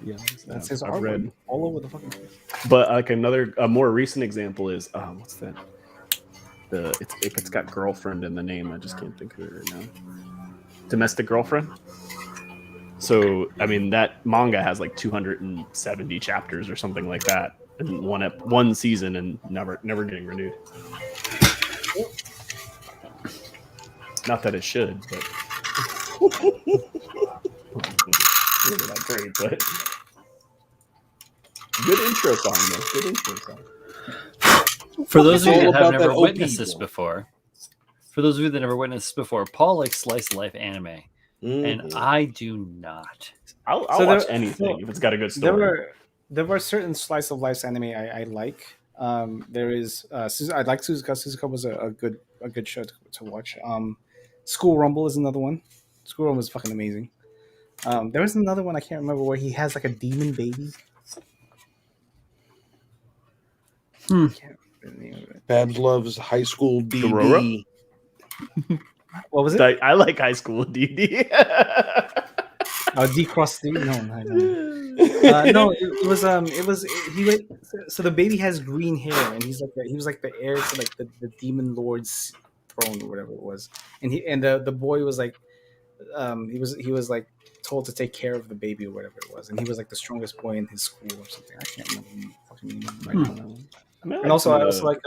F: Yeah,
C: That's his
F: I've
C: artwork
F: read.
C: all over the fucking place.
F: But like a more recent example is what's that? It's got girlfriend in the name. I just can't think of it right now. Domestic Girlfriend. So I mean that manga has like 270 chapters or something like that, in one season, and never getting renewed. Not that it should, but really not great. But good intro song, though. Good intro song.
A: For those of you
D: all
A: that have
D: about
A: never
D: that
A: witnessed
D: OP
A: this
D: one.
A: before, Paul likes slice of life anime, and I do not.
F: I'll
C: So
F: watch
C: there-
F: anything if it's got a good story.
C: There were certain slice of life anime I like. There is I like Suzuka. Suzuka was a good show to watch. School Rumble is another one. School Rumble is fucking amazing. There was another one I can't remember where he has like a demon baby. I can't remember the name of it.
D: Babs loves High School
F: Dororo?
D: DD.
C: What was it?
F: I like High School DD.
C: D Cross 3? No, no, it was he went. So the baby has green hair, and he was like the heir to like the demon lord's throne or whatever it was, and the boy was like, he was like told to take care of the baby or whatever it was, and he was like the strongest boy in his school or something. I can't remember the fucking name right now. And also I also like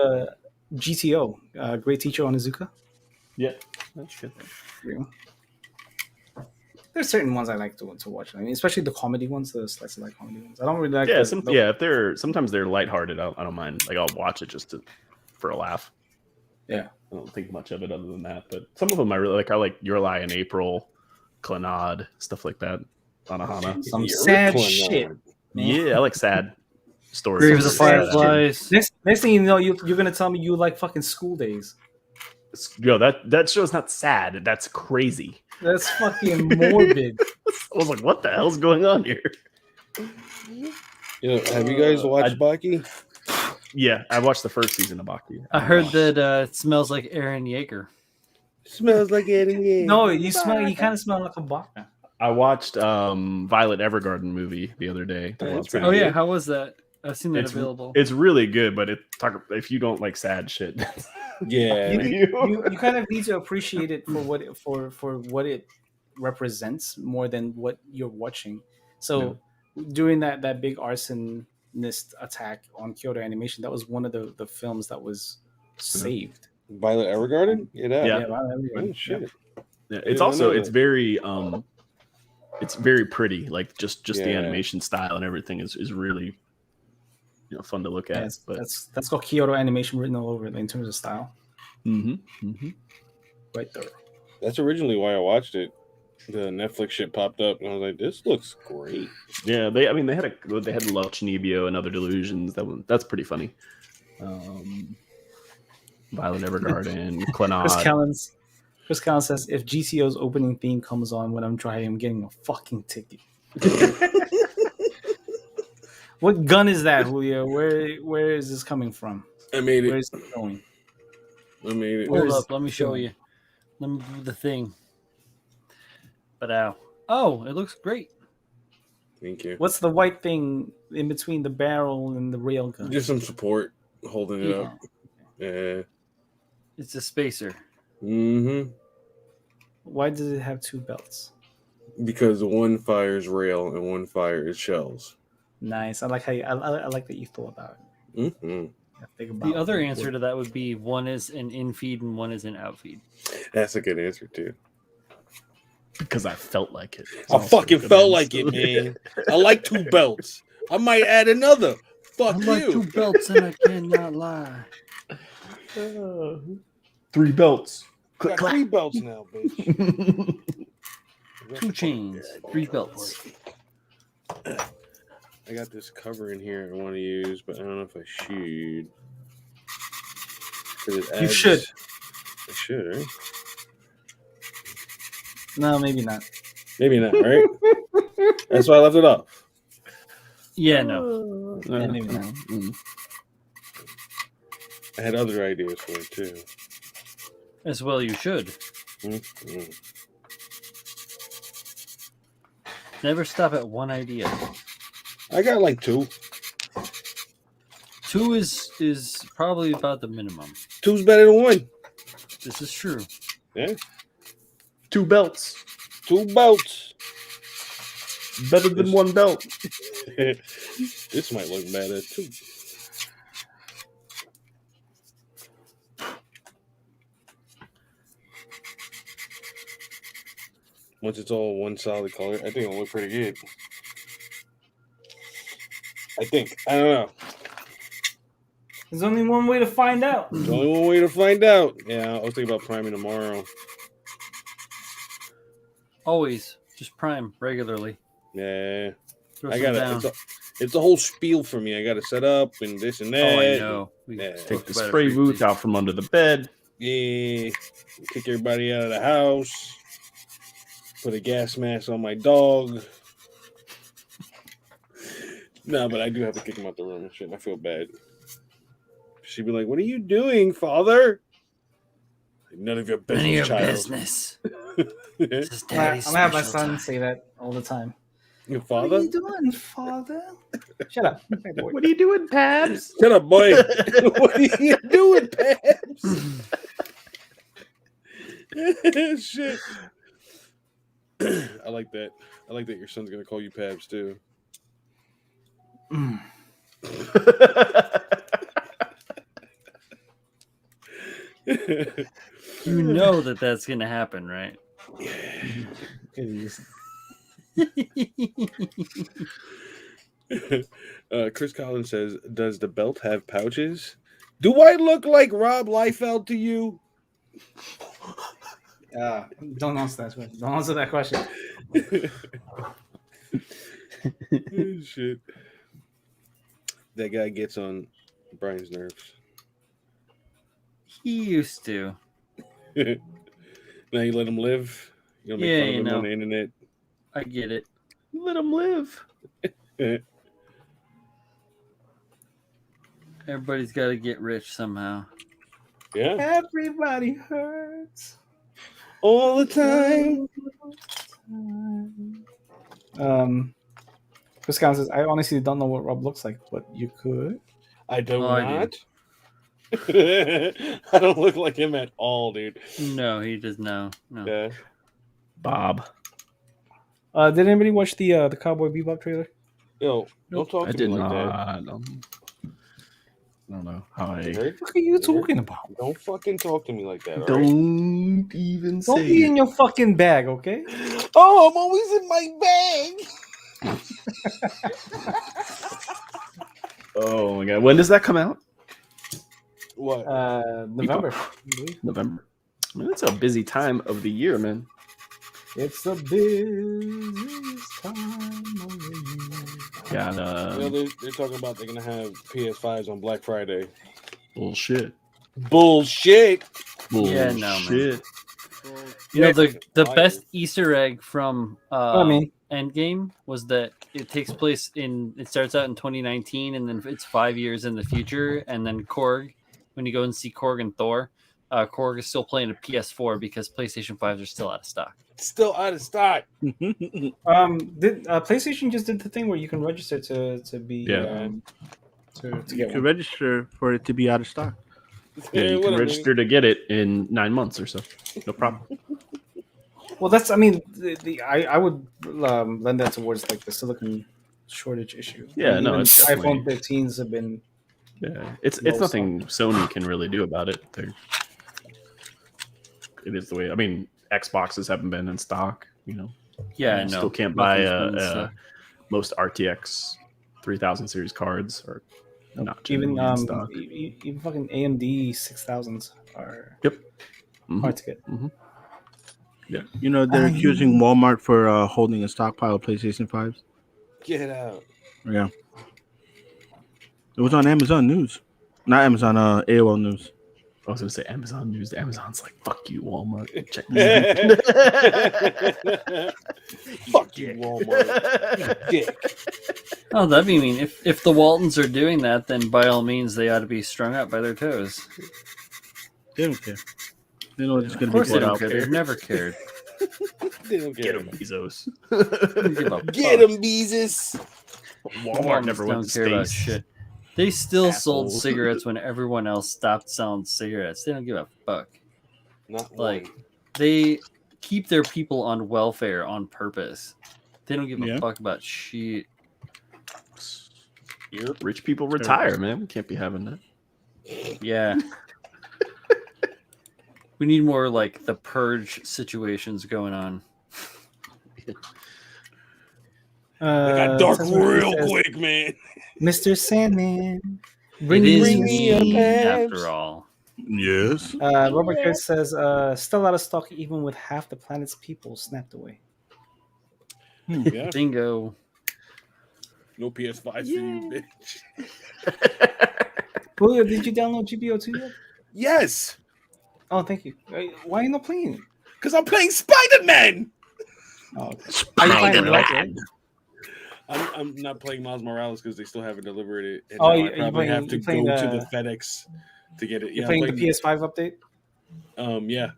C: GTO, Great Teacher Onizuka.
F: Yeah, that's good.
C: There's certain ones I like to watch. I mean, especially the comedy ones, the slice of life comedy ones. I don't really like.
F: If sometimes they're lighthearted, I don't mind. Like I'll watch it just for a laugh.
C: Yeah,
F: I don't think much of it other than that. But some of them I really like. I like Your Lie in April, Clannad, stuff like that. Anahana.
C: some
D: You're
C: sad
D: a
C: shit. Man.
F: Yeah, I like sad stories.
A: Graves of
F: Sad shit.
A: Fireflies.
C: Next thing you know, you're gonna tell me you like fucking School Days.
F: Yo, that show's not sad. That's crazy.
C: That's fucking morbid.
F: I was like, what the hell's going on here?
D: Have you guys watched Baki?
F: Yeah, I watched the first season of Baki.
A: I heard that it smells like Aaron Yeager.
D: Smells like it.
C: No, you kind of smell like a baka.
F: I watched Violet Evergarden movie the other day.
D: That's pretty
A: Oh yeah,
D: good.
A: how was that? I've seen that available.
F: It's really good, but if you don't like sad shit,
D: Yeah.
C: You kind of need to appreciate it for what it represents more than what you're watching. So during that big arsonist attack on Kyoto Animation, that was one of the films that was saved.
D: Violet Evergarden?
F: Yeah.
D: Oh, shit.
F: Yeah, it's
D: Yeah, I
F: also
D: know
F: it's very pretty. Like just the
D: Yeah.
F: animation style and everything is really fun to look at.
C: Yeah, that's got Kyoto Animation written all over it in terms of style. Right there.
D: That's originally why I watched it. The Netflix shit popped up, and I was like, "This looks great."
F: Yeah, they had Love Chinibio and Other Delusions. That's pretty funny. Violet Evergarden,
C: Chris
F: Clannad.
C: Kellens. Chris Collins says, if GCO's opening theme comes on when I'm driving, I'm getting a fucking ticket. What gun is that, Julio? Where is this coming from?
D: I made it.
C: Where is it going?
D: I made it.
A: Hold up, let me show you. Let me do the thing. But oh, it looks great.
D: Thank you.
C: What's the white thing in between the barrel and the rail gun?
D: Just some support holding it up. Yeah.
A: It's a spacer.
D: Mm-hmm.
C: Why does it have two belts?
D: Because one fires rail and one fires shells.
C: Nice. I like how I like that you thought about it.
D: Mm-hmm.
C: Think about
A: The other answer to that would be one is an in feed and one is an out feed.
D: That's a good answer too.
F: Because I felt like it.
D: I fucking felt like it, man. I like two belts. I might add another. Fuck
A: I
D: you.
A: like two belts and I cannot lie.
F: 3 belts.
D: Got 3 belts now, bitch.
A: 2 chains, 3 belts.
D: I got this cover in here I want to use, but I don't know if I should.
C: You should.
D: I should, right?
C: No, maybe not.
D: Maybe not, right? That's why I left it off.
A: Yeah, no.
C: Yeah, maybe not.
D: I had other ideas for it too.
A: As well, you should.
D: Mm-hmm.
A: Never stop at one idea.
D: I got like 2.
A: 2 is probably about the minimum.
D: 2's better than 1.
A: This is true.
D: Yeah.
F: 2 belts.
D: 2 belts.
F: Better than 1 belt.
D: This might look better too. Once it's all one solid color, I think it'll look pretty good. I think. I don't know.
C: There's only one way to find out.
D: There's only one way to find out. Yeah, I was thinking about priming tomorrow.
A: Always just prime regularly.
D: Yeah.
A: Throw
D: I
A: some
D: gotta.
A: down.
D: It's a whole spiel for me. I gotta set up and this and that.
A: Oh, I know.
D: Yeah.
F: Take the spray booth out from under the bed.
D: Yeah. Kick everybody out of the house. Put a gas mask on my dog. No, but I do have to kick him out the room and shit. And I feel bad. She'd be like, "What are you doing, father?" Like, none of your business,
A: None of your
D: child.
A: Business. This is
C: I'm
A: daddy's
C: gonna have my
A: special
C: son
A: time.
C: say that all the time.
D: Your
C: What
D: father?
C: are you doing, father? Shut up. Hey, boy.
F: What are you doing, Pabs?
D: Shut up, boy. What are you doing, Pabs? Shit. I like that. I like that your son's gonna call you Pabs too.
A: You know that that's going to happen, right?
D: Chris Collins says, "Does the belt have pouches? Do I look like Rob Liefeld to you?"
C: Don't answer that question. Don't answer that question.
D: Oh, shit. That guy gets on Brian's nerves.
A: He used to.
D: Now you let him live. You don't make
A: Yeah,
D: fun of
A: you
D: him
A: know.
D: on the internet.
A: I get it.
F: Let him live.
A: Everybody's got to get rich somehow.
D: Yeah,
C: Everybody hurts.
D: all the time.
C: Chris Collins says, I honestly don't know what Rob looks like, but you could.
D: I do
A: Oh, I
D: not. I don't look like him at all, dude.
A: No, he does no.
D: Yeah.
F: Bob.
C: Did anybody watch the Cowboy Bebop trailer?
D: Yo, don't talk
F: I
D: to
F: did
D: me like that.
F: not. I don't know how I.
D: Heard?
C: What are you talking about?
D: Don't fucking talk to me like that. All right?
F: Don't even
C: Don't
F: say
C: be
F: it.
C: in your fucking bag, okay?
D: Oh, I'm always in my bag.
F: Oh my god. When does that come out?
D: What?
C: November.
F: November. I mean, it's a busy time of the year, man.
C: It's the busiest time of the
F: Got
D: You know, they're talking about they're gonna have PS5s on Black Friday.
F: bullshit.
D: Bullshit.
A: Yeah, no, man.
F: Bullshit.
A: You know,
D: Yeah,
A: the
D: fire.
A: best Easter egg from
C: I mean,
A: Endgame was that it takes place it starts out in 2019 and then it's 5 years in the future, and then Korg, when you go and see Korg and Thor, Korg is still playing a PS4 because PlayStation 5s are still out of stock.
D: Still out of stock.
C: did PlayStation just did the thing where you can register to be
F: Yeah.
C: to
I: You
C: get
I: can
C: one.
I: register for it to be out of stock.
F: Yeah, you can register to get it in 9 months or so. No problem.
C: Well, that's I mean, I would lend that towards like the silicon shortage issue.
F: Yeah,
C: I mean,
F: no,
C: even
F: it's
C: iPhone
F: definitely-
C: 13s have been.
F: Yeah, it's
C: Low
F: nothing Sony can really do about it. It is the way. I mean, Xboxes haven't been in stock. You know,
A: Yeah,
F: you
A: no,
F: still can't buy
A: nothing's been in stock.
F: most RTX 3000 series cards are not
C: Even
F: generally in stock.
C: even fucking AMD 6000s are
F: Yep. Mhm.
C: hard to get.
F: Yeah.
I: You know, they're accusing Walmart for holding a stockpile of PlayStation 5s.
D: Get out.
I: Yeah. It was on Amazon News. Not Amazon, AOL News.
F: I was gonna say Amazon News. Amazon's like, fuck you, Walmart. Check
D: Fuck you, Walmart. Dick.
A: Oh, that'd be mean. If the Waltons are doing that, then by all means they ought to be strung up by their toes.
I: They don't care. They know it's going
A: Of
I: to be
A: course they
I: bought
A: don't
I: out.
A: care. They've never cared.
D: They don't
F: Get
D: care.
F: him, Bezos.
A: Give a
D: Get
A: fuck.
D: him, Beezus.
F: Walmart never
A: don't
F: went to
A: care about
F: space.
A: shit. They still sold
F: Assholes.
A: cigarettes when everyone else stopped selling cigarettes. They don't give a fuck.
D: Not
A: Like,
D: one.
A: they keep their people on welfare on purpose. They don't give a
I: Yeah.
A: fuck about shit.
F: Rich people retire, man. We can't be having that.
A: Yeah. We need more like the purge situations going on.
D: I got dark
C: Says what he
D: real
C: says,
D: quick, man.
C: Mr. Sandman.
A: It is
D: Bring me a
A: me
D: Pabst.
A: after all.
I: Yes.
C: Robert Kurtz says, still out of stock even with half the planet's people snapped away.
D: Yeah.
A: Bingo.
D: No PS5 for you, bitch.
C: Julio, did you download GBO2 yet?
D: Yes,
C: Oh, thank you. Why are you not playing it?
D: because I'm playing Spider-Man.
C: Oh, okay. Are you playing it, right?
D: I'm not playing Miles Morales because they still haven't delivered it. And
C: Oh,
D: now
C: you-
D: I probably
C: playing-
D: have to
C: you playing
D: go to
C: the-
D: the FedEx to get it.
C: You're
D: Yeah,
C: playing
D: I'm
C: the PS5 update?
D: Yeah,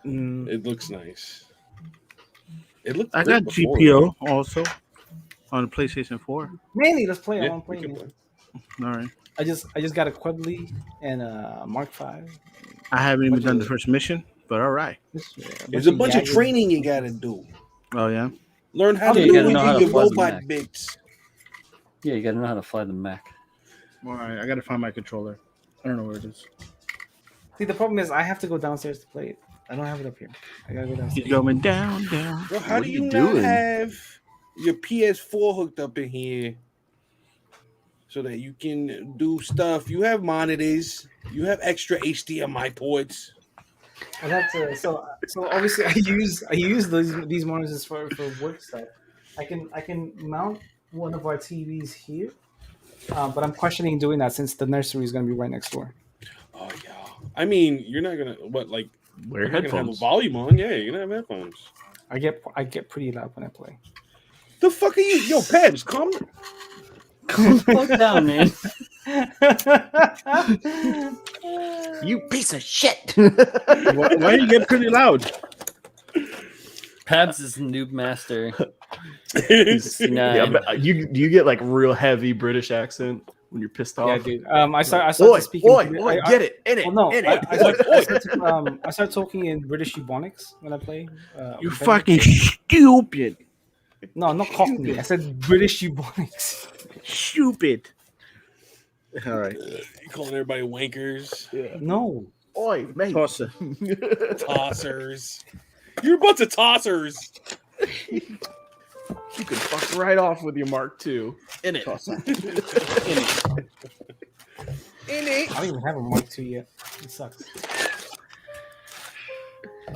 C: Mm,
D: it looks nice. It looked.
I: I
D: great
I: got
D: before,
I: GPO also on the PlayStation 4.
C: Manny, let's play.
D: Yeah,
C: I want to
D: we
C: play
D: can
C: it.
D: play.
I: All right.
C: I just got a Quebly and a Mark V.
I: I haven't even done the first mission, but all right.
D: There's a bunch of training you gotta do.
I: Oh, yeah.
D: Learn how
A: Yeah,
D: to
A: you
D: do
A: gotta know how to
D: your
A: fly the
D: robot
A: Mac.
D: bits.
A: Yeah, you gotta know how to fly the Mac.
I: All right. I got to find my controller. I don't know where it is.
C: See, the problem is I have to go downstairs to play it. I don't have it up here. I gotta go downstairs.
I: He's going down, down.
D: Well, how
F: What
D: do
F: are
D: you
F: you
D: not
F: doing?
D: have your PS4 hooked up in here so that you can do stuff? You have monitors. You have extra HDMI ports.
C: I have to. So obviously I use these monitors for work stuff. I can mount one of our TVs here, but I'm questioning doing that since the nursery is going to be right next door.
D: Oh yeah. I mean, you're not gonna like
F: Wear
D: you're not gonna have a
F: headphones.
D: volume on. Yeah, you're gonna have headphones.
C: I get pretty loud when I play.
D: The fuck are you, yo, Pabs? Calm.
A: Calm the fuck down, man.
F: You piece of shit.
I: Why you get pretty loud?
A: Pabs is noob master.
F: Yeah, but you get like real heavy British accent when you're pissed off.
C: Yeah, dude. I started speaking.
F: Get it, in it,
C: Well, no,
F: in
C: I
F: it.
C: start talking in British Ebonics when I play.
I: You
C: on
I: fucking stupid.
C: No, not Cockney. I said British Ebonics.
I: Stupid. All right.
D: You calling everybody wankers,
C: No.
F: Oi, mate.
I: Tosser.
D: tossers. You're a bunch of tossers.
F: You can fuck right off with your Mark II. In it.
I: Tosser.
D: In it.
C: I don't even have a Mark II yet. It sucks.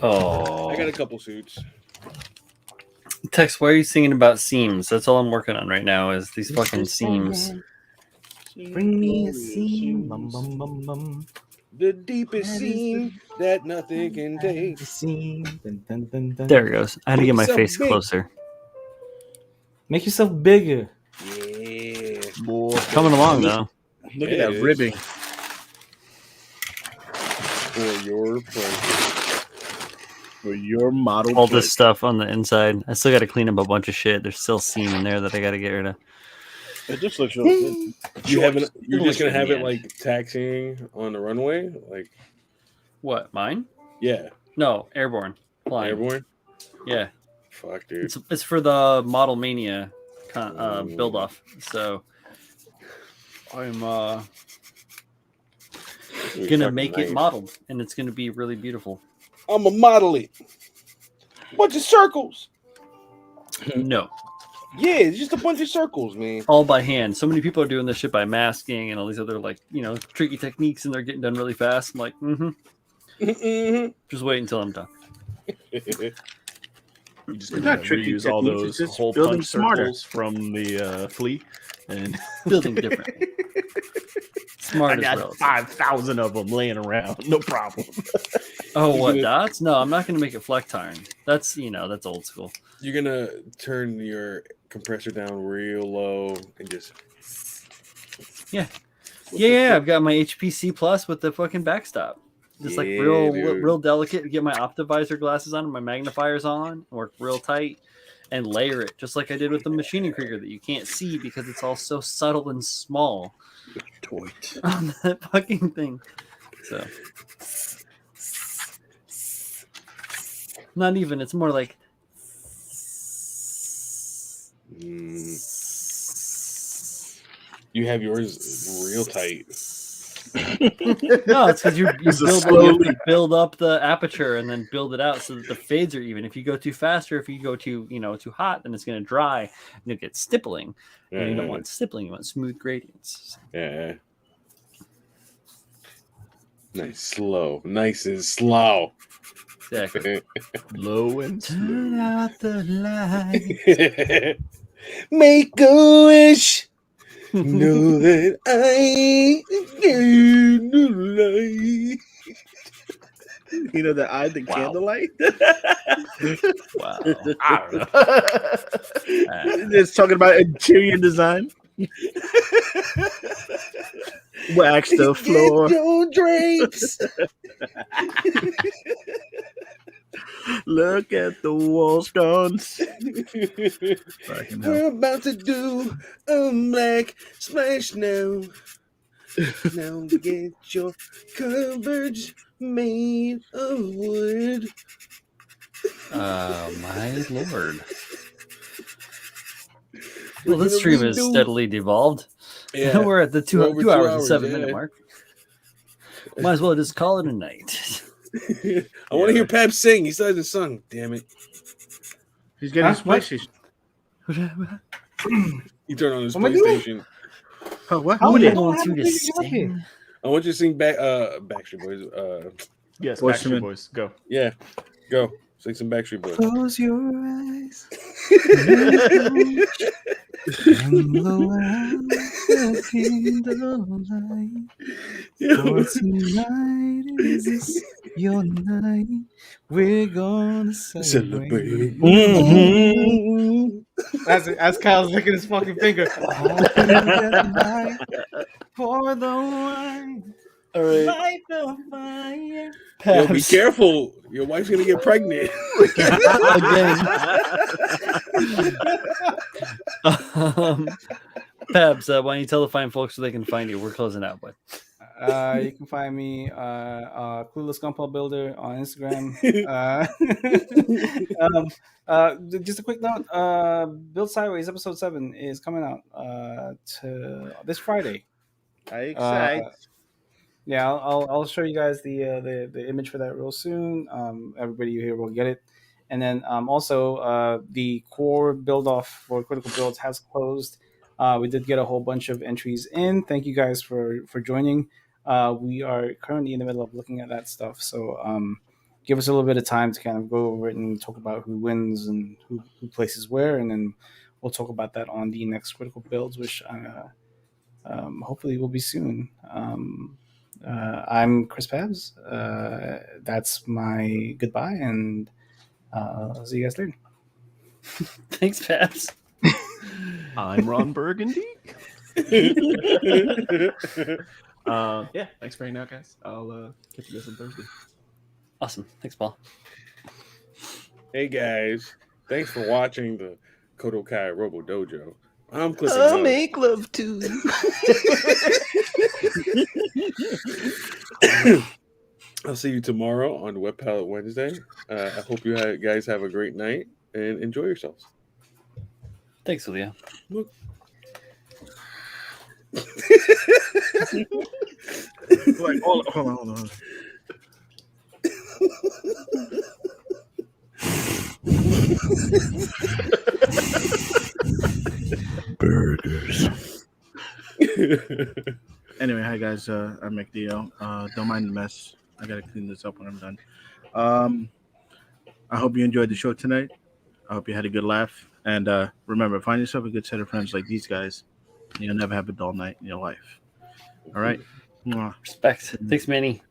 A: Oh.
D: I got a couple suits.
A: Tex, why are you singing about seams? That's all I'm working on right now is these fucking seams.
C: Bring me a seam. Bum, bum, bum, bum.
D: The deepest scene that nothing can take.
A: There it goes. I had to
D: Make
A: get my
D: yourself
A: face
D: big.
A: closer.
C: Make yourself bigger.
D: Yeah.
I: Boy,
A: Coming along though.
I: look
D: Yeah,
I: at that
D: it is.
I: ribbing.
D: For your pleasure.
I: For your model.
A: All
I: pleasure.
A: this stuff on the inside. I still got to clean up a bunch of shit. There's still seam in there that I got to get rid of.
I: It just looks really good.
D: You're just
A: It'll
D: gonna
A: look
D: have
A: good
D: it
A: in the
D: like taxiing on the runway, like
A: What? Mine?
D: yeah,
A: No, airborne. Flying.
D: airborne.
A: Yeah.
D: Fuck, dude.
A: It's for the Model Mania build off. So I'm gonna make it modeled, and it's gonna be really beautiful.
D: I'm a model it. Bunch of circles.
A: No,
D: Yeah, it's just a bunch of circles, man.
A: all by hand. So many people are doing this shit by masking and all these other tricky techniques, and they're getting done really fast. I'm like, just wait until I'm done.
F: You just
I: It's
F: gonna
I: not tricky
F: reuse all
I: techniques,
F: those
I: it's just
F: hole
I: building
F: punch
I: smarter.
F: circles from the flea, and
A: Building differently. Smart
F: I
A: as
F: got
A: relative.
F: 5,000 of them laying around, no problem.
A: Oh, what dots? No, I'm not gonna make it flex iron. That's that's old school.
D: You're gonna turn your compressor down real low and just
A: Yeah. I've got my HPC Plus with the fucking backstop. Just like
D: Yeah,
A: real
D: dude.
A: real delicate. Get my optivisor glasses on and my magnifiers on. Work real tight and layer it just like I did with the machining Krieger that you can't see because it's all so subtle and small
I: Toit.
A: on that fucking thing. So not even. It's more like
D: you have yours real tight.
A: no, it's because you build up the aperture and then build it out so that the fades are even. If you go too fast or if you go too too hot, then it's going to dry and you'll get stippling. And you don't want stippling; you want smooth gradients.
D: Yeah. Nice and slow.
A: Exactly.
F: Low and
A: Turn out the light.
D: Make a wish. Know that I can light.
I: You know the eye, the candlelight.
A: Wow.
F: I don't know.
I: It's talking about interior design. Wax the floor.
D: Get your drapes.
I: Look at the wall stones.
D: We're about to do a black splash now. Now get your cupboards made of wood.
A: My lord. Well, this stream has steadily devolved.
D: Yeah.
A: We're at the two
D: Over
A: hours
D: 2
A: and 7
D: hours,
A: minute
D: yeah.
A: mark. Might as well just call it a night.
D: I want to hear Pap sing. He still hasn't sung. Damn it.
I: He's getting his
C: What?
I: PlayStation.
D: He turned on his
C: What am I doing?
D: PlayStation.
I: Oh, what?
C: How
A: Who
C: did
A: did
C: I
A: want
C: have
A: you
C: a
A: to
C: video up here?
A: sing?
D: I want you to sing Backstreet Boys.
F: Yes,
I: What's
F: Backstreet
I: your-
F: Boys, go.
D: Yeah, go sing some Backstreet Boys.
C: Close your eyes. And blow out the candlelight. For tonight is this your night. We're gonna celebrate.
I: Mhm.
C: As Kyle's licking his fucking finger. All through the night, pour the wine.
A: All right.
C: Light the fire.
D: Yo, be careful. Your wife's gonna get pregnant.
A: Again. Pabs, why don't you tell the fine folks so they can find you? We're closing out, bud.
C: You can find me Clueless Gumball Builder on Instagram. Just a quick note: Build Sideways episode 7 is coming out to this Friday.
I: Excited.
C: Yeah, I'll show you guys the image for that real soon. Everybody here will get it, and then also the core build off for Critical Builds has closed. We did get a whole bunch of entries in. Thank you guys for joining. We are currently in the middle of looking at that stuff, so give us a little bit of time to kind of go over it and talk about who wins and who places where, and then we'll talk about that on the next Critical Builds, which hopefully will be soon. I'm Chris Pabs. That's my goodbye, and I'll see you guys later.
A: Thanks, Paps.
F: I'm Ron Burgundy. Yeah, thanks for hanging out, guys. I'll catch you guys on Thursday.
A: Awesome. Thanks, Paul.
D: Hey guys, thanks for watching the KotoKai Robo-Dojo. I'm clipping out.
F: make love to you.
D: I'll see you tomorrow on Web Palette Wednesday. I hope you guys have a great night and enjoy yourselves.
A: Thanks, Julio.
D: Look.
I: Like, hold on. Burgers. Anyway, hi guys. I'm McDeo. Don't mind the mess. I gotta clean this up when I'm done. I hope you enjoyed the show tonight. I hope you had a good laugh. And remember, find yourself a good set of friends like these guys. And you'll never have a dull night in your life. All right. Mwah.
A: Respect. Thanks, Manny.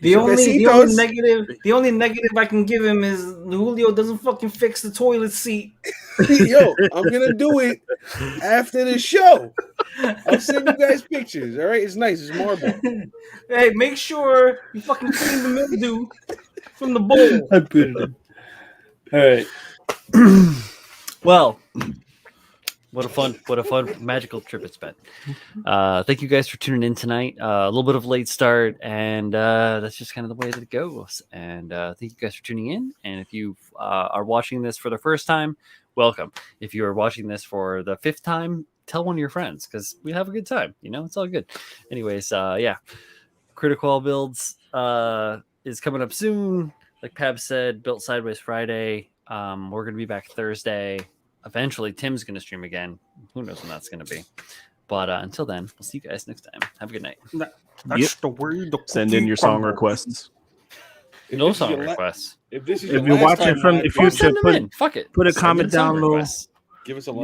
C: The only negative I can give him is Julio doesn't fucking fix the toilet seat.
D: Yo, I'm gonna do it after the show. I'll send you guys pictures. All right, it's nice. It's marble.
C: Hey, make sure you fucking clean the mildew from the bowl.
A: I put it in. All right. Well, what a fun magical trip it's been. Thank you guys for tuning in tonight. A little bit of late start, and that's just kind of the way that it goes. And thank you guys for tuning in. And if you are watching this for the first time, welcome. If you are watching this for the 5th time, tell one of your friends because we have a good time. You know, it's all good. Anyways, yeah, Critical Builds is coming up soon. Like Pab said, Built Sideways Friday. We're gonna be back Thursday. Eventually, Tim's gonna stream again. Who knows when that's gonna be? But until then, we'll see you guys next time. Have a good night.
C: That's the way the
F: Send in your song requests.
A: No song requests.
D: If this is
I: If you're watching from the future,
A: Send them in. Fuck it.
I: put a
A: Send
I: comment
A: in song
I: down low.
A: requests.
D: give us a